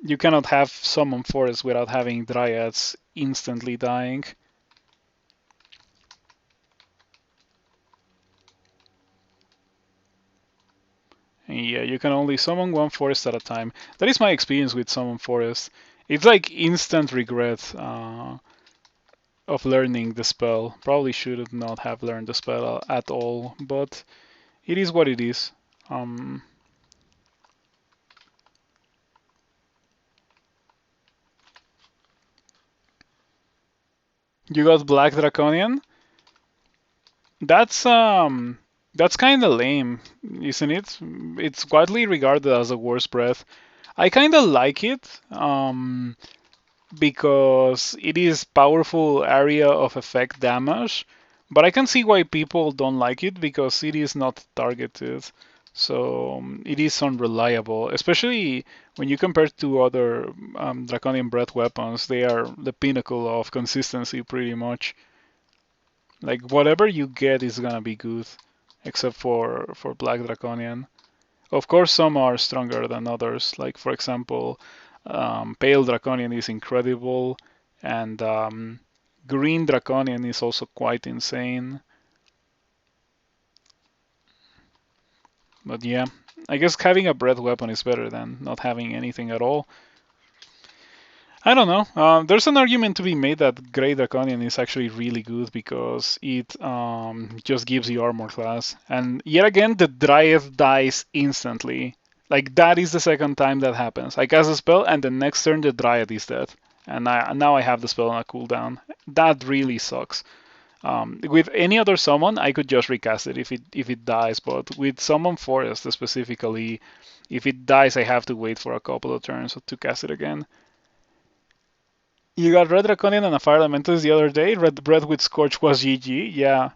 You cannot have Summon Forest without having Dryads instantly dying. Yeah, you can only summon one forest at a time. That is my experience with Summon Forest. It's like instant regret of learning the spell. Probably should not have learned the spell at all, but it is what it is. You got Black Draconian? That's that's kind of lame, isn't it? It's widely regarded as a worse breath. I kind of like it because it is powerful area of effect damage, but I can see why people don't like it because it is not targeted. So it is unreliable, especially when you compare to other Draconian Breath weapons. They are the pinnacle of consistency, pretty much. Like whatever you get is gonna be good, except for Black Draconian. Of course, some are stronger than others. Like for example, Pale Draconian is incredible, and Green Draconian is also quite insane. But yeah, I guess having a breath weapon is better than not having anything at all. I don't know. There's an argument to be made that Grey Draconian is actually really good because it just gives you armor class. And yet again, the Dryad dies instantly. Like, that is the second time that happens. I cast a spell, and the next turn the Dryad is dead. And now I have the spell on a cooldown. That really sucks. With any other summon, I could just recast it if it dies, but with Summon Forest specifically, if it dies, I have to wait for a couple of turns to cast it again. You got Red Draconian and a Fire Elementalist the other day. Red Breath with Scorch was GG. Yeah,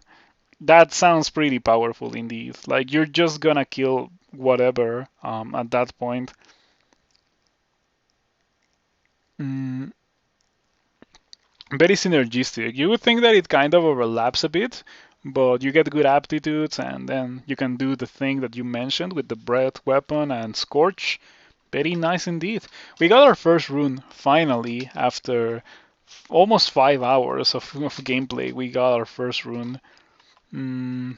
that sounds pretty powerful indeed. Like you're just gonna kill whatever at that point. Mm, Very synergistic. You would think that it kind of overlaps a bit, but you get good aptitudes, and then you can do the thing that you mentioned with the Breath Weapon and Scorch. Very nice indeed. We got our first rune finally after almost 5 hours of gameplay. We got our first rune. Mm,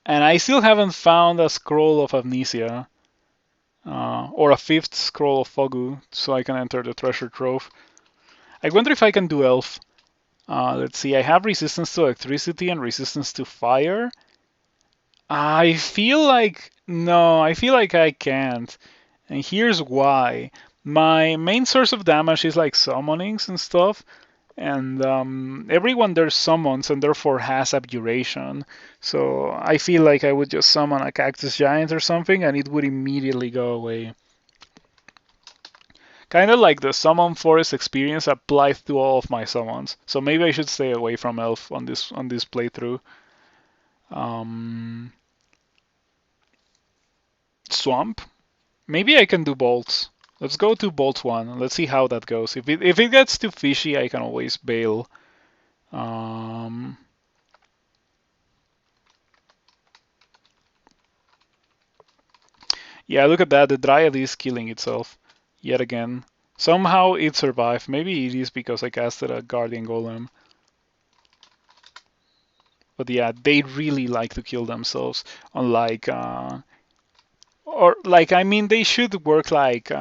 and I still haven't found a scroll of amnesia or a fifth scroll of Fogu, so I can enter the treasure trove. I wonder if I can do elf. Let's see. I have resistance to electricity and resistance to fire. I feel like no. I feel like I can't, and here's why. My main source of damage is like summonings and stuff, and everyone there summons and therefore has abjuration. So I feel like I would just summon a Cactus Giant or something and it would immediately go away. Kind of like the Summon Forest experience applies to all of my summons. So maybe I should stay away from Elf on this playthrough. Um, Swamp? Maybe I can do Bolts. Let's go to Bolt 1. Let's see how that goes. If it gets too fishy, I can always bail. Um, Yeah, look at that. The Dryad is killing itself yet again. Somehow it survived. Maybe it is because I casted a Guardian Golem. But yeah, they really like to kill themselves. Unlike, or like, I mean, they should work like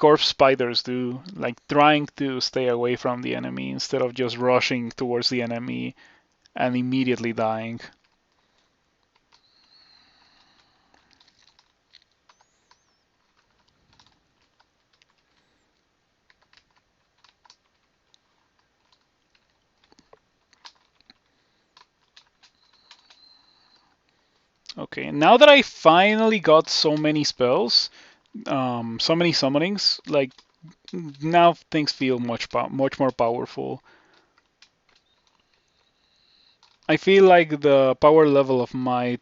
Orb Spiders do, like trying to stay away from the enemy instead of just rushing towards the enemy and immediately dying. Okay, now that I finally got so many spells, so many summonings, like now things feel much more powerful. I feel like the power level of my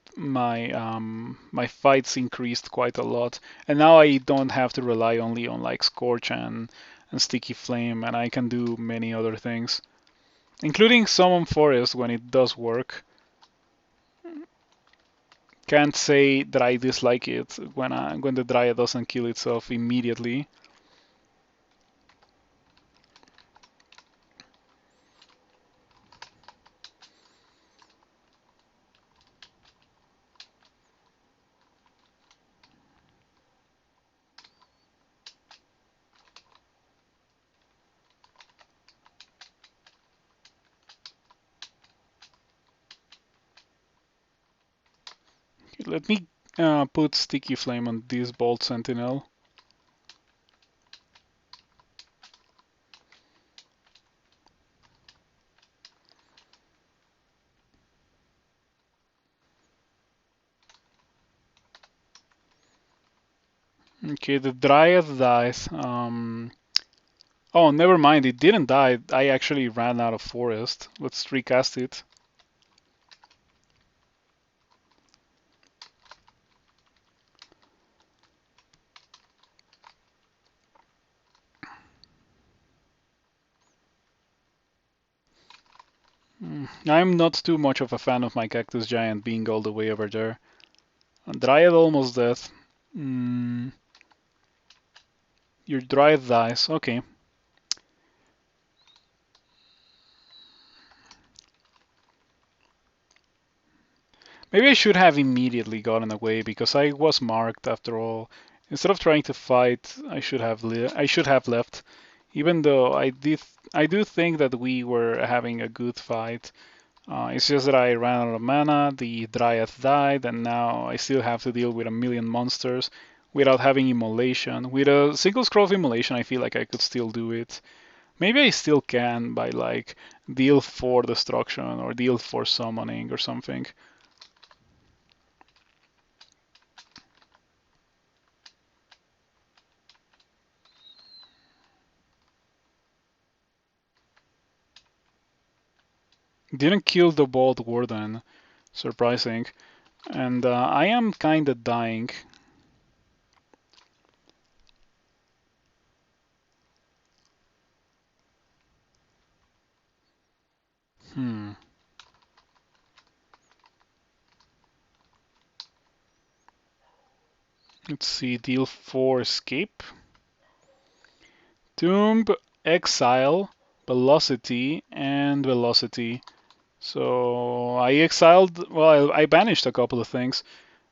fights increased quite a lot, and now I don't have to rely only on like Scorch and Sticky Flame, and I can do many other things, including Summon Forest when it does work. Can't say that I dislike it when the Dryad doesn't kill itself immediately. Let me put Sticky Flame on this Bolt Sentinel. Okay, the Dryad dies. Oh, never mind. It didn't die. I actually ran out of forest. Let's recast it. I'm not too much of a fan of my Cactus Giant being all the way over there. Dryad almost dead. Mm, your Dryad dies. Okay. Maybe I should have immediately gotten away because I was marked after all. Instead of trying to fight, I should have left. Even though I do think that we were having a good fight. It's just that I ran out of mana, the Dryad died, and now I still have to deal with a million monsters without having immolation. With a single scroll of immolation, I feel like I could still do it. Maybe I still can by like deal 4 destruction or deal 4 summoning or something. Didn't kill the Bald Warden, surprising. And I am kinda dying. Hmm. Let's see, deal 4 escape. Tomb, exile, velocity, and velocity. So I exiled, well, I banished a couple of things,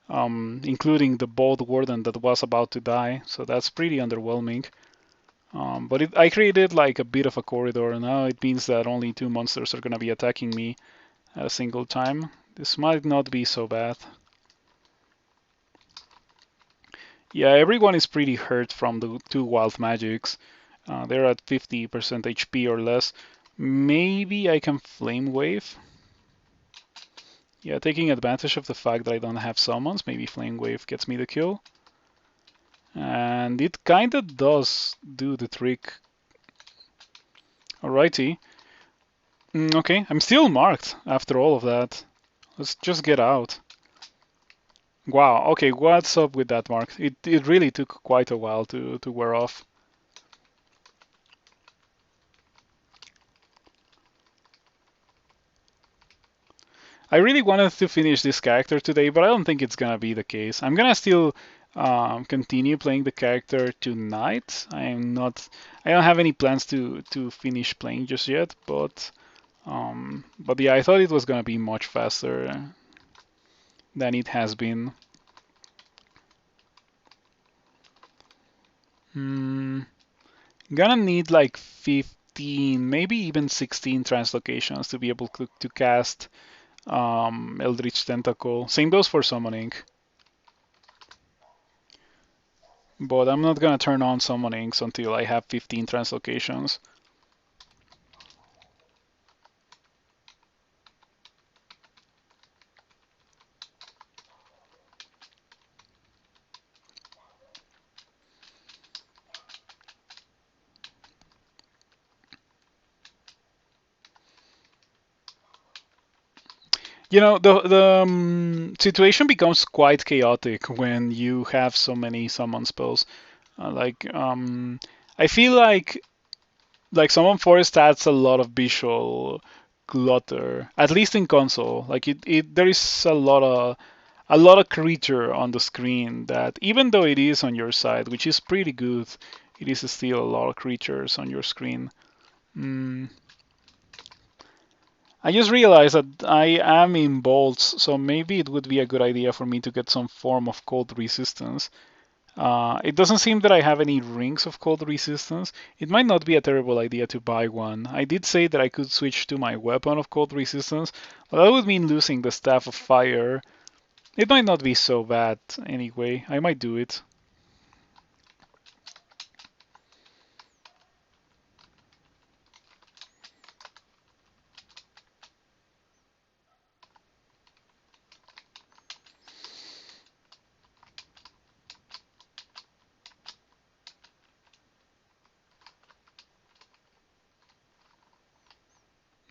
including the Bald Warden that was about to die. So that's pretty underwhelming. But I created like a bit of a corridor. Now it means that only 2 monsters are going to be attacking me at a single time. This might not be so bad. Yeah, everyone is pretty hurt from the 2 wild magics. They're at 50% HP or less. Maybe I can Flame Wave. Yeah, taking advantage of the fact that I don't have summons, maybe Flame Wave gets me the kill. And it kinda does do the trick. Alrighty. Okay, I'm still marked after all of that. Let's just get out. Wow, okay, what's up with that mark? It really took quite a while to wear off. I really wanted to finish this character today, but I don't think it's gonna be the case. I'm gonna still continue playing the character tonight. I don't have any plans to finish playing just yet, but yeah, I thought it was gonna be much faster than it has been. Hmm, gonna need like 15, maybe even 16 translocations to be able to cast Eldritch Tentacle. Same goes for summoning. But I'm not gonna turn on summonings until I have 15 translocations. You know, the situation becomes quite chaotic when you have so many summon spells. I feel like Summon Forest adds a lot of visual clutter, at least in console. Like there is a lot of creature on the screen that even though it is on your side, which is pretty good, it is still a lot of creatures on your screen. Mm. I just realized that I am in bolts, so maybe it would be a good idea for me to get some form of cold resistance. It doesn't seem that I have any rings of cold resistance. It might not be a terrible idea to buy one. I did say that I could switch to my weapon of cold resistance, but that would mean losing the staff of fire. It might not be so bad anyway. I might do it.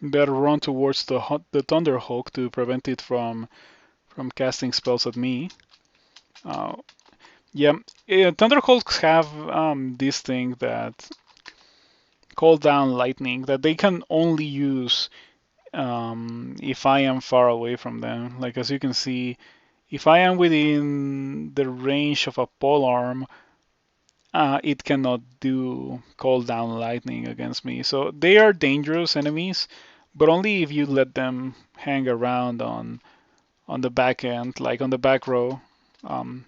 Better run towards the Thunderhawk to prevent it from casting spells at me. Uh, yeah, Thunderhawks have this thing that call down lightning that they can only use if I am far away from them. Like as you can see, if I am within the range of a polearm, it cannot do call down lightning against me. So they are dangerous enemies, but only if you let them hang around on the back end, like on the back row, um,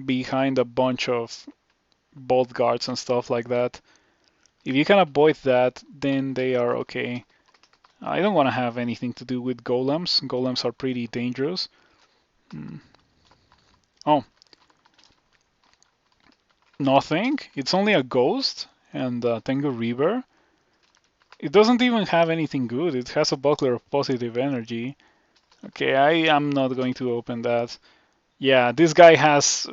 behind a bunch of bolt guards and stuff like that. If you can avoid that, then they are okay. I don't want to have anything to do with golems. Golems are pretty dangerous. Hmm. Oh, nothing. It's only a ghost and a Tengu Reaver. It doesn't even have anything good. It has a buckler of positive energy. Okay, I am not going to open that. Yeah, this guy has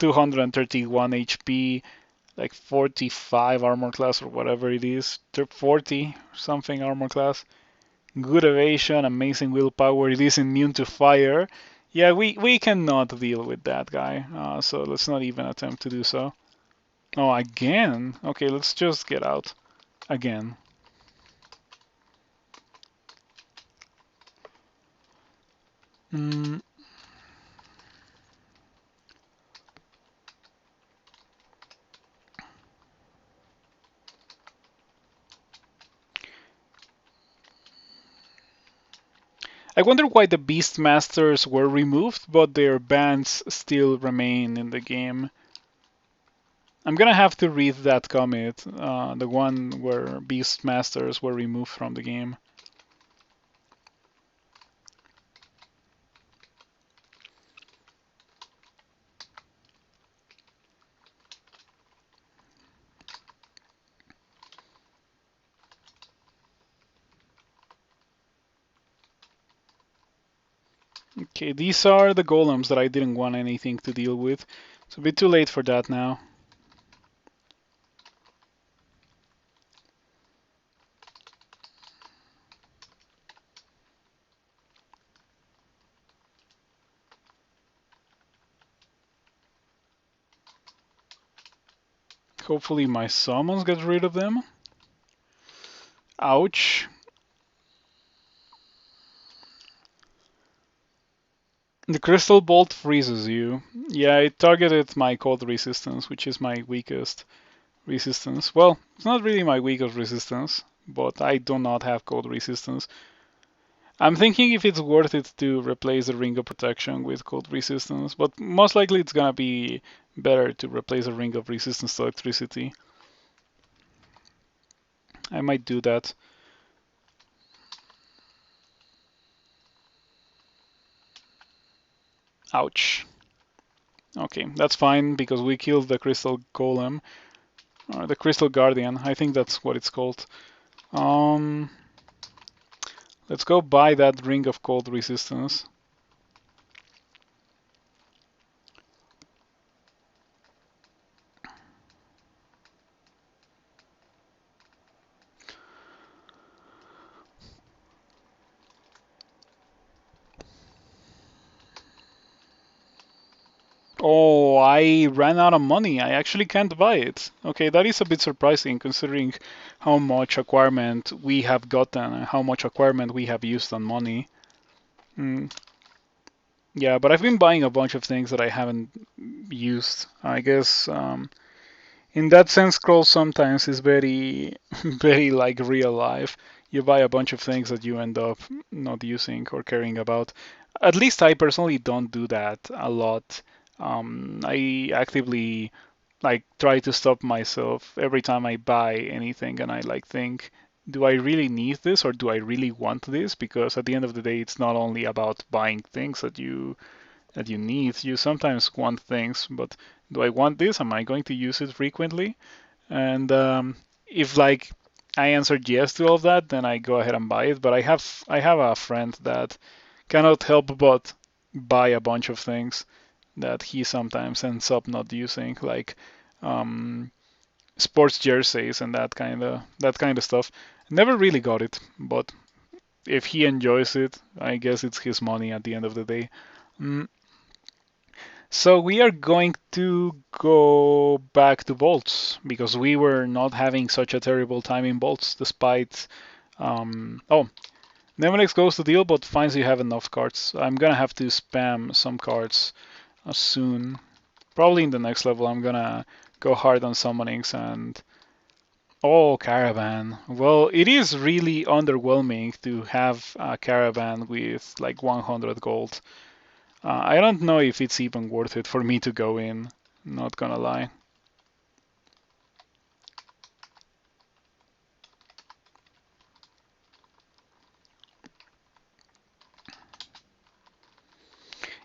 231 HP, like 45 armor class or whatever it is, 40 something armor class. Good evasion, amazing willpower. It is immune to fire. Yeah, we cannot deal with that guy, so let's not even attempt to do so. Oh, again? Okay, let's just get out again. Mm. I wonder why the Beastmasters were removed, but their bands still remain in the game. I'm gonna have to read that comic, the one where Beastmasters were removed from the game. Okay, these are the golems that I didn't want anything to deal with. It's a bit too late for that now. Hopefully my summons get rid of them. Ouch. The crystal bolt freezes you. Yeah, it targeted my cold resistance, which is my weakest resistance. Well, it's not really my weakest resistance, but I do not have cold resistance. I'm thinking if it's worth it to replace the ring of protection with cold resistance, but most likely it's gonna be better to replace a ring of resistance to electricity. I might do that. Ouch. Okay, that's fine because we killed the crystal golem, or the crystal guardian. I think that's what it's called. Um, let's go buy that ring of cold resistance. Oh, I ran out of money. I actually can't buy it. Okay, that is a bit surprising considering how much acquirement we have gotten and how much acquirement we have used on money. Mm, yeah, but I've been buying a bunch of things that I haven't used. I guess in that sense, scroll sometimes is very, very like real life. You buy a bunch of things that you end up not using or caring about. At least I personally don't do that a lot. I actively like try to stop myself every time I buy anything and I like think, do I really need this or do I really want this? Because at the end of the day, it's not only about buying things that you need. You sometimes want things, but do I want this? Am I going to use it frequently? And if like I answered yes to all of that, then I go ahead and buy it. But I have a friend that cannot help but buy a bunch of things that he sometimes ends up not using, like um, sports jerseys and that kind of stuff. Never really got it, but if he enjoys it, I guess it's his money at the end of the day. Mm. So we are going to go back to bolts because we were not having such a terrible time in bolts despite. Oh, Nemerex goes to deal but finds you have enough cards. I'm gonna have to spam some cards soon. Probably in the next level I'm gonna go hard on summonings and. Oh, Caravan. Well, it is really underwhelming to have a Caravan with like 100 gold. I don't know if it's even worth it for me to go in, not gonna lie.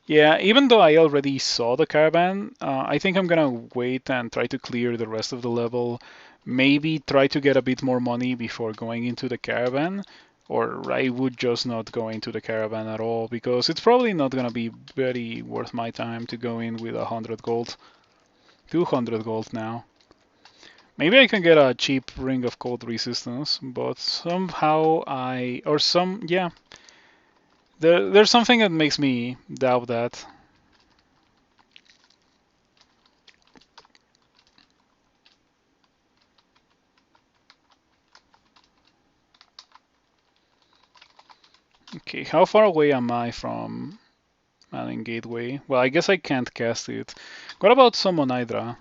Yeah, even though I already saw the Caravan, I think I'm gonna wait and try to clear the rest of the level. Maybe try to get a bit more money before going into the Caravan, or I would just not go into the Caravan at all because it's probably not gonna be very worth my time to go in with 100 gold. 200 gold now. Maybe I can get a cheap Ring of Cold Resistance, but somehow yeah, there's something that makes me doubt that. Okay, how far away am I from Manning Gateway? Well, I guess I can't cast it. What about Summon Hydra?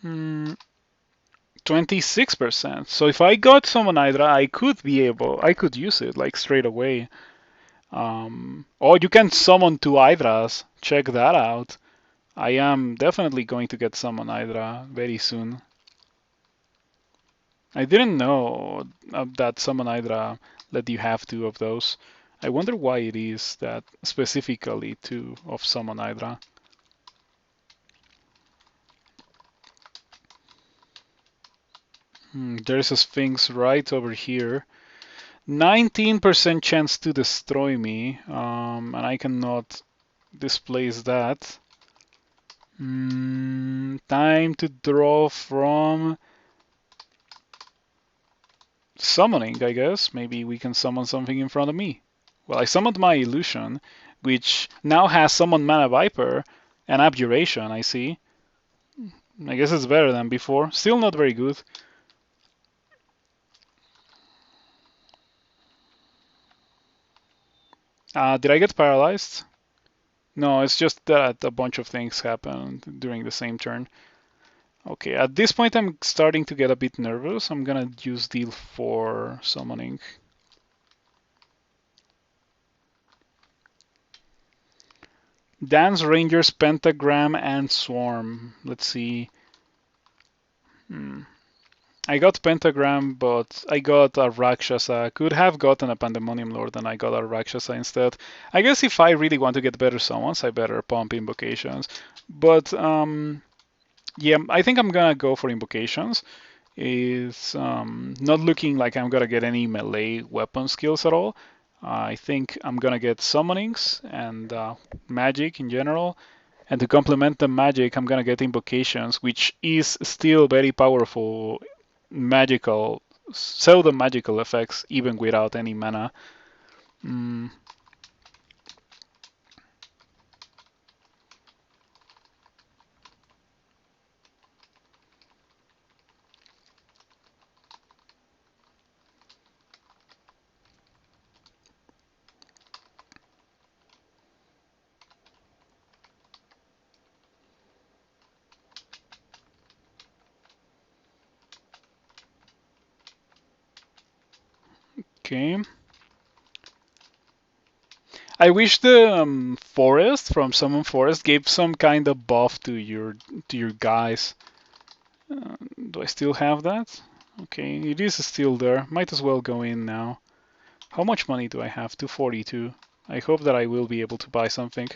26%. So if I got Summon Hydra, I could use it like straight away. Oh, you can summon two Hydras. Check that out. I am definitely going to get Summon Hydra very soon. I didn't know that Summon Hydra let you have two of those. I wonder why it is that specifically two of Summon Hydra. There's a Sphinx right over here. 19% chance to destroy me, and I cannot displace that. Time to draw from summoning, I guess. Maybe we can summon something in front of me. Well, I summoned my illusion, which now has summoned Mana Viper and Abjuration, I see. I guess it's better than before. Still not very good. Did I get paralyzed? No, it's just that a bunch of things happened during the same turn. Okay, at this point I'm starting to get a bit nervous. I'm gonna use deal for summoning. Dance Rangers, Pentagram, and Swarm. Let's see. I got Pentagram, but I got a Rakshasa. Could have gotten a Pandemonium Lord, and I got a Rakshasa instead. I guess if I really want to get better summons, I better pump Invocations. But yeah, I think I'm gonna go for Invocations. Is not looking like I'm gonna get any melee weapon skills at all. I think I'm gonna get summonings and magic in general. And to complement the magic, I'm gonna get invocations, which is still very powerful magical, pseudo magical effects even without any mana. Mm, okay. I wish the forest from Summon Forest gave some kind of buff to your guys. Do I still have that? Okay, it is still there. Might as well go in now. How much money do I have? 242. I hope that I will be able to buy something.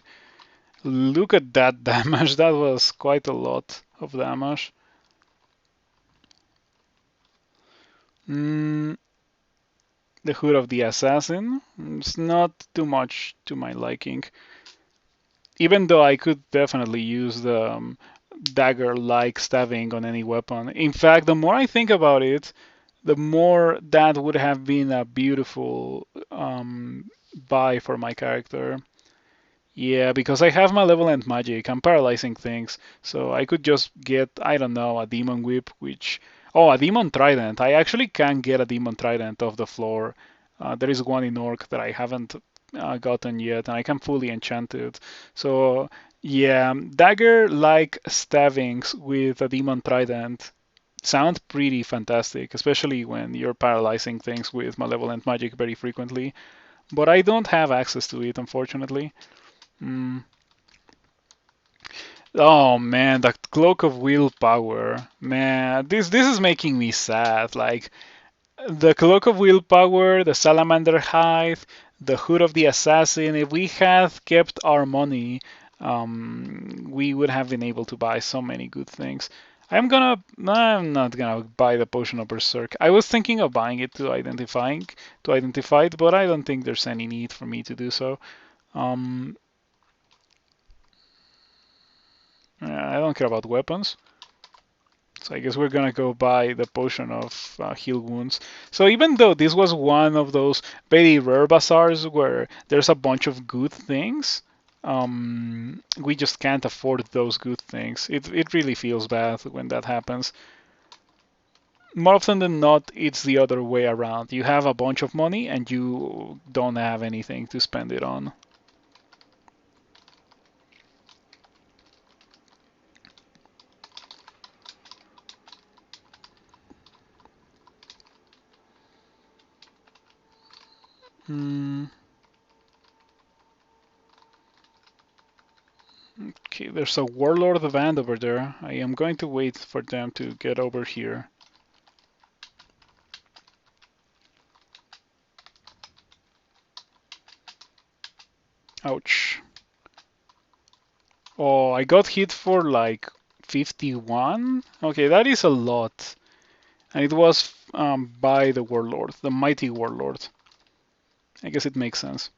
Look at that damage. That was quite a lot of damage. Mm, the Hood of the Assassin. It's not too much to my liking. Even though I could definitely use the dagger-like stabbing on any weapon. In fact, the more I think about it, the more that would have been a beautiful buy for my character. Yeah, because I have malevolent magic. I'm paralyzing things, so I could just get, I don't know, a demon whip, which. Oh, a demon trident. I actually can get a demon trident off the floor. There is one in Orc that I haven't gotten yet, and I can fully enchant it. So, yeah, dagger-like stabbings with a demon trident sound pretty fantastic, especially when you're paralyzing things with malevolent magic very frequently. But I don't have access to it, unfortunately. Mm. Oh man, the cloak of willpower. Man, this is making me sad. Like the cloak of willpower, the salamander hide, the hood of the assassin. If we had kept our money, we would have been able to buy so many good things. I'm not gonna buy the potion of berserk. I was thinking of buying it to identify it, but I don't think there's any need for me to do so. Um, I don't care about weapons. So I guess we're gonna go buy the potion of heal wounds. So even though this was one of those very rare bazaars where there's a bunch of good things, we just can't afford those good things. It really feels bad when that happens. More often than not, it's the other way around. You have a bunch of money and you don't have anything to spend it on. Hmm. Okay, there's a warlord band over there. I am going to wait for them to get over here. Ouch. Oh, I got hit for like 51? Okay, that is a lot. And it was by the warlord, the mighty warlord. I guess it makes sense.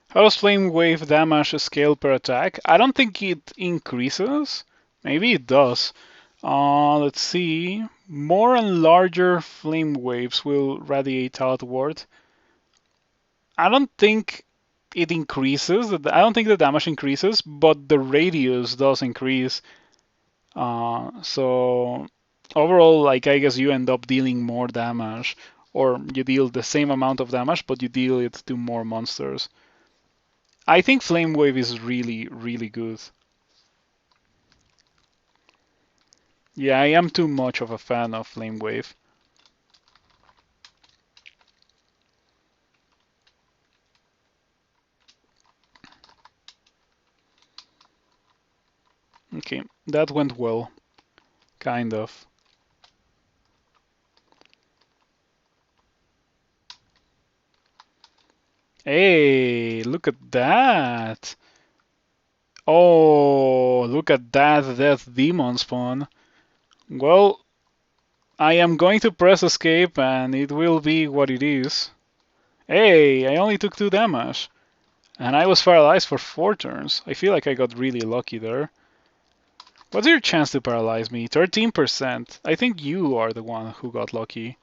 How does Flame Wave damage scale per attack? I don't think it increases. Maybe it does. Let's see. More and larger flame waves will radiate outward. I don't think it increases. I don't think the damage increases, but the radius does increase. So overall, like I guess you end up dealing more damage, or you deal the same amount of damage, but you deal it to more monsters. I think Flame Wave is really, really good. Yeah, I am too much of a fan of Flame Wave. Okay, that went well, kind of. Hey, look at that! Oh, look at that Death Demon spawn. Well, I am going to press escape and it will be what it is. Hey, I only took 2 damage. And I was paralyzed for 4 turns. I feel like I got really lucky there. What's your chance to paralyze me? 13%. I think you are the one who got lucky.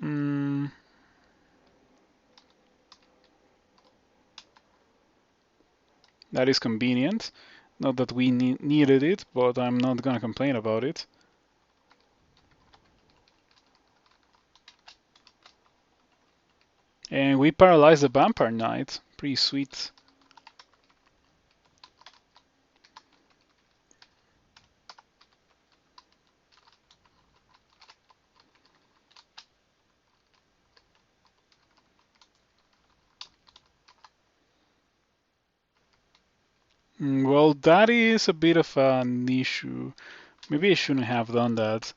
Hmm. That is convenient. Not that we needed it, but I'm not gonna complain about it. And we paralyzed the Vampire Knight. Pretty sweet. Well, that is a bit of an issue. Maybe I shouldn't have done that.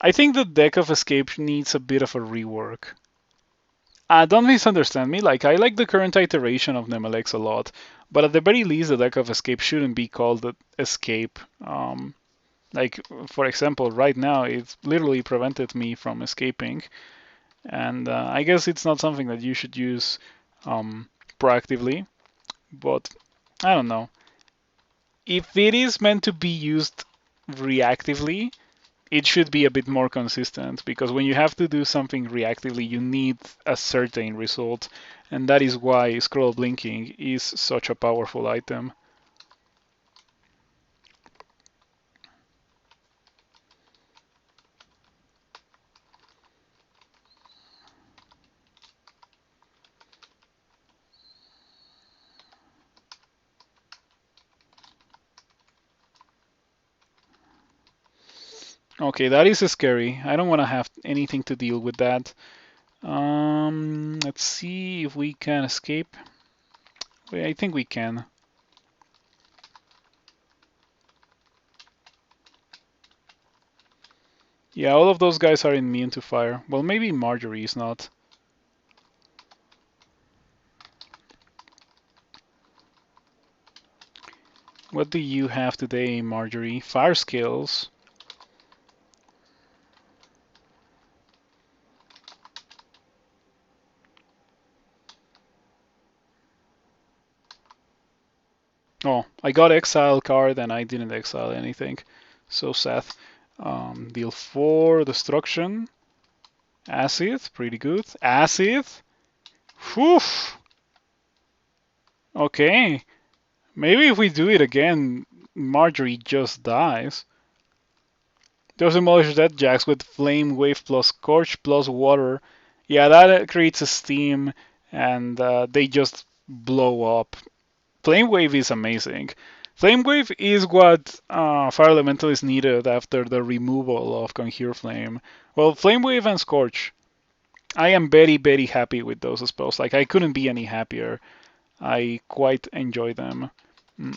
I think the deck of escape needs a bit of a rework. Don't misunderstand me. Like, I like the current iteration of Nemelex a lot, but at the very least, the deck of escape shouldn't be called the escape. Like, for example, right now, it literally prevented me from escaping, and I guess it's not something that you should use proactively, but I don't know. If it is meant to be used reactively, it should be a bit more consistent because when you have to do something reactively, you need a certain result, and that is why scroll blinking is such a powerful item. Okay, that is scary. I don't want to have anything to deal with that. Let's see if we can escape. Wait, I think we can. Yeah, all of those guys are immune to fire. Well, maybe Marjorie is not. What do you have today, Marjorie? Fire skills. Oh, I got exile card and I didn't exile anything. So sad. Deal 4, destruction. Acid, pretty good. Acid. Whew. Okay. Maybe if we do it again, Marjorie just dies. Those demolish dead jacks with flame wave plus scorch plus water. Yeah, that creates a steam and they just blow up. Flame wave is amazing. Flame wave is what Fire Elemental is needed after the removal of Conjure Flame. Well, Flame wave and Scorch. I am very, very happy with those spells. Like, I couldn't be any happier. I quite enjoy them.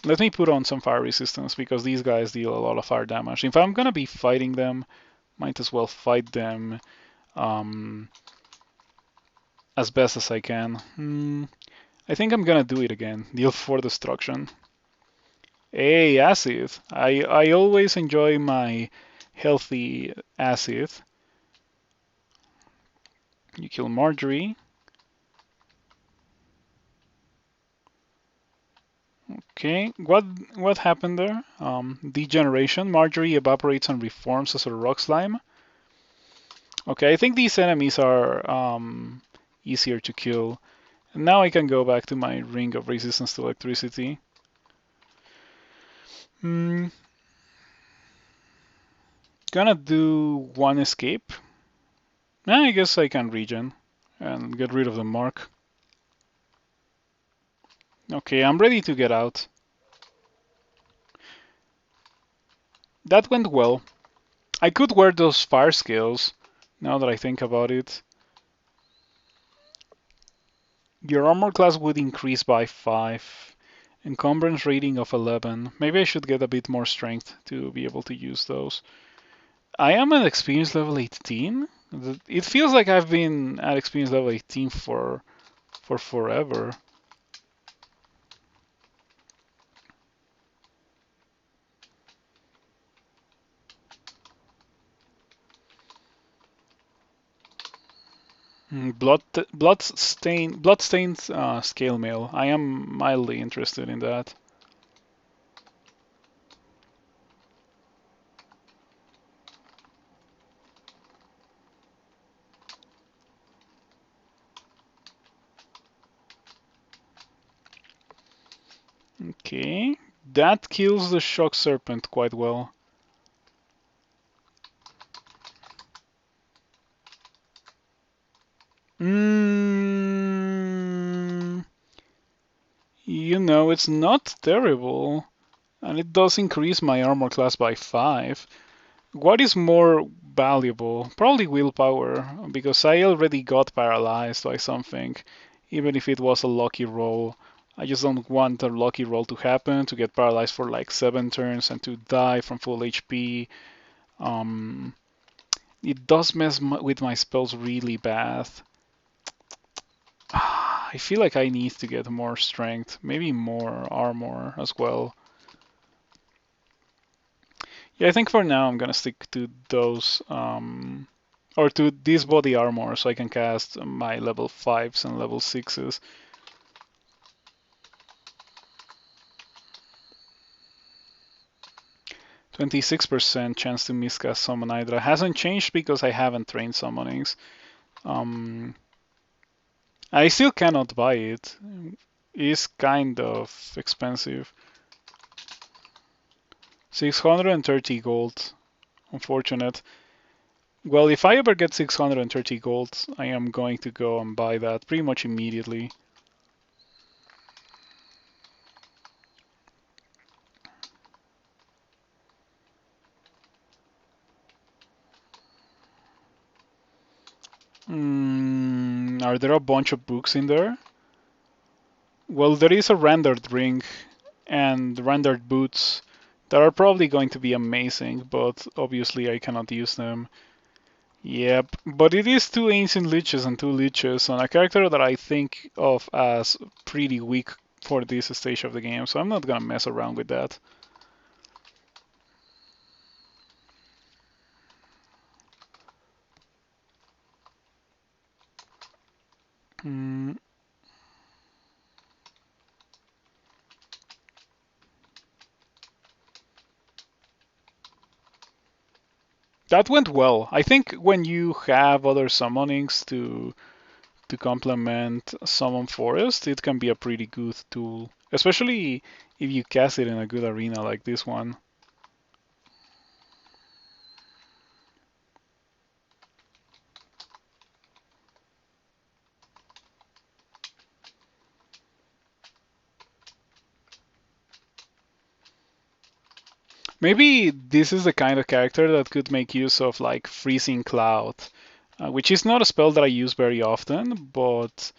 Let me put on some fire resistance because these guys deal a lot of fire damage. If I'm gonna be fighting them, might as well fight them um, as best as I can. I think I'm gonna do it again. Deal 4 destruction. Hey, acid. I always enjoy my healthy acid. You kill Marjorie. Okay, what happened there? Degeneration. Marjorie evaporates and reforms as a rock slime. Okay, I think these enemies are easier to kill. And now I can go back to my ring of resistance to electricity. Hmm, gonna do one escape. I guess I can regen and get rid of the mark. Okay, I'm ready to get out. That went well. I could wear those fire skills, now that I think about it. Your armor class would increase by 5. Encumbrance rating of 11. Maybe I should get a bit more strength to be able to use those. I am at experience level 18. It feels like I've been at experience level 18 for forever. Bloodstained scale mail. I am mildly interested in that. Okay, that kills the shock serpent quite well. It's not terrible, and it does increase my armor class by 5. What is more valuable? Probably willpower, because I already got paralyzed by something, even if it was a lucky roll. I just don't want a lucky roll to happen, to get paralyzed for like 7 turns and to die from full HP. It does mess with my spells really bad. I feel like I need to get more strength, maybe more armor as well. Yeah, I think for now I'm gonna stick to those, or to this body armor so I can cast my level 5s and level 6s. 26% chance to miscast Summon Hydra. Hasn't changed because I haven't trained summonings. I still cannot buy it. It's kind of expensive. 630 gold. Unfortunate. Well, if I ever get 630 gold, I am going to go and buy that pretty much immediately. Are there a bunch of books in there? Well, there is a rendered ring and rendered boots that are probably going to be amazing, but obviously I cannot use them. Yep, but it is two ancient leeches and two leeches on a character that I think of as pretty weak for this stage of the game, so I'm not gonna mess around with that. Mm, that went well. I think when you have other summonings to complement Summon Forest, it can be a pretty good tool, especially if you cast it in a good arena like this one. Maybe this is the kind of character that could make use of like Freezing Cloud, which is not a spell that I use very often, but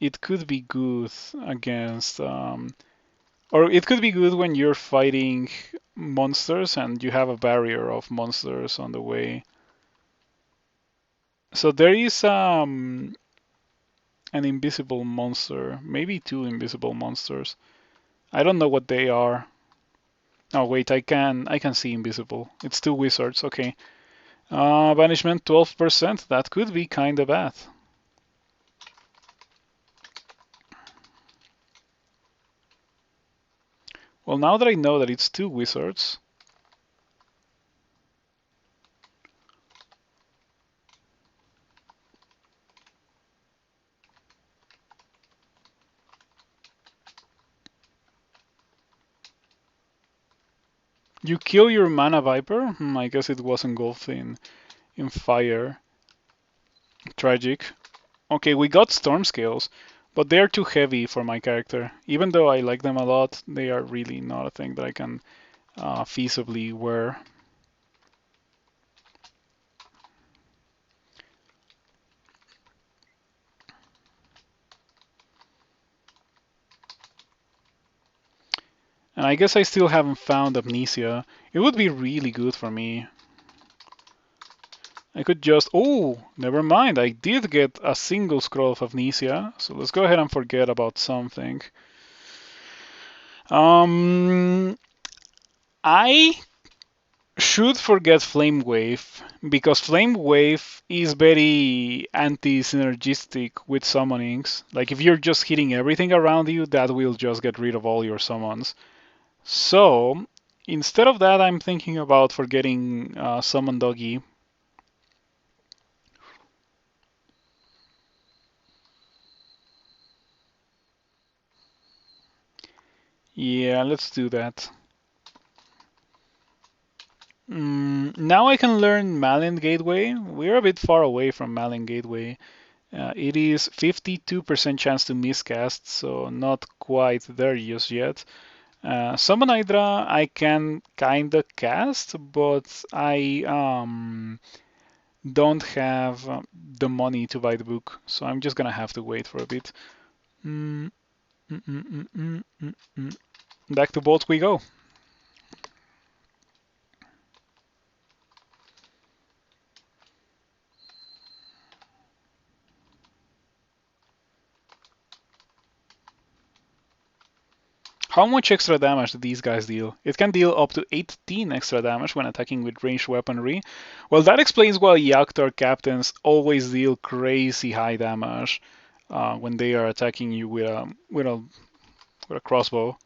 it could be good against, or it could be good when you're fighting monsters and you have a barrier of monsters on the way. So there is an invisible monster, maybe two invisible monsters. I don't know what they are. Oh wait, I can see invisible. It's two wizards. Okay. Banishment 12%. That could be kind of bad. Well, now that I know that it's two wizards, you kill your mana viper. I guess it was engulfed in fire. Tragic. Okay, we got storm scales, but they're too heavy for my character. Even though I like them a lot, they are really not a thing that I can feasibly wear. And I guess I still haven't found Amnesia. It would be really good for me. I could just... Oh, never mind. I did get a single scroll of Amnesia. So let's go ahead and forget about something. I should forget Flame Wave because Flame Wave is very anti-synergistic with summonings. Like if you're just hitting everything around you, that will just get rid of all your summons. So instead of that, I'm thinking about forgetting Summon Doggy. Yeah, let's do that. Now I can learn Malin Gateway. We're a bit far away from Malin Gateway. It is 52% chance to miscast, so not quite there just yet. Summon Hydra I can kinda cast, but I don't have the money to buy the book, so I'm just gonna have to wait for a bit. Mm, mm, mm, mm, mm, mm, mm. Back to bolt we go. How much extra damage do these guys deal? It can deal up to 18 extra damage when attacking with ranged weaponry. Well, that explains why Yaktar captains always deal crazy high damage when they are attacking you with a crossbow.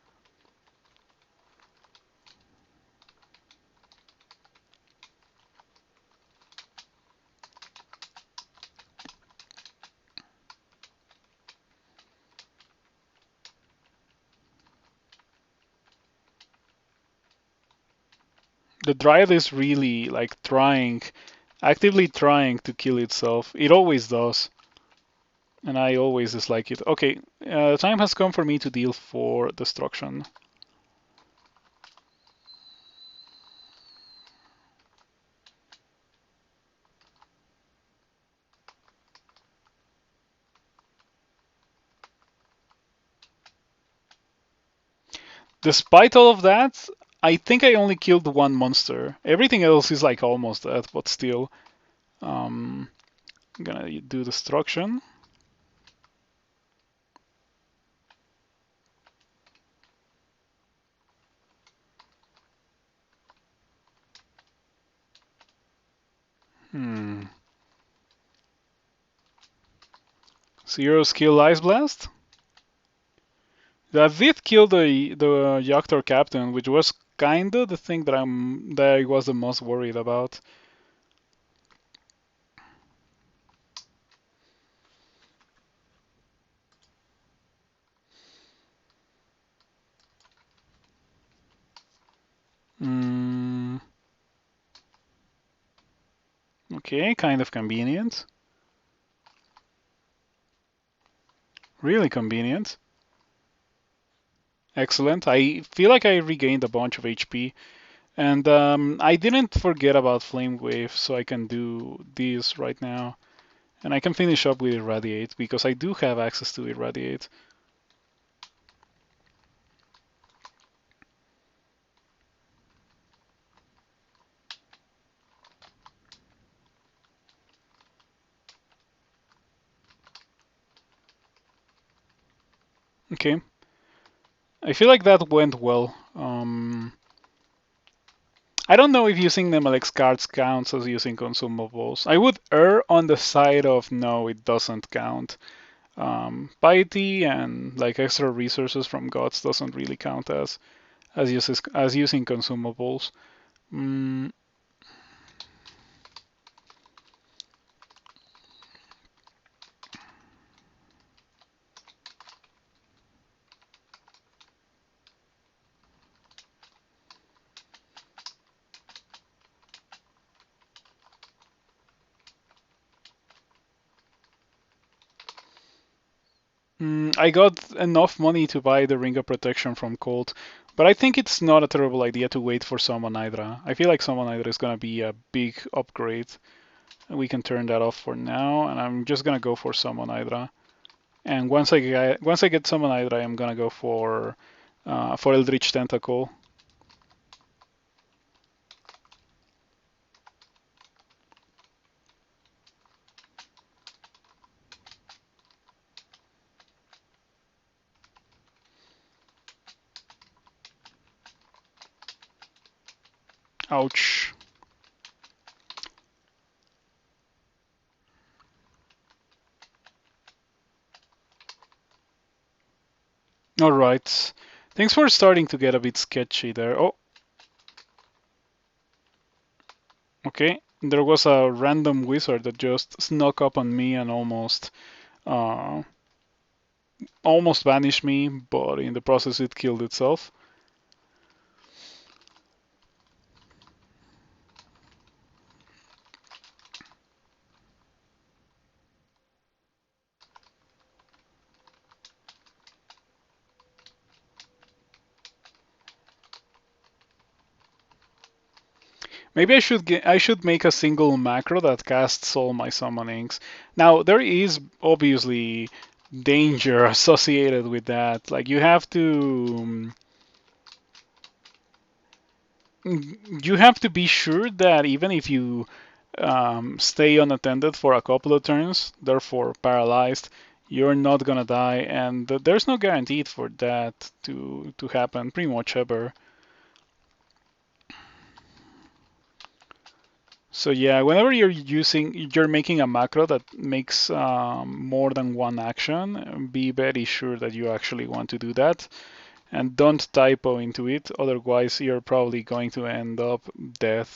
The Dryad is really like actively trying to kill itself. It always does. And I always dislike it. Okay, time has come for me to deal 4 destruction. Despite all of that, I think I only killed 1 monster. Everything else is like almost dead, but still. I'm gonna do destruction. Hmm. 0 skill Ice Blast. That did kill the Yaktar captain, which was kinda the thing that I was the most worried about. Hmm. Okay, kind of convenient. Really convenient. Excellent. I feel like I regained a bunch of HP. And I didn't forget about Flame Wave, so I can do this right now. And I can finish up with Irradiate, because I do have access to Irradiate. Okay. I feel like that went well. I don't know if using the Malex cards counts as using consumables. I would err on the side of no, it doesn't count. Piety and like extra resources from gods doesn't really count as using consumables. Mm, I got enough money to buy the Ring of Protection from Colt, but I think it's not a terrible idea to wait for Summon Hydra. I feel like Summon Hydra is gonna be a big upgrade. We can turn that off for now, and I'm just gonna go for Summon Hydra. And once I get Summon Hydra, I'm gonna go for Eldritch Tentacle. Ouch. All right. Things were starting to get a bit sketchy there. Oh, okay. There was a random wizard that just snuck up on me and uh, almost vanished me, but in the process it killed itself. Maybe I should make a single macro that casts all my summonings. Now there is obviously danger associated with that. Like you have to be sure that even if you stay unattended for a couple of turns, therefore paralyzed, you're not gonna die, and there's no guarantee for that to happen pretty much ever. So yeah, whenever you're making a macro that makes more than one action, be very sure that you actually want to do that, and don't typo into it. Otherwise, you're probably going to end up dead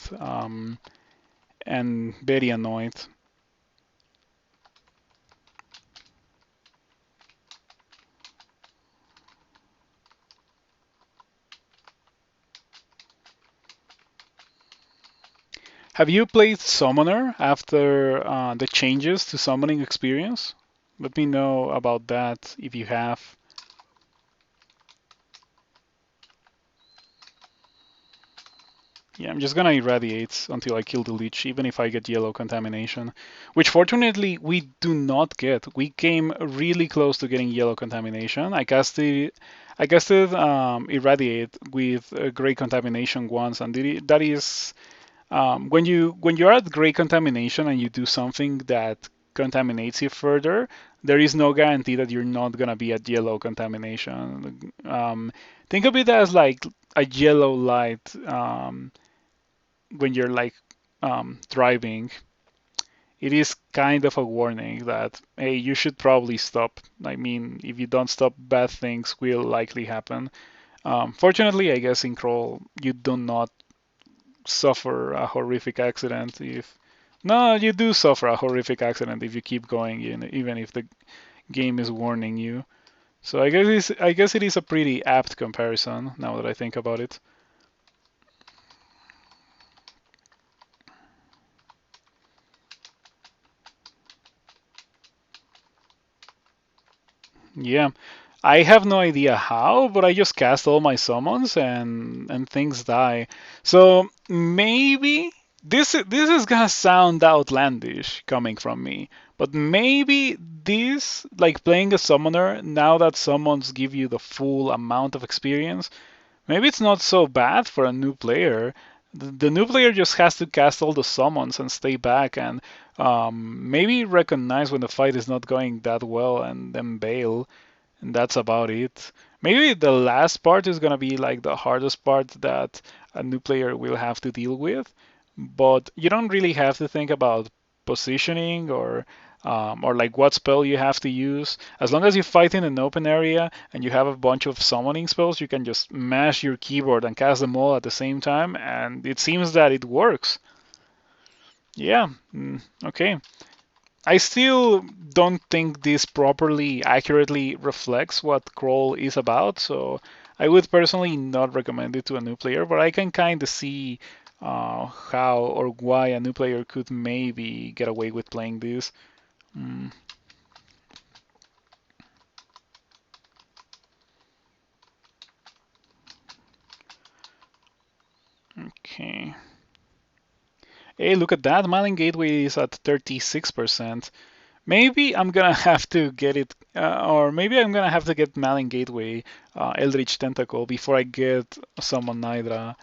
and very annoyed. Have you played Summoner after the changes to summoning experience? Let me know about that if you have. Yeah, I'm just gonna irradiate until I kill the leech, even if I get yellow contamination, which fortunately we do not get. We came really close to getting yellow contamination. I casted irradiate with gray contamination once, and that is when you're at gray contamination and you do something that contaminates you further, there is no guarantee that you're not gonna be at yellow contamination. Think of it as like a yellow light when you're like driving. It is kind of a warning that hey, you should probably stop. I mean, if you don't stop, bad things will likely happen. Fortunately, I guess in crawl you do not suffer a horrific accident if no, you do suffer a horrific accident if you keep going, even if the game is warning you. So I guess it is a pretty apt comparison now that I think about it. Yeah, I have no idea how, but I just cast all my summons and things die. So maybe this is gonna sound outlandish coming from me, but maybe this like playing a summoner now that summons give you the full amount of experience, maybe it's not so bad for a new player. The new player just has to cast all the summons and stay back and maybe recognize when the fight is not going that well and then bail, and that's about it. Maybe the last part is gonna be like the hardest part that a new player will have to deal with, but you don't really have to think about positioning or like what spell you have to use. As long as you fight in an open area and you have a bunch of summoning spells, you can just mash your keyboard and cast them all at the same time, and it seems that it works. Yeah, okay. I still don't think this properly accurately reflects what Crawl is about, so I would personally not recommend it to a new player, but I can kind of see how or why a new player could maybe get away with playing this. Mm, okay. Hey, look at that. Malin Gateway is at 36%. Maybe I'm gonna have to get it, or maybe I'm gonna have to get Malin Gateway Eldritch Tentacle before I get Summon Nidra.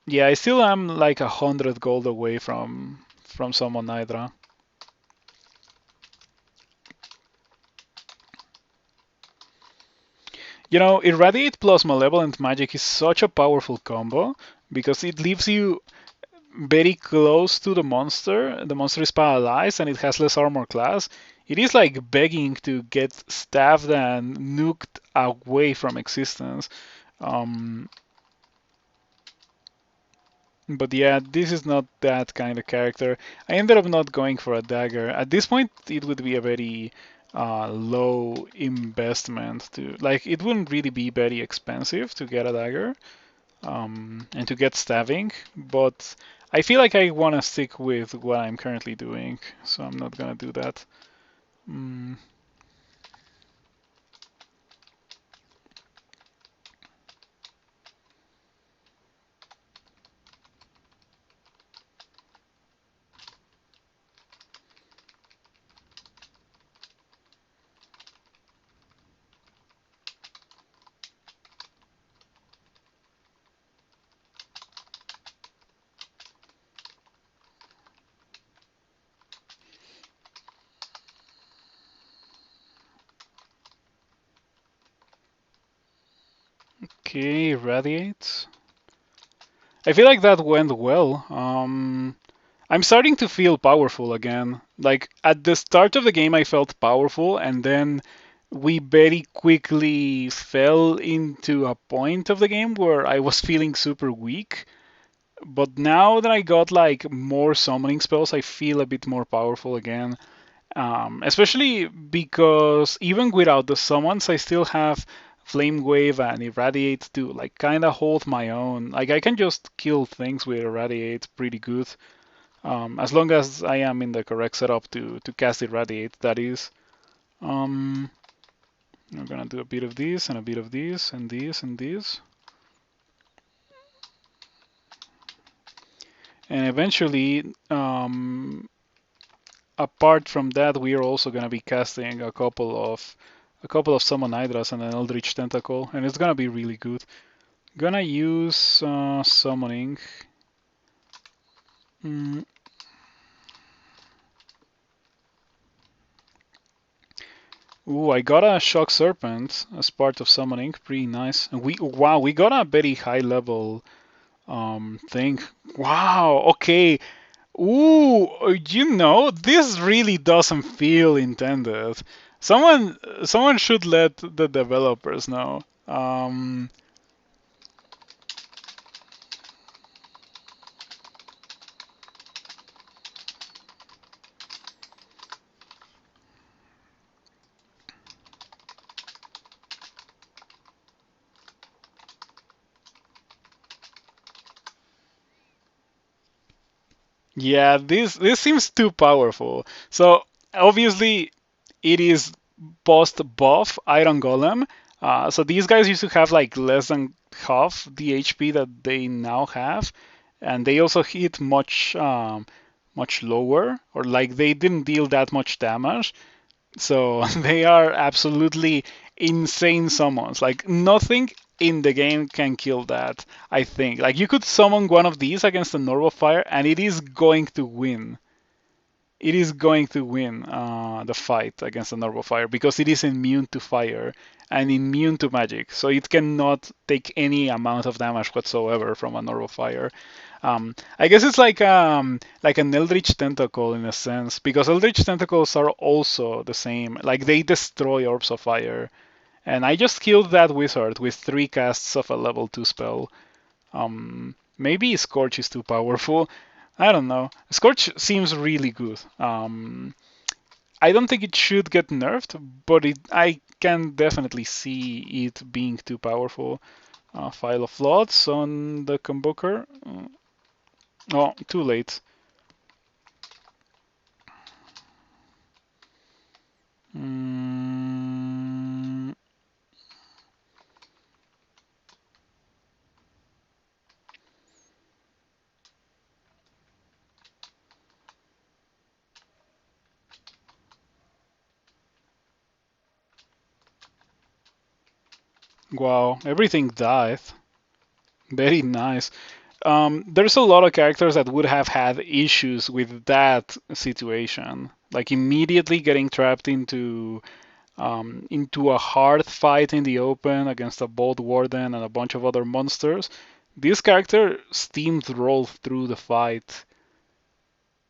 Yeah, I still am like 100 gold away from Summon Nidra. Irradiate plus Malevolent Magic is such a powerful combo because it leaves you very close to the monster. The monster is paralyzed and it has less armor class. It is like begging to get stabbed and nuked away from existence. Um, but yeah, this is not that kind of character. I ended up not going for a dagger. At this point, it would be a very low investment to like. It wouldn't really be very expensive to get a dagger and to get stabbing, but I feel like I want to stick with what I'm currently doing, so I'm not gonna do that. Mm, Okay, radiate. I feel like that went well. I'm starting to feel powerful again. Like at the start of the game, I felt powerful, and then we very quickly fell into a point of the game where I was feeling super weak. But now that I got like more summoning spells, I feel a bit more powerful again. Especially because even without the summons, I still have Flame Wave and Irradiate to like kind of hold my own. Like I can just kill things with Irradiate pretty good, as long as I am in the correct setup to cast Irradiate. That is. Um, I'm gonna do a bit of this and a bit of this and this and this, and eventually, apart from that, we are also gonna be casting a couple of Summon Hydras and an Eldritch Tentacle, and it's gonna be really good. Gonna use Summoning. Mm. Ooh, I got a Shock Serpent as part of Summoning, pretty nice. And we got a very high level thing. Wow, okay. Ooh, this really doesn't feel intended. Someone should let the developers know. Yeah, this seems too powerful. So obviously it is post buff Iron Golem. So these guys used to have like less than half the HP that they now have, and they also hit much lower, or like they didn't deal that much damage. So they are absolutely insane summons. Like nothing in the game can kill that, I think. Like you could summon one of these against a normal fire and it is going to win. It is going to win the fight against a normal fire because it is immune to fire and immune to magic. So it cannot take any amount of damage whatsoever from a normal fire. I guess it's like an Eldritch Tentacle in a sense, because Eldritch Tentacles are also the same. Like they destroy orbs of fire, and I just killed that wizard with 3 casts of a level 2 spell. Maybe Scorch is too powerful. I don't know. Scorch seems really good. I don't think it should get nerfed, but I can definitely see it being too powerful. File of Floods on the Convoker. Oh, too late. Mm, wow, everything died. Very nice. There's a lot of characters that would have had issues with that situation, like immediately getting trapped into a hard fight in the open against a Bolt Warden and a bunch of other monsters. This character steamrolled through the fight.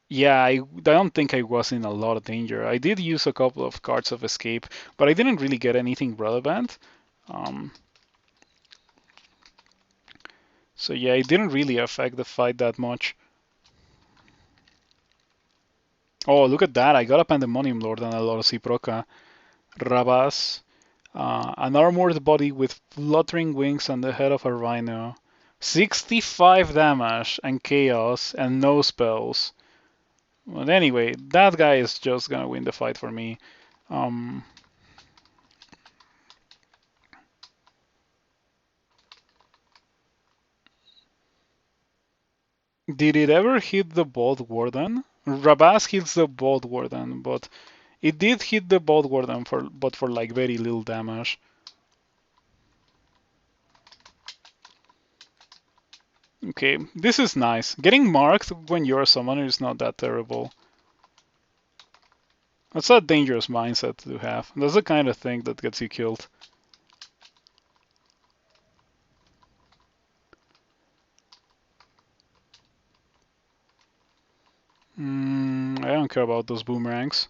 Yeah, I don't think I was in a lot of danger. I did use a couple of cards of escape, but I didn't really get anything relevant. Um, so yeah, it didn't really affect the fight that much. Oh, look at that! I got a Pandemonium Lord and a lot of Ciproca. Rabas, an armored body with fluttering wings and the head of a rhino. 65 damage and chaos and no spells. But anyway, that guy is just gonna win the fight for me. Um, did it ever hit the Bolt Warden? Rabas hits the Bolt Warden, but it did hit the Bolt Warden for like very little damage. Okay, this is nice. Getting marked when you're a summoner is not that terrible. That's a dangerous mindset to have. That's the kind of thing that gets you killed. I don't care about those boomerangs.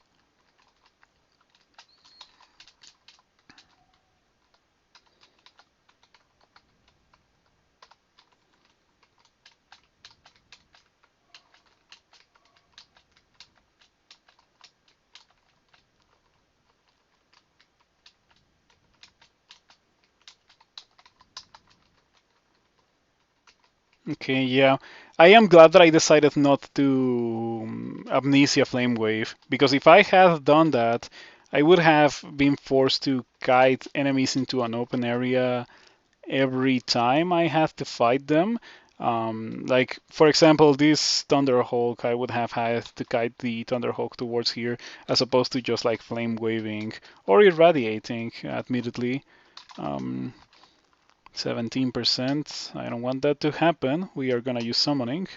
Okay, yeah. I am glad that I decided not to Amnesia Flame Wave, because if I had done that, I would have been forced to kite enemies into an open area every time I had to fight them. Like, for example, this Thunderhawk, I would have had to kite the Thunderhawk towards here, as opposed to just like flame waving or irradiating, admittedly. Um, 17%. I don't want that to happen. We are gonna use summoning.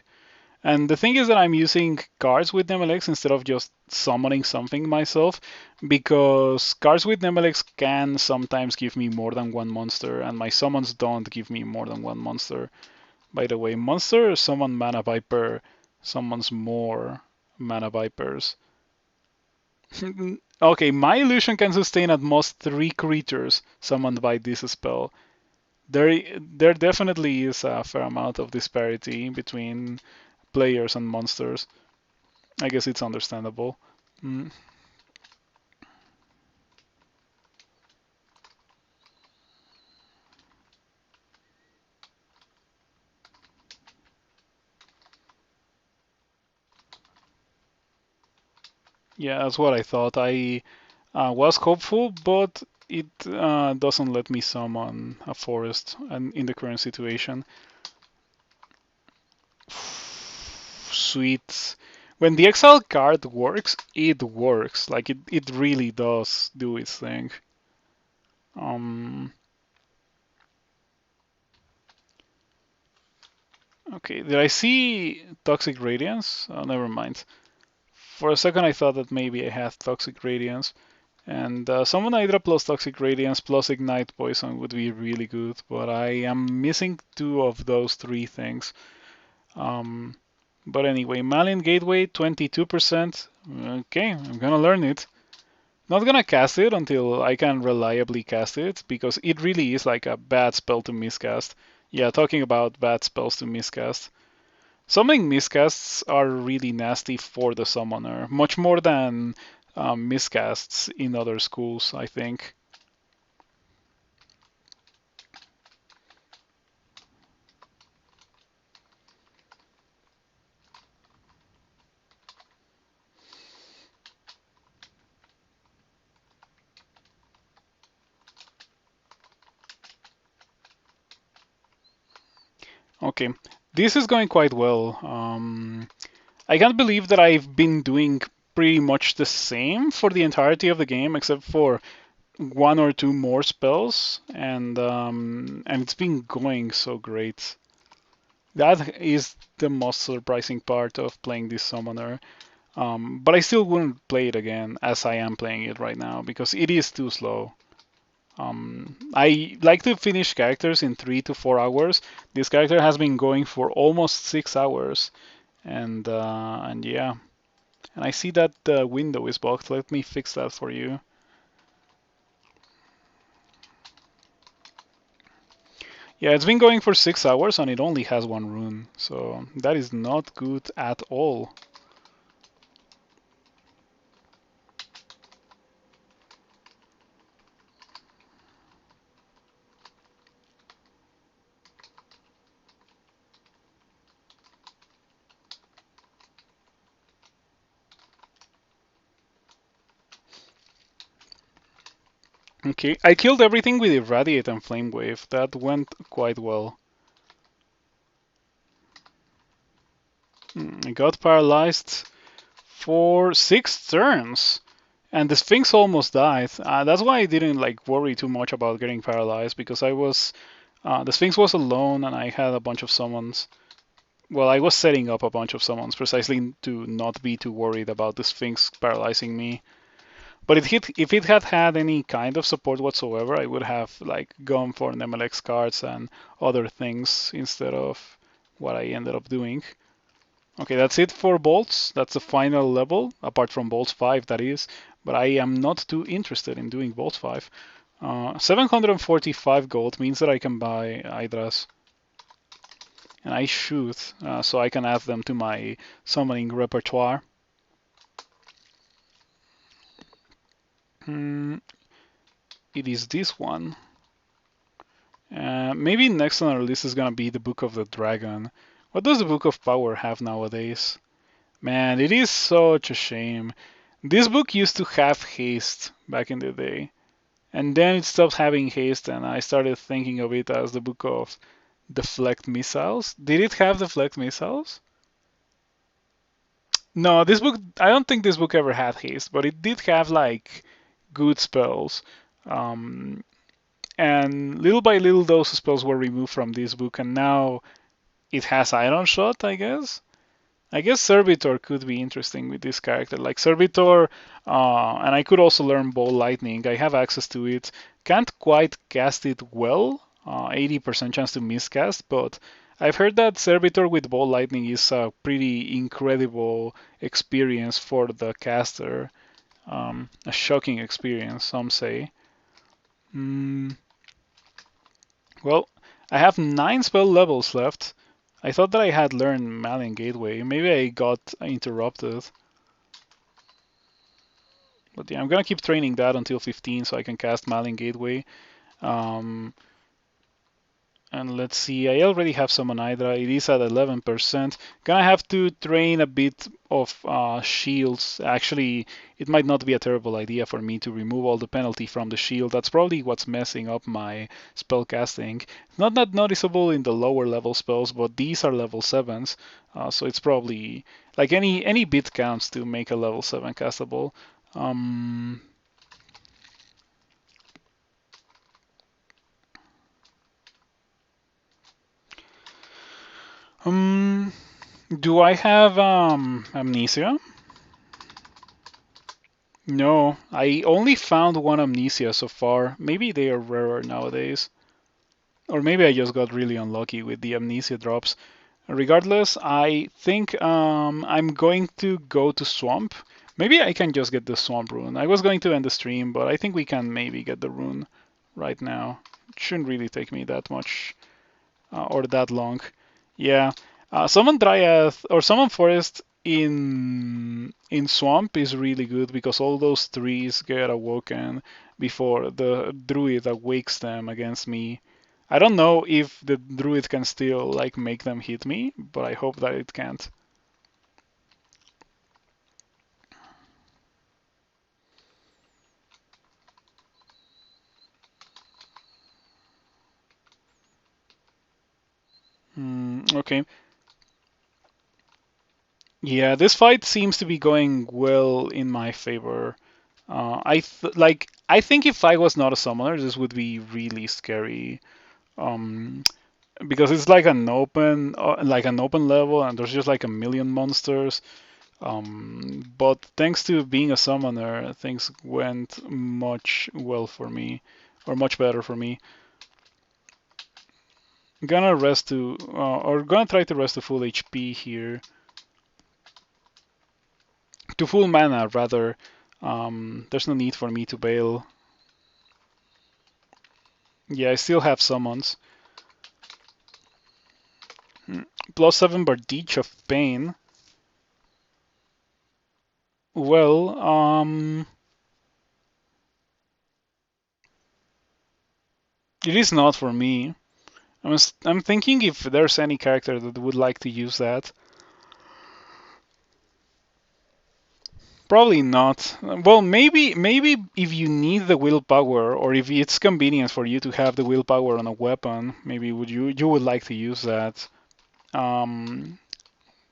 And the thing is that I'm using cards with Nemelex instead of just summoning something myself, because cards with Nemelex can sometimes give me more than one monster, and my summons don't give me more than one monster. By the way, monster summon Mana Viper summons more Mana Vipers. Okay, my illusion can sustain at most 3 creatures summoned by this spell. There definitely is a fair amount of disparity between players and monsters. I guess it's understandable. Mm. Yeah, that's what I thought. I was hopeful, but it doesn't let me summon a forest and in the current situation. Sweet. When the exile card works, it works. Like it really does do its thing. Um, okay, did I see Toxic Radiance? Oh, never mind. For a second, I thought that maybe I had Toxic Radiance. And Summon Hydra plus Toxic Radiance plus Ignite Poison would be really good, but I am missing 2 of those 3 things. Um, but anyway, Malin Gateway, 22%. Okay, I'm gonna learn it. Not gonna cast it until I can reliably cast it, because it really is like a bad spell to miscast. Yeah, talking about bad spells to miscast. Summoning miscasts are really nasty for the summoner, much more than miscasts in other schools, I think. Okay, this is going quite well. I can't believe that I've been doing pretty much the same for the entirety of the game, except for 1 or 2 more spells, and it's been going so great. That is the most surprising part of playing this summoner. But I still wouldn't play it again as I am playing it right now because it is too slow. I like to finish characters in 3 to 4 hours. This character has been going for almost 6 hours, and yeah. And I see that the window is blocked. Let me fix that for you. Yeah, it's been going for 6 hours and it only has 1 rune, so that is not good at all. Okay, I killed everything with Irradiate and Flame Wave. That went quite well. I got paralyzed for 6 turns, and the Sphinx almost died. That's why I didn't like worry too much about getting paralyzed because I was the Sphinx was alone and I had a bunch of summons. Well, I was setting up a bunch of summons precisely to not be too worried about the Sphinx paralyzing me. But if it had had any kind of support whatsoever, I would have like gone for Nemelex cards and other things instead of what I ended up doing. Okay, that's it for bolts. That's the final level, apart from bolts 5, that is. But I am not too interested in doing bolts 5. 745 gold means that I can buy Hydras. And I should, so I can add them to my summoning repertoire. It is this one. Maybe next on our list is gonna be the Book of the Dragon. What does the Book of Power have nowadays? Man, it is such a shame. This book used to have haste back in the day, and then it stopped having haste, and I started thinking of it as the Book of Deflect Missiles. Did it have Deflect Missiles? No, this book, I don't think this book ever had haste, but it did have like good spells. Um, and little by little, those spells were removed from this book, and now it has Iron Shot, I guess. I guess Servitor could be interesting with this character. Like Servitor, and I could also learn Ball Lightning. I have access to it. Can't quite cast it well, 80% chance to miscast, but I've heard that Servitor with Ball Lightning is a pretty incredible experience for the caster. A shocking experience, some say. Mm, well, I have 9 spell levels left. I thought that I had learned Malin Gateway. Maybe I got interrupted. But yeah, I'm gonna keep training that until 15 so I can cast Malin Gateway. Um, and let's see, I already have Summon Hydra. It is at 11%. Gonna have to train a bit of shields. Actually, it might not be a terrible idea for me to remove all the penalty from the shield. That's probably what's messing up my spell casting. Not that noticeable in the lower level spells, but these are level 7s. So it's probably like any bit counts to make a level 7 castable. Um, um, do I have amnesia? No, I only found one amnesia so far. Maybe they are rarer nowadays. Or maybe I just got really unlucky with the amnesia drops. Regardless, I think I'm going to go to Swamp. Maybe I can just get the Swamp rune. I was going to end the stream, but I think we can maybe get the rune right now. It shouldn't really take me that much or that long. Yeah, summon Dryad or summon Forest in Swamp is really good because all those trees get awoken before the Druid awakes them against me. I don't know if the Druid can still like make them hit me, but I hope that it can't. Okay. Yeah, this fight seems to be going well in my favor. I think if I was not a summoner, this would be really scary. Um, because it's like an open level, and there's just like a million monsters. But thanks to being a summoner, things went much well for me, or much better for me. Gonna rest to, or gonna try to rest to full HP here, to full mana rather. There's no need for me to bail. Yeah, I still have summons. +7 Bardiche of Pain. Well, it is not for me. I'm thinking if there's any character that would like to use that. Probably not. Well, maybe if you need the willpower, or if it's convenient for you to have the willpower on a weapon, maybe you would like to use that. Um,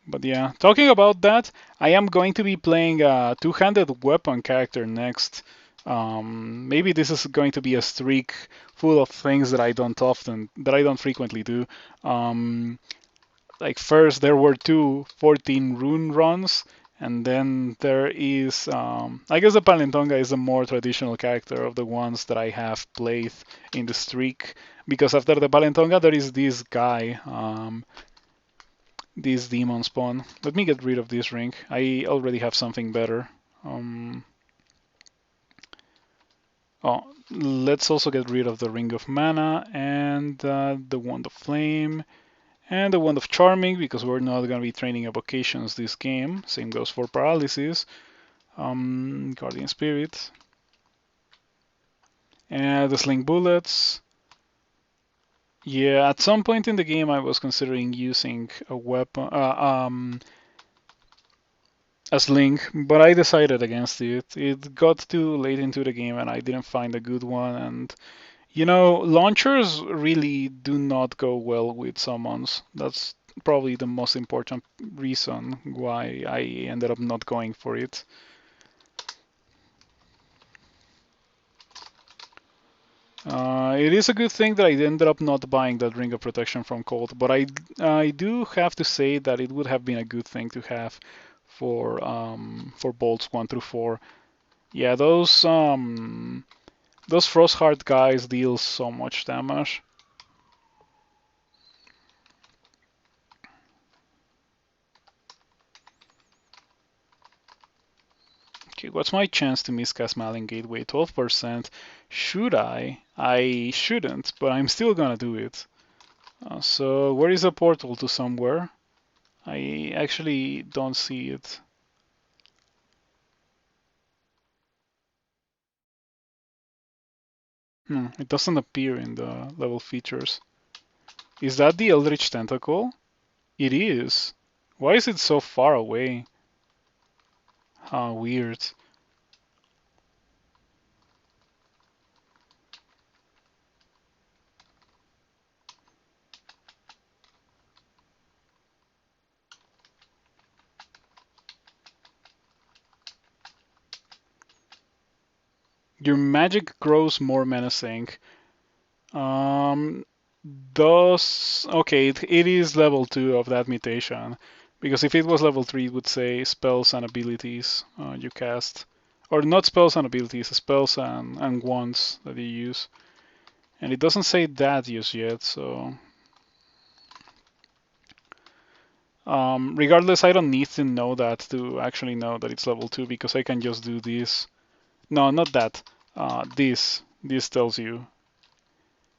but yeah, talking about that, I am going to be playing a two-handed weapon character next. Maybe this is going to be a streak full of things that I don't frequently do. Like first there were 14 rune runs, and then there is I guess the Palentonga is a more traditional character of the ones that I have played in the streak, because after the Palentonga there is this guy, this demon spawn. Let me get rid of this ring. I already have something better. Oh, let's also get rid of the Ring of Mana and the Wand of Flame and the Wand of Charming because we're not going to be training evocations this game. Same goes for Paralysis. Guardian Spirit. And the Sling Bullets. Yeah, at some point in the game I was considering using a weapon, a sling, but I decided against it. It got too late into the game and I didn't find a good one. And you know, launchers really do not go well with summons. That's probably the most important reason why I ended up not going for it. It is a good thing that I ended up not buying that Ring of Protection from Colt, but I do have to say that it would have been a good thing to have for bolts 1 through 4. Yeah, those Frostheart guys deal so much damage. Okay, what's my chance to miscast Malin Gateway? 12%. Should I? I shouldn't, but I'm still gonna do it. So where is a portal to somewhere? I actually don't see it. It doesn't appear in the level features. Is that the Eldritch Tentacle? It is. Why is it so far away? How weird. Your magic grows more menacing. Um, okay, it is level 2 of that mutation. Because if it was level 3, it would say spells and abilities you cast. Or not spells and abilities, spells and wands that you use. And it doesn't say that just yet, so... regardless, I don't need to know that to actually know that it's level 2, because I can just do this. No, not that. This. This tells you.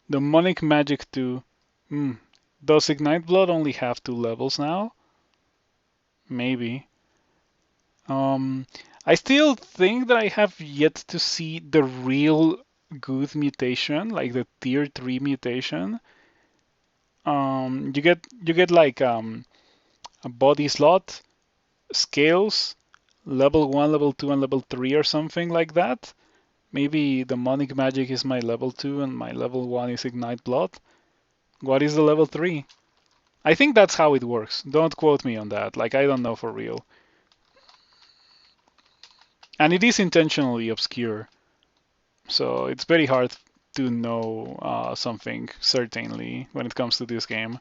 Demonic Magic 2. Does Ignite Blood only have 2 levels now? Maybe. I still think that I have yet to see the real good mutation, like the tier 3 mutation. You get like a body slot, scales, level 1, level 2, and level 3 or something like that. Maybe Demonic Magic is my level 2 and my level 1 is Ignite Blood. What is the level 3? I think that's how it works. Don't quote me on that. Like, I don't know for real. And it is intentionally obscure. So it's very hard to know something certainly when it comes to this game.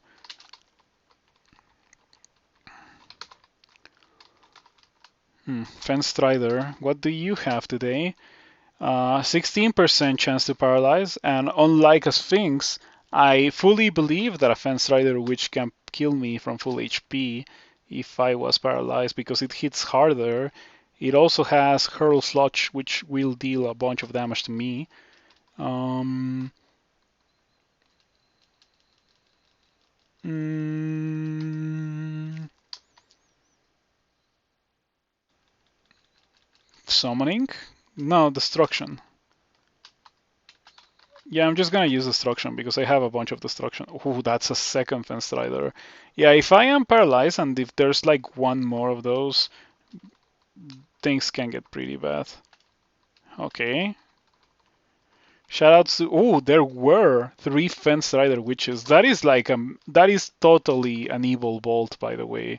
Fenstrider, what do you have today? 16% chance to paralyze, and unlike a Sphinx, I fully believe that a Fenstrider Witch can kill me from full HP if I was paralyzed because it hits harder. It also has Hurl Sludge, which will deal a bunch of damage to me. Um, Summoning? No, Destruction. Yeah, I'm just gonna use Destruction because I have a bunch of Destruction. Ooh, that's a second Fenstrider. Yeah, if I am paralyzed and if there's like one more of those, things can get pretty bad. Okay. Shoutouts to... Oh, there were 3 Fenstrider Witches. That is like that is totally an evil bolt, by the way.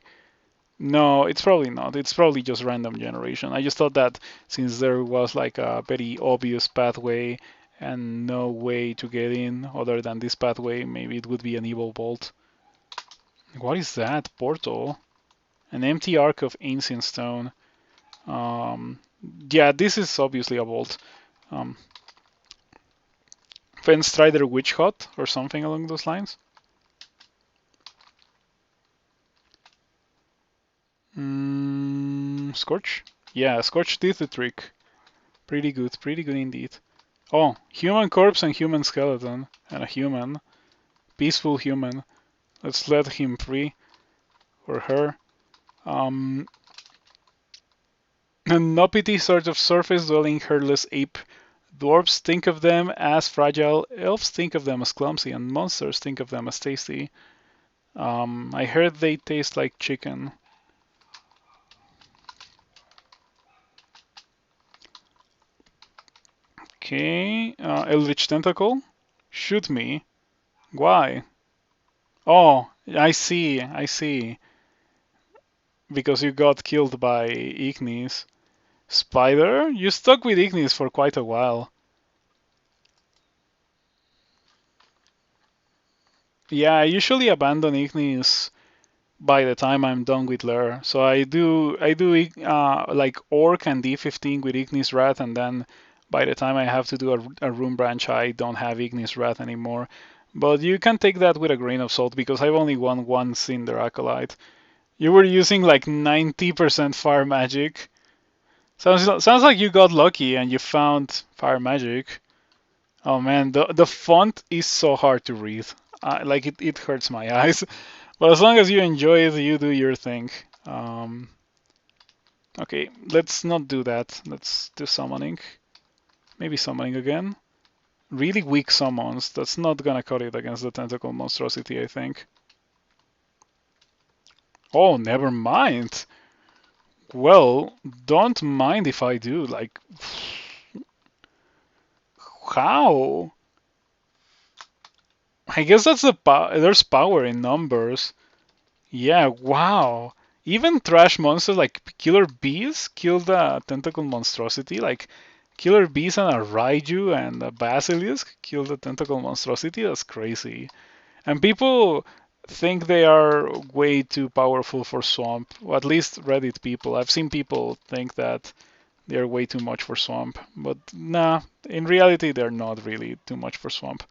No, it's probably not. It's probably just random generation. I just thought that since there was like a very obvious pathway and no way to get in other than this pathway, maybe it would be an evil bolt. What is that? Portal? An empty arc of ancient stone. Yeah, this is obviously a bolt. Fenstrider Witch Hut or something along those lines. Scorch? Yeah, Scorch did the trick. Pretty good indeed. Oh, human corpse and human skeleton. And a human. Peaceful human. Let's let him free. Or her. Um, a Noppity sort of surface-dwelling hairless ape. Dwarves think of them as fragile, elves think of them as clumsy, and monsters think of them as tasty. I heard they taste like chicken. Okay, Eldritch Tentacle. Shoot me. Why? Oh, I see. Because you got killed by Ignis. Spider? You stuck with Ignis for quite a while. Yeah, I usually abandon Ignis by the time I'm done with Lair. So I do like Orc and D15 with Ignis Wrath, and then by the time I have to do a room branch, I don't have Ignis Wrath anymore. But you can take that with a grain of salt because I've only won once in the Acolyte. You were using like 90% fire magic. Sounds like you got lucky and you found fire magic. Oh man, the font is so hard to read. Like it hurts my eyes. But as long as you enjoy it, you do your thing. Okay, let's not do that. Let's do summoning. Maybe summoning again. Really weak summons. That's not gonna cut it against the tentacle monstrosity, I think. Oh, never mind. Well, don't mind if I do. Like, how? I guess that's there's power in numbers. Yeah, wow. Even trash monsters like killer bees kill the tentacle monstrosity. Like killer bees and a Raiju and a basilisk kill the tentacle monstrosity. That's crazy. And people think they are way too powerful for swamp. Or at least Reddit people. I've seen people think that they're way too much for swamp. But nah, in reality they're not really too much for swamp.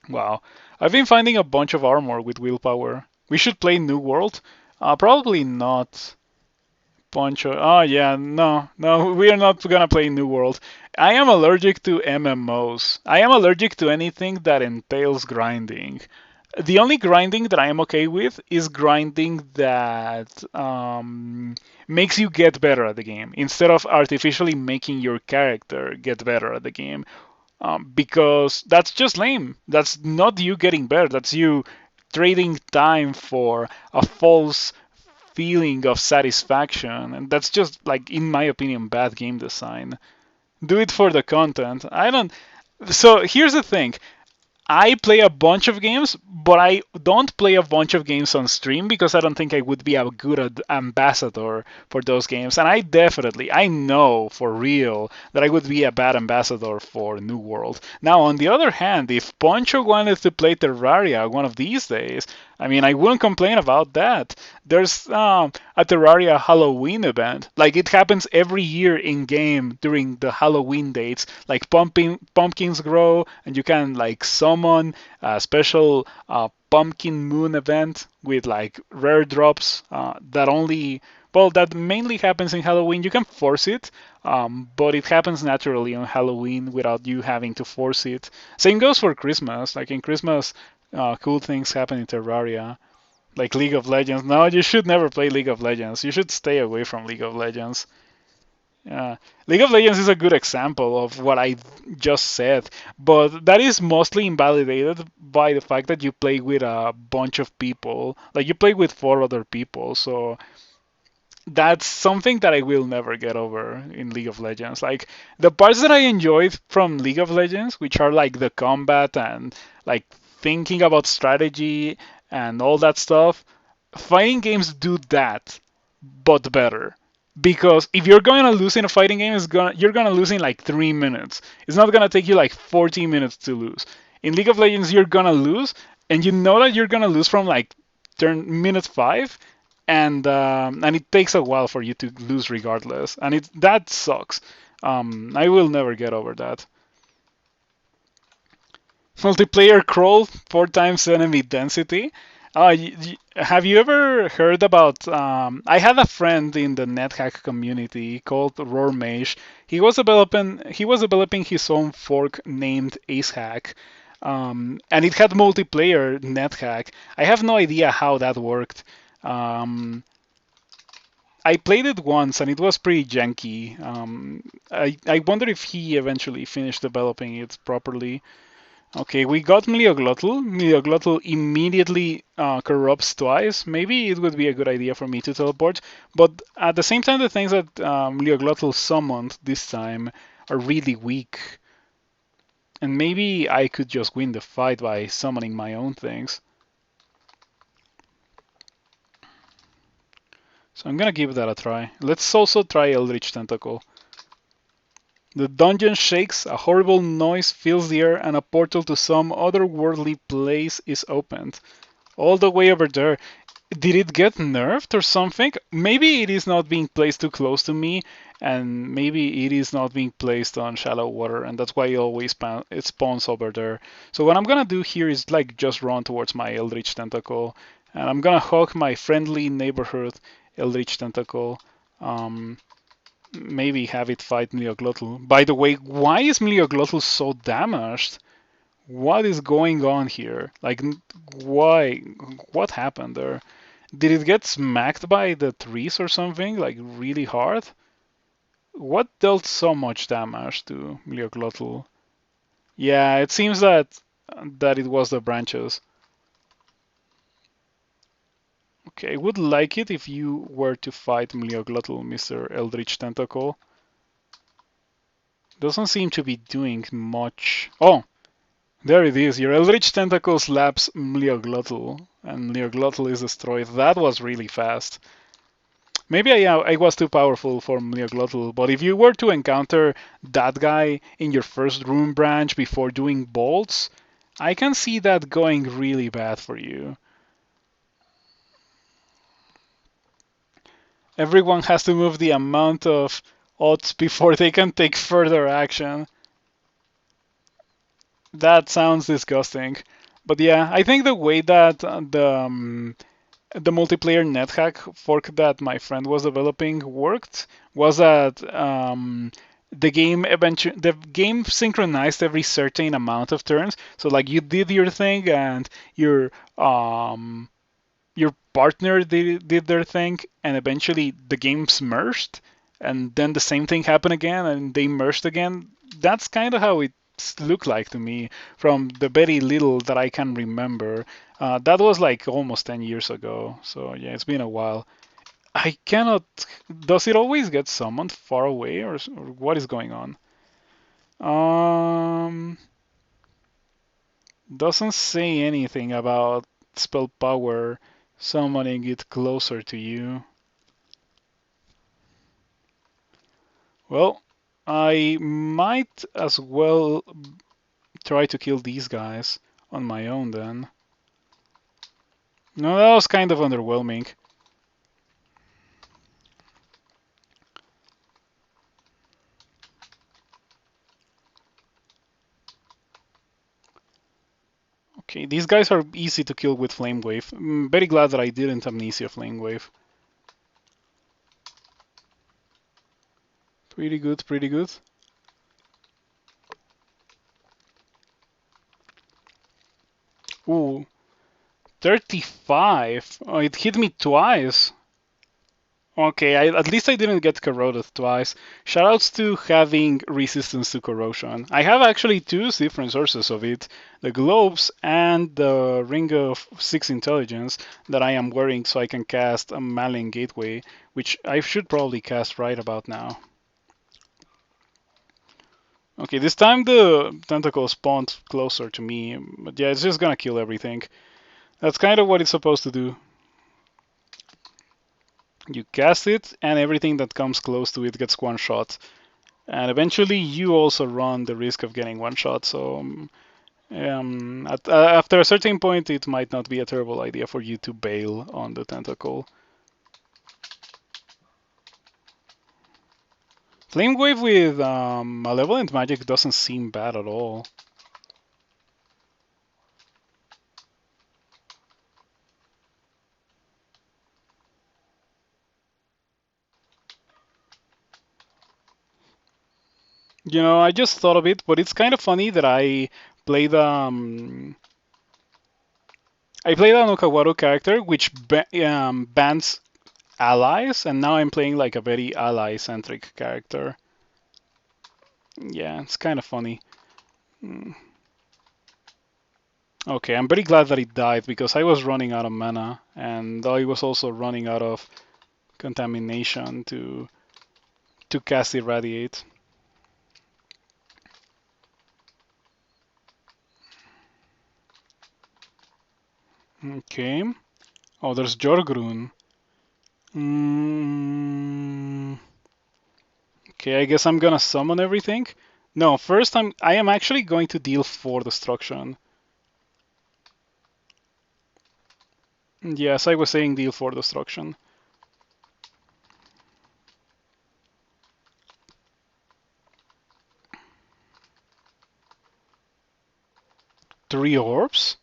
Wow. I've been finding a bunch of armor with willpower. We should play New World. Probably not. Poncho. Oh yeah, no, we are not gonna play New World. I am allergic to MMOs. I am allergic to anything that entails grinding. The only grinding that I am okay with is grinding that makes you get better at the game instead of artificially making your character get better at the game. Because that's just lame. That's not you getting better. That's you trading time for a false feeling of satisfaction, and that's just like, in my opinion, bad game design. Do it for the content. I don't. So here's the thing. I play a bunch of games, but I don't play a bunch of games on stream because I don't think I would be a good ambassador for those games. And I know for real that I would be a bad ambassador for New World. Now, on the other hand, if Poncho wanted to play Terraria one of these days, I mean, I wouldn't complain about that. There's a Terraria Halloween event. Like, it happens every year in game during the Halloween dates. Like, pumpkins grow, and you can, like, summon a special pumpkin moon event with, like, rare drops that only. Well, that mainly happens in Halloween. You can force it, but it happens naturally on Halloween without you having to force it. Same goes for Christmas. Like, in Christmas, cool things happen in Terraria. Like League of Legends. No, you should never play League of Legends. You should stay away from League of Legends. League of Legends is a good example of what I just said, but that is mostly invalidated by the fact that you play with a bunch of people. Like you play with four other people, so that's something that I will never get over in League of Legends. Like the parts that I enjoyed from League of Legends, which are like the combat and like thinking about strategy and all that stuff, fighting games do that, but better. Because if you're going to lose in a fighting game, you're going to lose in like 3 minutes. It's not going to take you like 40 minutes to lose. In League of Legends, you're going to lose, and you know that you're going to lose from like turn minute 5, and it takes a while for you to lose regardless, and that sucks. I will never get over that. Multiplayer crawl, 4 times enemy density. Have you ever heard about? I had a friend in the NetHack community called Rormage. He was developing his own fork named AceHack, and it had multiplayer NetHack. I have no idea how that worked. Um, I played it once and it was pretty janky. I wonder if he eventually finished developing it properly. Okay, we got Mlioglotl. Mlioglotl immediately corrupts twice. Maybe it would be a good idea for me to teleport, but at the same time, the things that Mlioglotl summoned this time are really weak, and maybe I could just win the fight by summoning my own things. So I'm gonna give that a try. Let's also try Eldritch Tentacle. The dungeon shakes, a horrible noise fills the air, and a portal to some otherworldly place is opened. All the way over there. Did it get nerfed or something? Maybe it is not being placed too close to me, and maybe it is not being placed on shallow water, and that's why it spawns over there. So what I'm gonna do here is like just run towards my Eldritch Tentacle, and I'm gonna hug my friendly neighborhood Eldritch Tentacle. Um, Maybe have it fight Mlioglotl. By the way, why is Mlioglotl so damaged? What is going on here? Like, why? What happened there? Did it get smacked by the trees or something? Like, really hard? What dealt so much damage to Mlioglotl? Yeah, it seems that it was the branches. Okay, I would like it if you were to fight Mlioglotl, Mr. Eldritch Tentacle. Doesn't seem to be doing much. Oh, there it is. Your Eldritch Tentacle slaps Mlioglotl, and Mlioglotl is destroyed. That was really fast. Maybe I was too powerful for Mlioglotl, but if you were to encounter that guy in your first room branch before doing bolts, I can see that going really bad for you. Everyone has to move the amount of odds before they can take further action. That sounds disgusting. But yeah, I think the way that the multiplayer NetHack fork that my friend was developing worked was that the game synchronized every certain amount of turns. So like you did your thing and um, your partner did their thing, and eventually the games merged, and then the same thing happened again, and they merged again. That's kind of how it looked like to me from the very little that I can remember. That was like almost 10 years ago, so yeah, it's been a while. I cannot. Does it always get summoned far away, or what is going on? Um, doesn't say anything about spell power summoning it closer to you. Well, I might as well try to kill these guys on my own then. No, that was kind of underwhelming. Okay, these guys are easy to kill with Flame Wave. I'm very glad that I didn't Amnesia Flame Wave. Pretty good, pretty good. Ooh, 35. Oh, it hit me twice. Okay, at least I didn't get corroded twice. Shoutouts to having resistance to corrosion. I have actually two different sources of it, the globes and the Ring of Six Intelligence that I am wearing so I can cast a Malin Gateway, which I should probably cast right about now. Okay, this time the tentacle spawned closer to me, but yeah, it's just gonna kill everything. That's kind of what it's supposed to do. You cast it, and everything that comes close to it gets one shot. And eventually, you also run the risk of getting one shot. So, after a certain point, it might not be a terrible idea for you to bail on the tentacle. Flame Wave with Malevolent Magic doesn't seem bad at all. You know, I just thought of it, but it's kind of funny that played I played a Nokawaru character which bans allies, and now I'm playing like a very ally-centric character. Yeah, it's kind of funny. Mm. Okay, I'm very glad that it died because I was running out of mana, and I was also running out of contamination to cast Irradiate. Okay. Oh, there's Jorgrun. Mm, okay, I guess I'm gonna summon everything. No, first I am actually going to deal 4 destruction. Yes, I was saying deal 4 destruction. 3 orbs?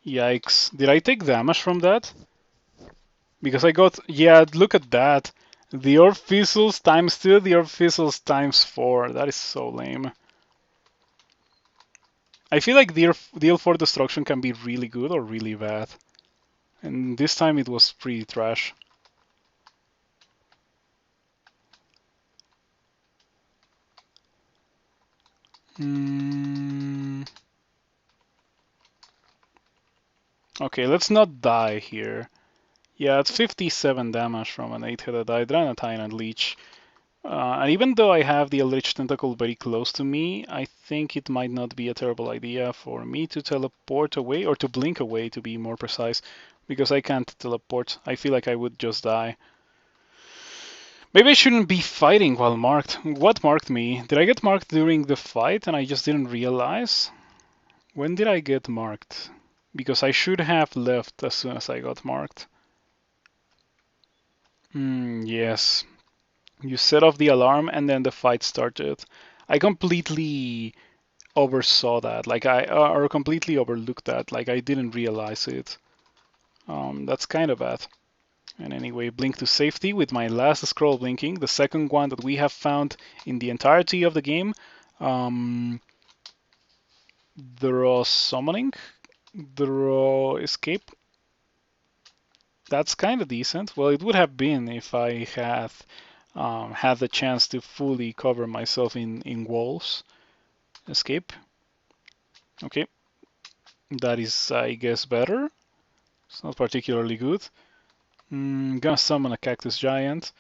Yikes. Did I take damage from that? Because I got, yeah, look at that. The orb fizzles times 2, the orb fizzles times 4. That is so lame. I feel like deal 4 destruction can be really good or really bad. And this time it was pretty trash. Mm. Okay, let's not die here. Yeah, it's 57 damage from an 8-headed Hydranatine and Leech. And even though I have the Eldritch Tentacle very close to me, I think it might not be a terrible idea for me to teleport away, or to blink away to be more precise, because I can't teleport. I feel like I would just die. Maybe I shouldn't be fighting while marked. What marked me? Did I get marked during the fight and I just didn't realize? When did I get marked? Because I should have left as soon as I got marked. Yes. You set off the alarm and then the fight started. I completely oversaw that. Like or completely overlooked that. Like I didn't realize it. That's kind of bad. And anyway, blink to safety with my last scroll blinking, the second one that we have found in the entirety of the game. Draw summoning, draw escape. That's kind of decent. Well, it would have been if I had the chance to fully cover myself in walls. Escape. Okay, that is, I guess, better. It's not particularly good. Gonna summon a Cactus Giant.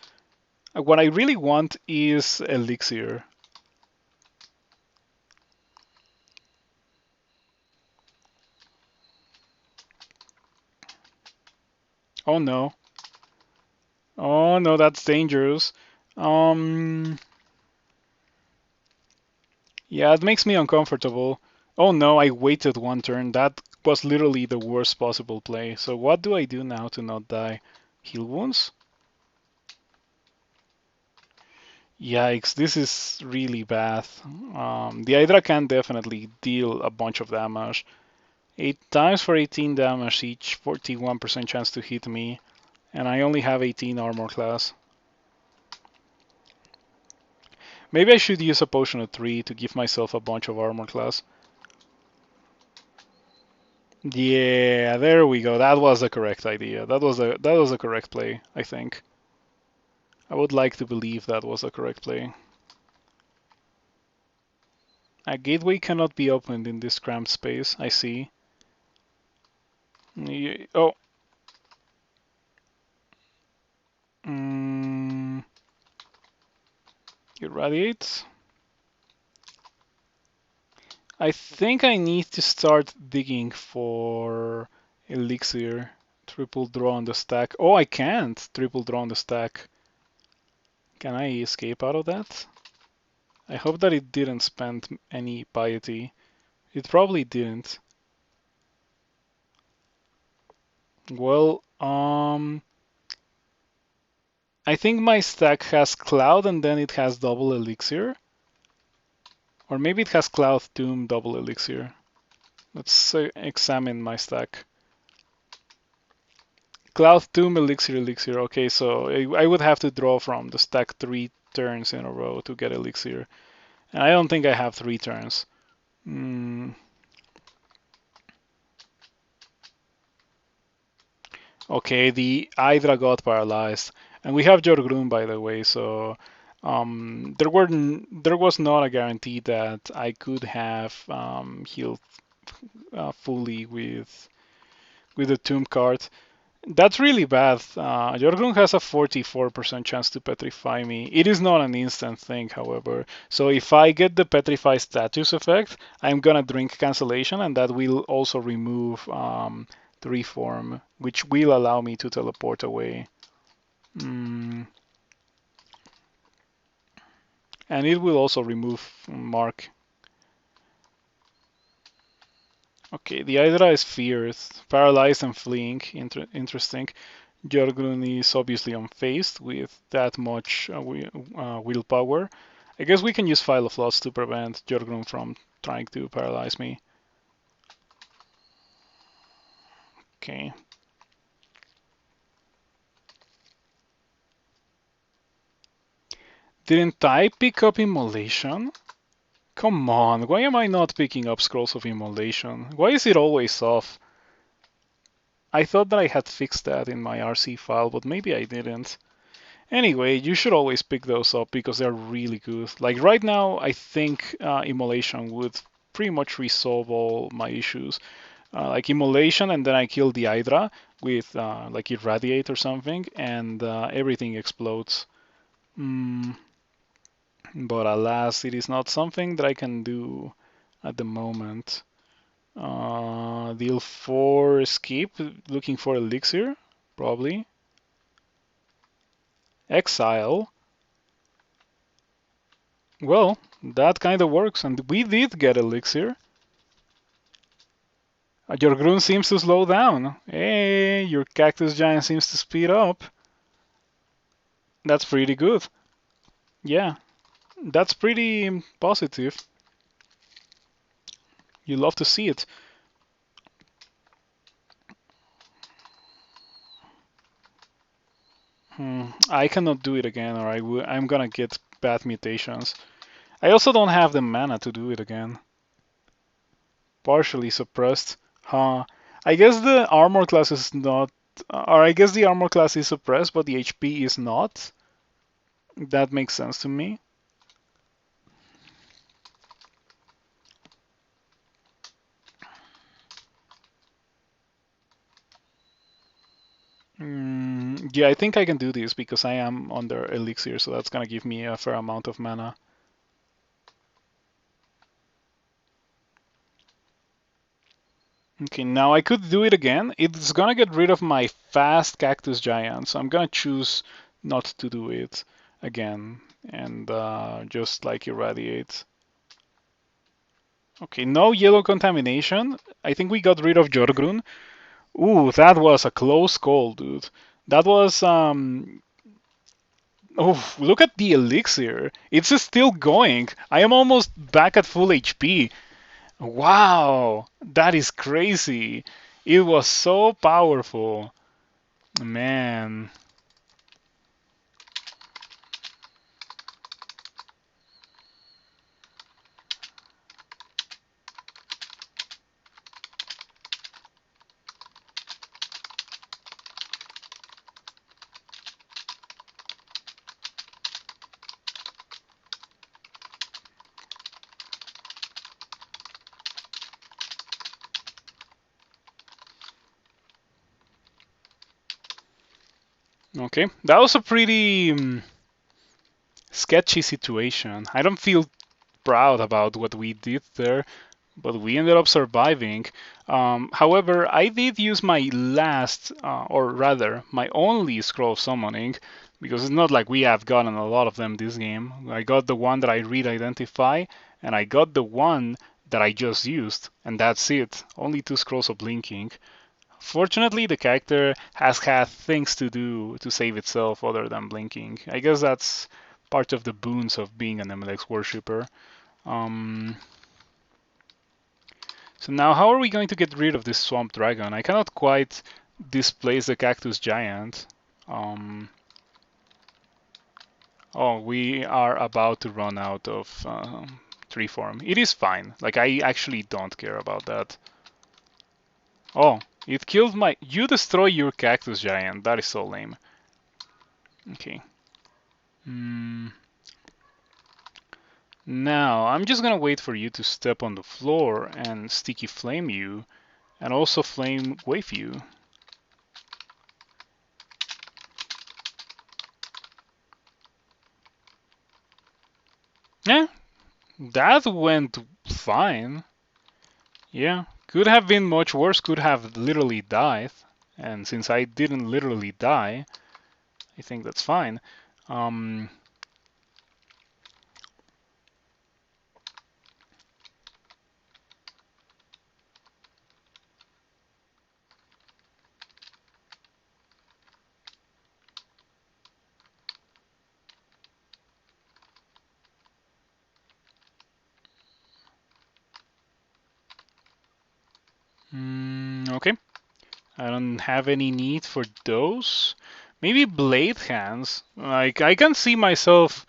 What I really want is Elixir. Oh no. Oh no, that's dangerous. Um, yeah, it makes me uncomfortable. Oh no, I waited one turn. That was literally the worst possible play. So what do I do now to not die? Heal wounds? Yikes, this is really bad. The Hydra can definitely deal a bunch of damage. 8 times for 18 damage each, 41% chance to hit me, and I only have 18 armor class. Maybe I should use a potion of 3 to give myself a bunch of armor class. Yeah, there we go. That was the correct idea. That was a correct play, I think. I would like to believe that was a correct play. A gateway cannot be opened in this cramped space, I see. Oh. Irradiate. I think I need to start digging for elixir. Triple draw on the stack. Oh, I can't triple draw on the stack. Can I escape out of that? I hope that it didn't spend any piety. It probably didn't. Well, I think my stack has Cloud and then it has double elixir. Or maybe it has Cloud, Doom, double elixir. Let's examine my stack. Cloud Tomb, Elixir, Elixir. Okay, so I would have to draw from the stack 3 turns in a row to get Elixir. And I don't think I have 3 turns. Mm. Okay, the Hydra got paralyzed. And we have Jorgrun, by the way, so there was not a guarantee that I could have healed fully with the Tomb card. That's really bad. Jorgrun has a 44% chance to petrify me. It is not an instant thing, however. So if I get the petrify status effect, I'm gonna drink cancellation, and that will also remove the reform, which will allow me to teleport away. Mm. And it will also remove Mark. Okay, the Hydra is fierce, paralyzed and fleeing. Interesting. Jorgrun is obviously unfazed with that much willpower. I guess we can use File of Loss to prevent Jorgrun from trying to paralyze me. Okay. Didn't I pick up Immolation? Come on, why am I not picking up Scrolls of Immolation? Why is it always off? I thought that I had fixed that in my RC file, but maybe I didn't. Anyway, you should always pick those up because they're really good. Like right now, I think Immolation would pretty much resolve all my issues. Like Immolation, and then I kill the Hydra with like Irradiate or something, and everything explodes. Mm, but alas, it is not something that I can do at the moment. Deal 4 escape, looking for Elixir, probably. Exile. Well, that kind of works, and we did get Elixir. Your Groon seems to slow down. Hey, your Cactus Giant seems to speed up. That's pretty good. Yeah, that's pretty positive. You love to see it. I cannot do it again, or I'm gonna get bad mutations. I also don't have the mana to do it again. Partially suppressed. Huh. I guess the armor class is not, or I guess the armor class is suppressed, but the HP is not. That makes sense to me. Yeah, I think I can do this because I am under Elixir, so that's gonna give me a fair amount of mana. Okay, now I could do it again. It's gonna get rid of my fast Cactus Giant, so I'm gonna choose not to do it again and just like irradiate. Okay, no yellow contamination. I think we got rid of Jorgrun. Ooh, that was a close call, dude. That was Oh, look at the elixir. It's still going. I am almost back at full HP. Wow, that is crazy. It was so powerful. Man. Okay, that was a pretty sketchy situation. I don't feel proud about what we did there, but we ended up surviving. However, I did use my last, or rather, my only scroll of summoning, because it's not like we have gotten a lot of them this game. I got the one that I read identify, and I got the one that I just used, and that's it. Only 2 scrolls of blinking. Fortunately, the character has had things to do to save itself other than blinking. I guess that's part of the boons of being an MLX worshipper. Um, so now how are we going to get rid of this swamp dragon? I cannot quite displace the Cactus Giant. Oh, we are about to run out of tree form. It is fine. Like, I actually don't care about that. Oh, it killed my... You destroy your Cactus Giant. That is so lame. Okay. Now, I'm just gonna wait for you to step on the floor and sticky flame you, and also flame wave you. Yeah, that went fine. Yeah, could have been much worse, could have literally died. And since I didn't literally die, I think that's fine. Um, okay, I don't have any need for those. Maybe blade hands. Like, I can see myself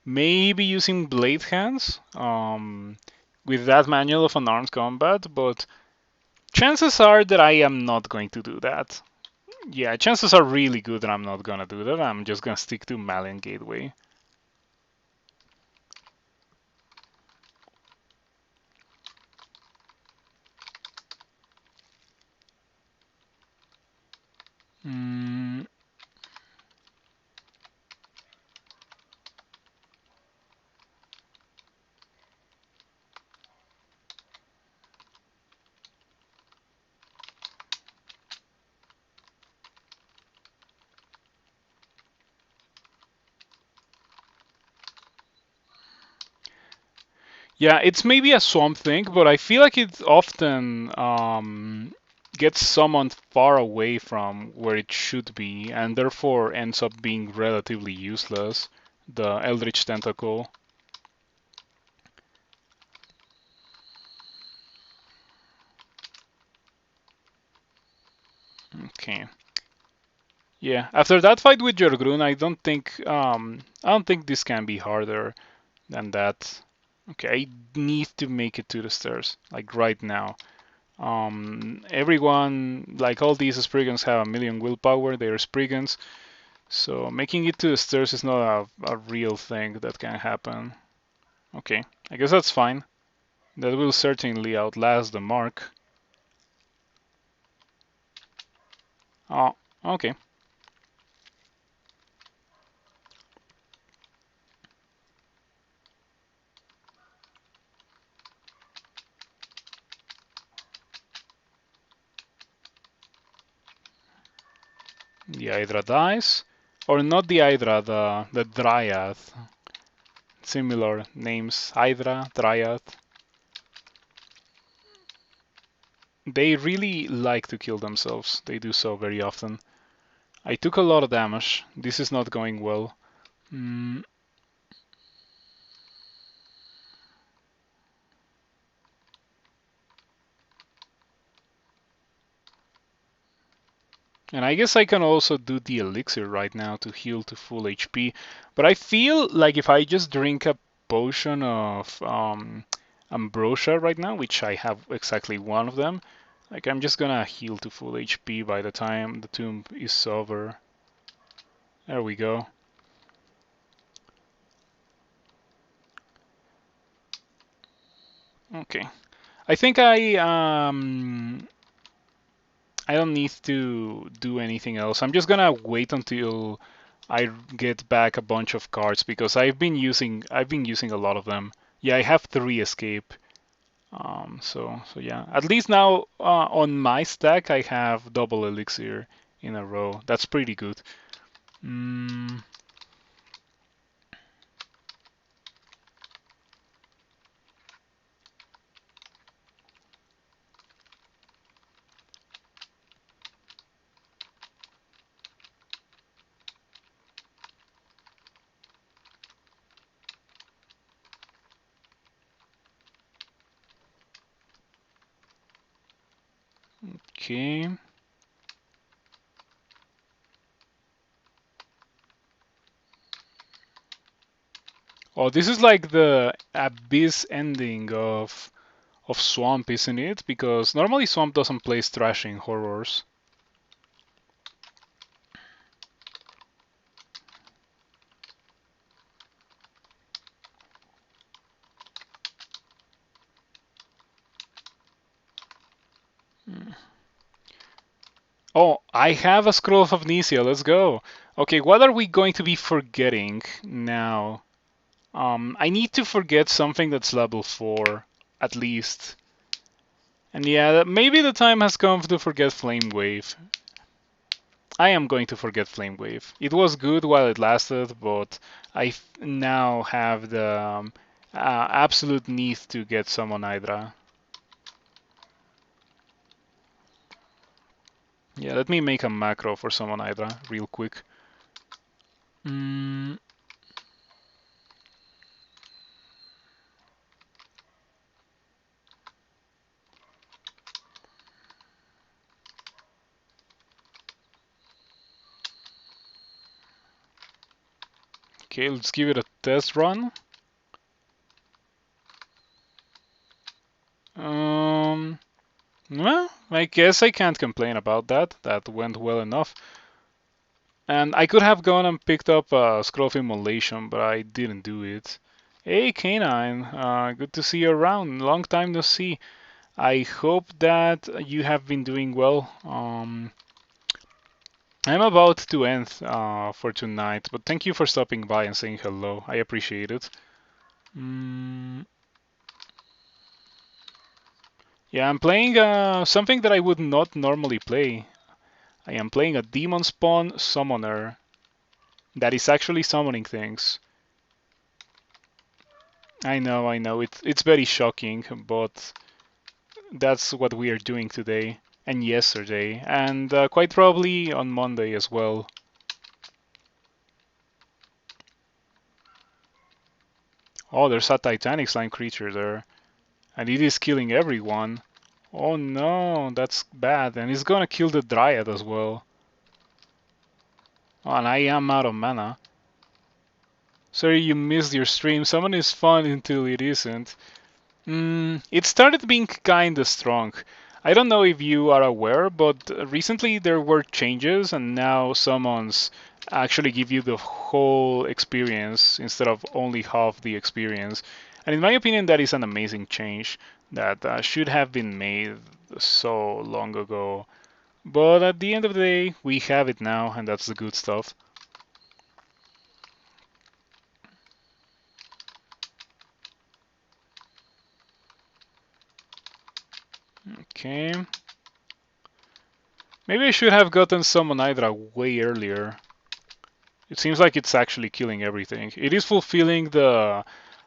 maybe using blade hands with that manual of unarmed combat, but chances are that I am not going to do that. Yeah, chances are really good that I'm not gonna do that. I'm just gonna stick to Malian Gateway. Mm, yeah, it's maybe a swamp thing, but I feel like it often gets summoned far away from where it should be, and therefore ends up being relatively useless. The Eldritch Tentacle. Okay. Yeah, after that fight with Jorgrun, I don't think this can be harder than that. Okay, I need to make it to the stairs, like right now. Everyone, like all these Spriggans have a million willpower, they're Spriggans, so making it to the stairs is not a real thing that can happen. Okay, I guess that's fine. That will certainly outlast the mark. Oh, okay. The Hydra dies. Or not the Hydra, the Dryad. Similar names, Hydra, Dryad. They really like to kill themselves. They do so very often. I took a lot of damage. This is not going well. Mm, and I guess I can also do the elixir right now to heal to full HP. But I feel like if I just drink a potion of ambrosia right now, which I have exactly one of them, like I'm just gonna heal to full HP by the time the tomb is over. There we go. Okay. I think I don't need to do anything else. I'm just gonna wait until I get back a bunch of cards because I've been using a lot of them. Yeah, I have 3 escape. So yeah. At least now on my stack I have double elixir in a row. That's pretty good. Mm, okay. Oh, this is like the abyss ending of Swamp, isn't it? Because normally Swamp doesn't play thrashing horrors. Oh, I have a scroll of amnesia. Let's go. Okay, what are we going to be forgetting now? I need to forget something that's level 4, at least. And yeah, maybe the time has come to forget Flame Wave. I am going to forget Flame Wave. It was good while it lasted, but I now have the absolute need to get Summon Hydra. Yeah, let me make a macro for Summon Hydra real quick. Okay, let's give it a test run. Well, I guess I can't complain about that. That went well enough. And I could have gone and picked up a Scroll of Immolation, but I didn't do it. Hey, Canine, good to see you around. Long time no see. I hope that you have been doing well. I'm about to end for tonight, but thank you for stopping by and saying hello. I appreciate it. Yeah, I'm playing something that I would not normally play. I am playing a Demon Spawn Summoner that is actually summoning things. I know, it's very shocking, but that's what we are doing today and yesterday, and quite probably on Monday as well. Oh, there's a Titanic slime creature there, and it is killing everyone. Oh no, that's bad, and it's gonna kill the Dryad as well. Oh, and I am out of mana. Sorry you missed your stream. Summon is fun until it isn't. It started being kinda strong. I don't know if you are aware, but recently there were changes and now summons actually give you the whole experience instead of only half the experience. And in my opinion, that is an amazing change that should have been made so long ago. But at the end of the day, we have it now, and that's the good stuff. Okay. Maybe I should have gotten Summon Hydra way earlier. It seems like it's actually killing everything. It is fulfilling the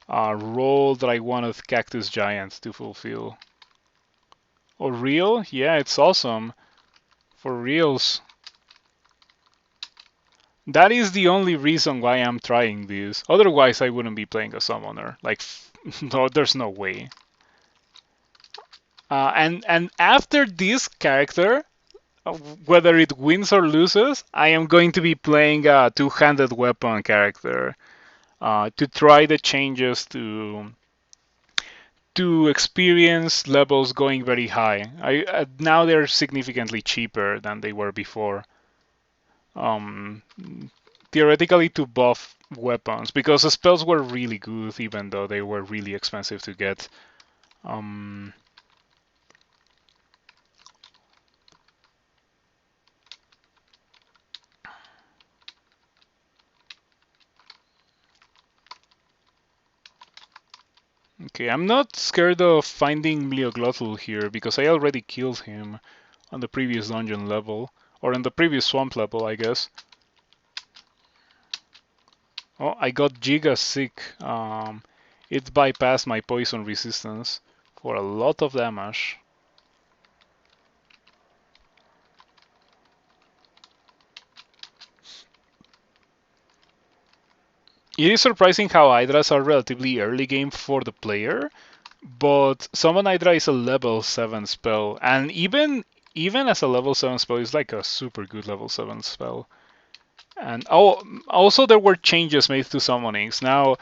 role that I wanted Cactus Giant to fulfill. Oh, real? Yeah, it's awesome. For reals. That is the only reason why I'm trying this. Otherwise, I wouldn't be playing a summoner. Like, no, there's no way. And after this character, whether it wins or loses, I am going to be playing a two-handed weapon character to try the changes to experience levels going very high. Now they're significantly cheaper than they were before. Um, Theoretically to buff weapons because the spells were really good even though they were really expensive to get. Okay, I'm not scared of finding Mleoglotl here because I already killed him on the previous dungeon level, or on the previous swamp level, I guess. Oh, I got Giga sick. It bypassed my poison resistance for a lot of damage. It is surprising how Hydras are relatively early game for the player, but Summon Hydra is a level 7 spell, and even as a level 7 spell, it's like a super good level 7 spell. And also there were changes made to summonings. Now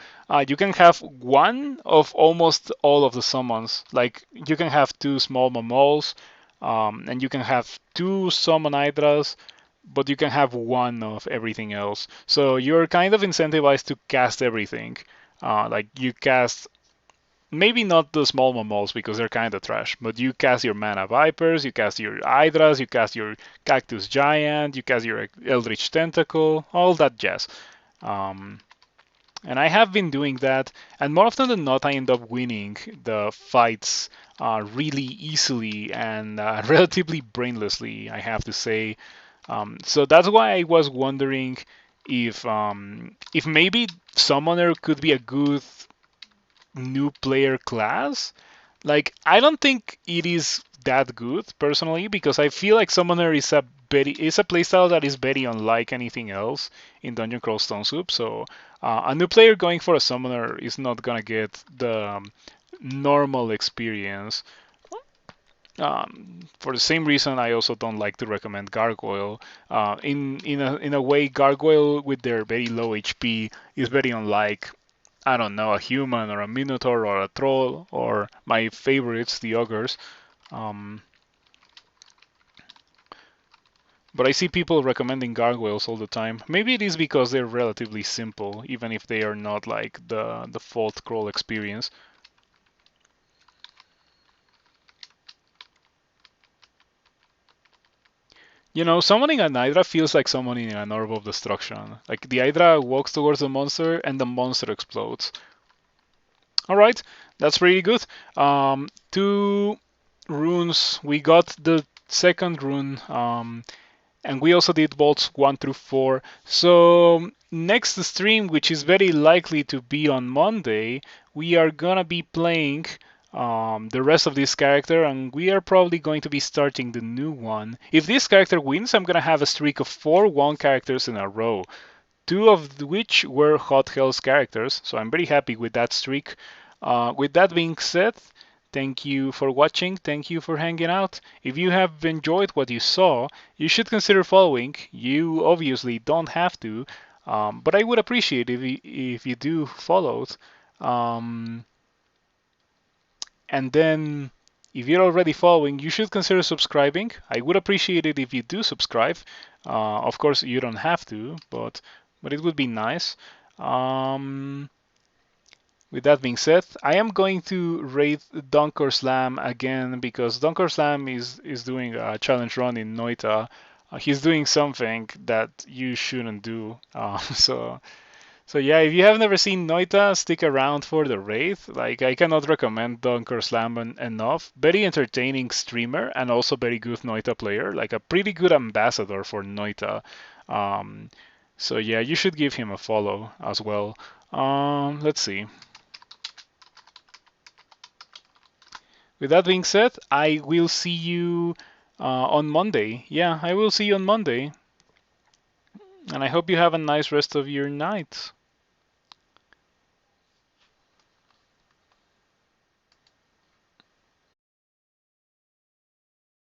you can have one of almost all of the summons. Like you can have two small mammals, and you can have two summon hydras, but you can have one of everything else. So you're kind of incentivized to cast everything. Like you cast maybe not the small mammals because they're kind of trash, but you cast your mana vipers, you cast your hydras, you cast your cactus giant, you cast your eldritch tentacle, all that jazz. Um, and I have been doing that, and more often than not, I end up winning the fights really easily and relatively brainlessly, I have to say. So that's why I was wondering if maybe summoner could be a good new player class. Like, I don't think it is that good personally because I feel like Summoner is a playstyle that is very unlike anything else in Dungeon Crawl Stone Soup. So a new player going for a Summoner is not gonna get the normal experience. For the same reason, I also don't like to recommend Gargoyle. In a way, Gargoyle with their very low HP is very unlike, I don't know, a human or a minotaur or a troll or my favorites, the ogres. Um, but I see people recommending gargoyles all the time. Maybe it is because they're relatively simple, even if they are not like the default crawl experience. You know, summoning an Hydra feels like summoning an Orb of Destruction. Like the Hydra walks towards the monster and the monster explodes. All right, that's pretty good. Two runes. We got the second rune. And we also did bolts 1 through 4. So next stream, which is very likely to be on Monday, we are gonna be playing the rest of this character, and we are probably going to be starting the new one. If this character wins, I'm gonna have a streak of 4 1 characters in a row, 2 of which were Hot Hell's characters, so I'm very happy with that streak. With that being said, thank you for watching, thank you for hanging out. If you have enjoyed what you saw, you should consider following. You obviously don't have to, but I would appreciate if you do follow. Um, and then if you're already following, you should consider subscribing. I would appreciate it if you do subscribe. Of course, you don't have to, but it would be nice. Um, with that being said, I am going to raid Dunker Slam again because Dunker Slam is doing a challenge run in Noita. He's doing something that you shouldn't do. So yeah, if you have never seen Noita, stick around for the raid. Like I cannot recommend Dunker Slam enough. Very entertaining streamer and also very good Noita player. Like a pretty good ambassador for Noita. Um, so yeah, you should give him a follow as well. Let's see. With that being said, I will see you on Monday. Yeah, I will see you on Monday. And I hope you have a nice rest of your night.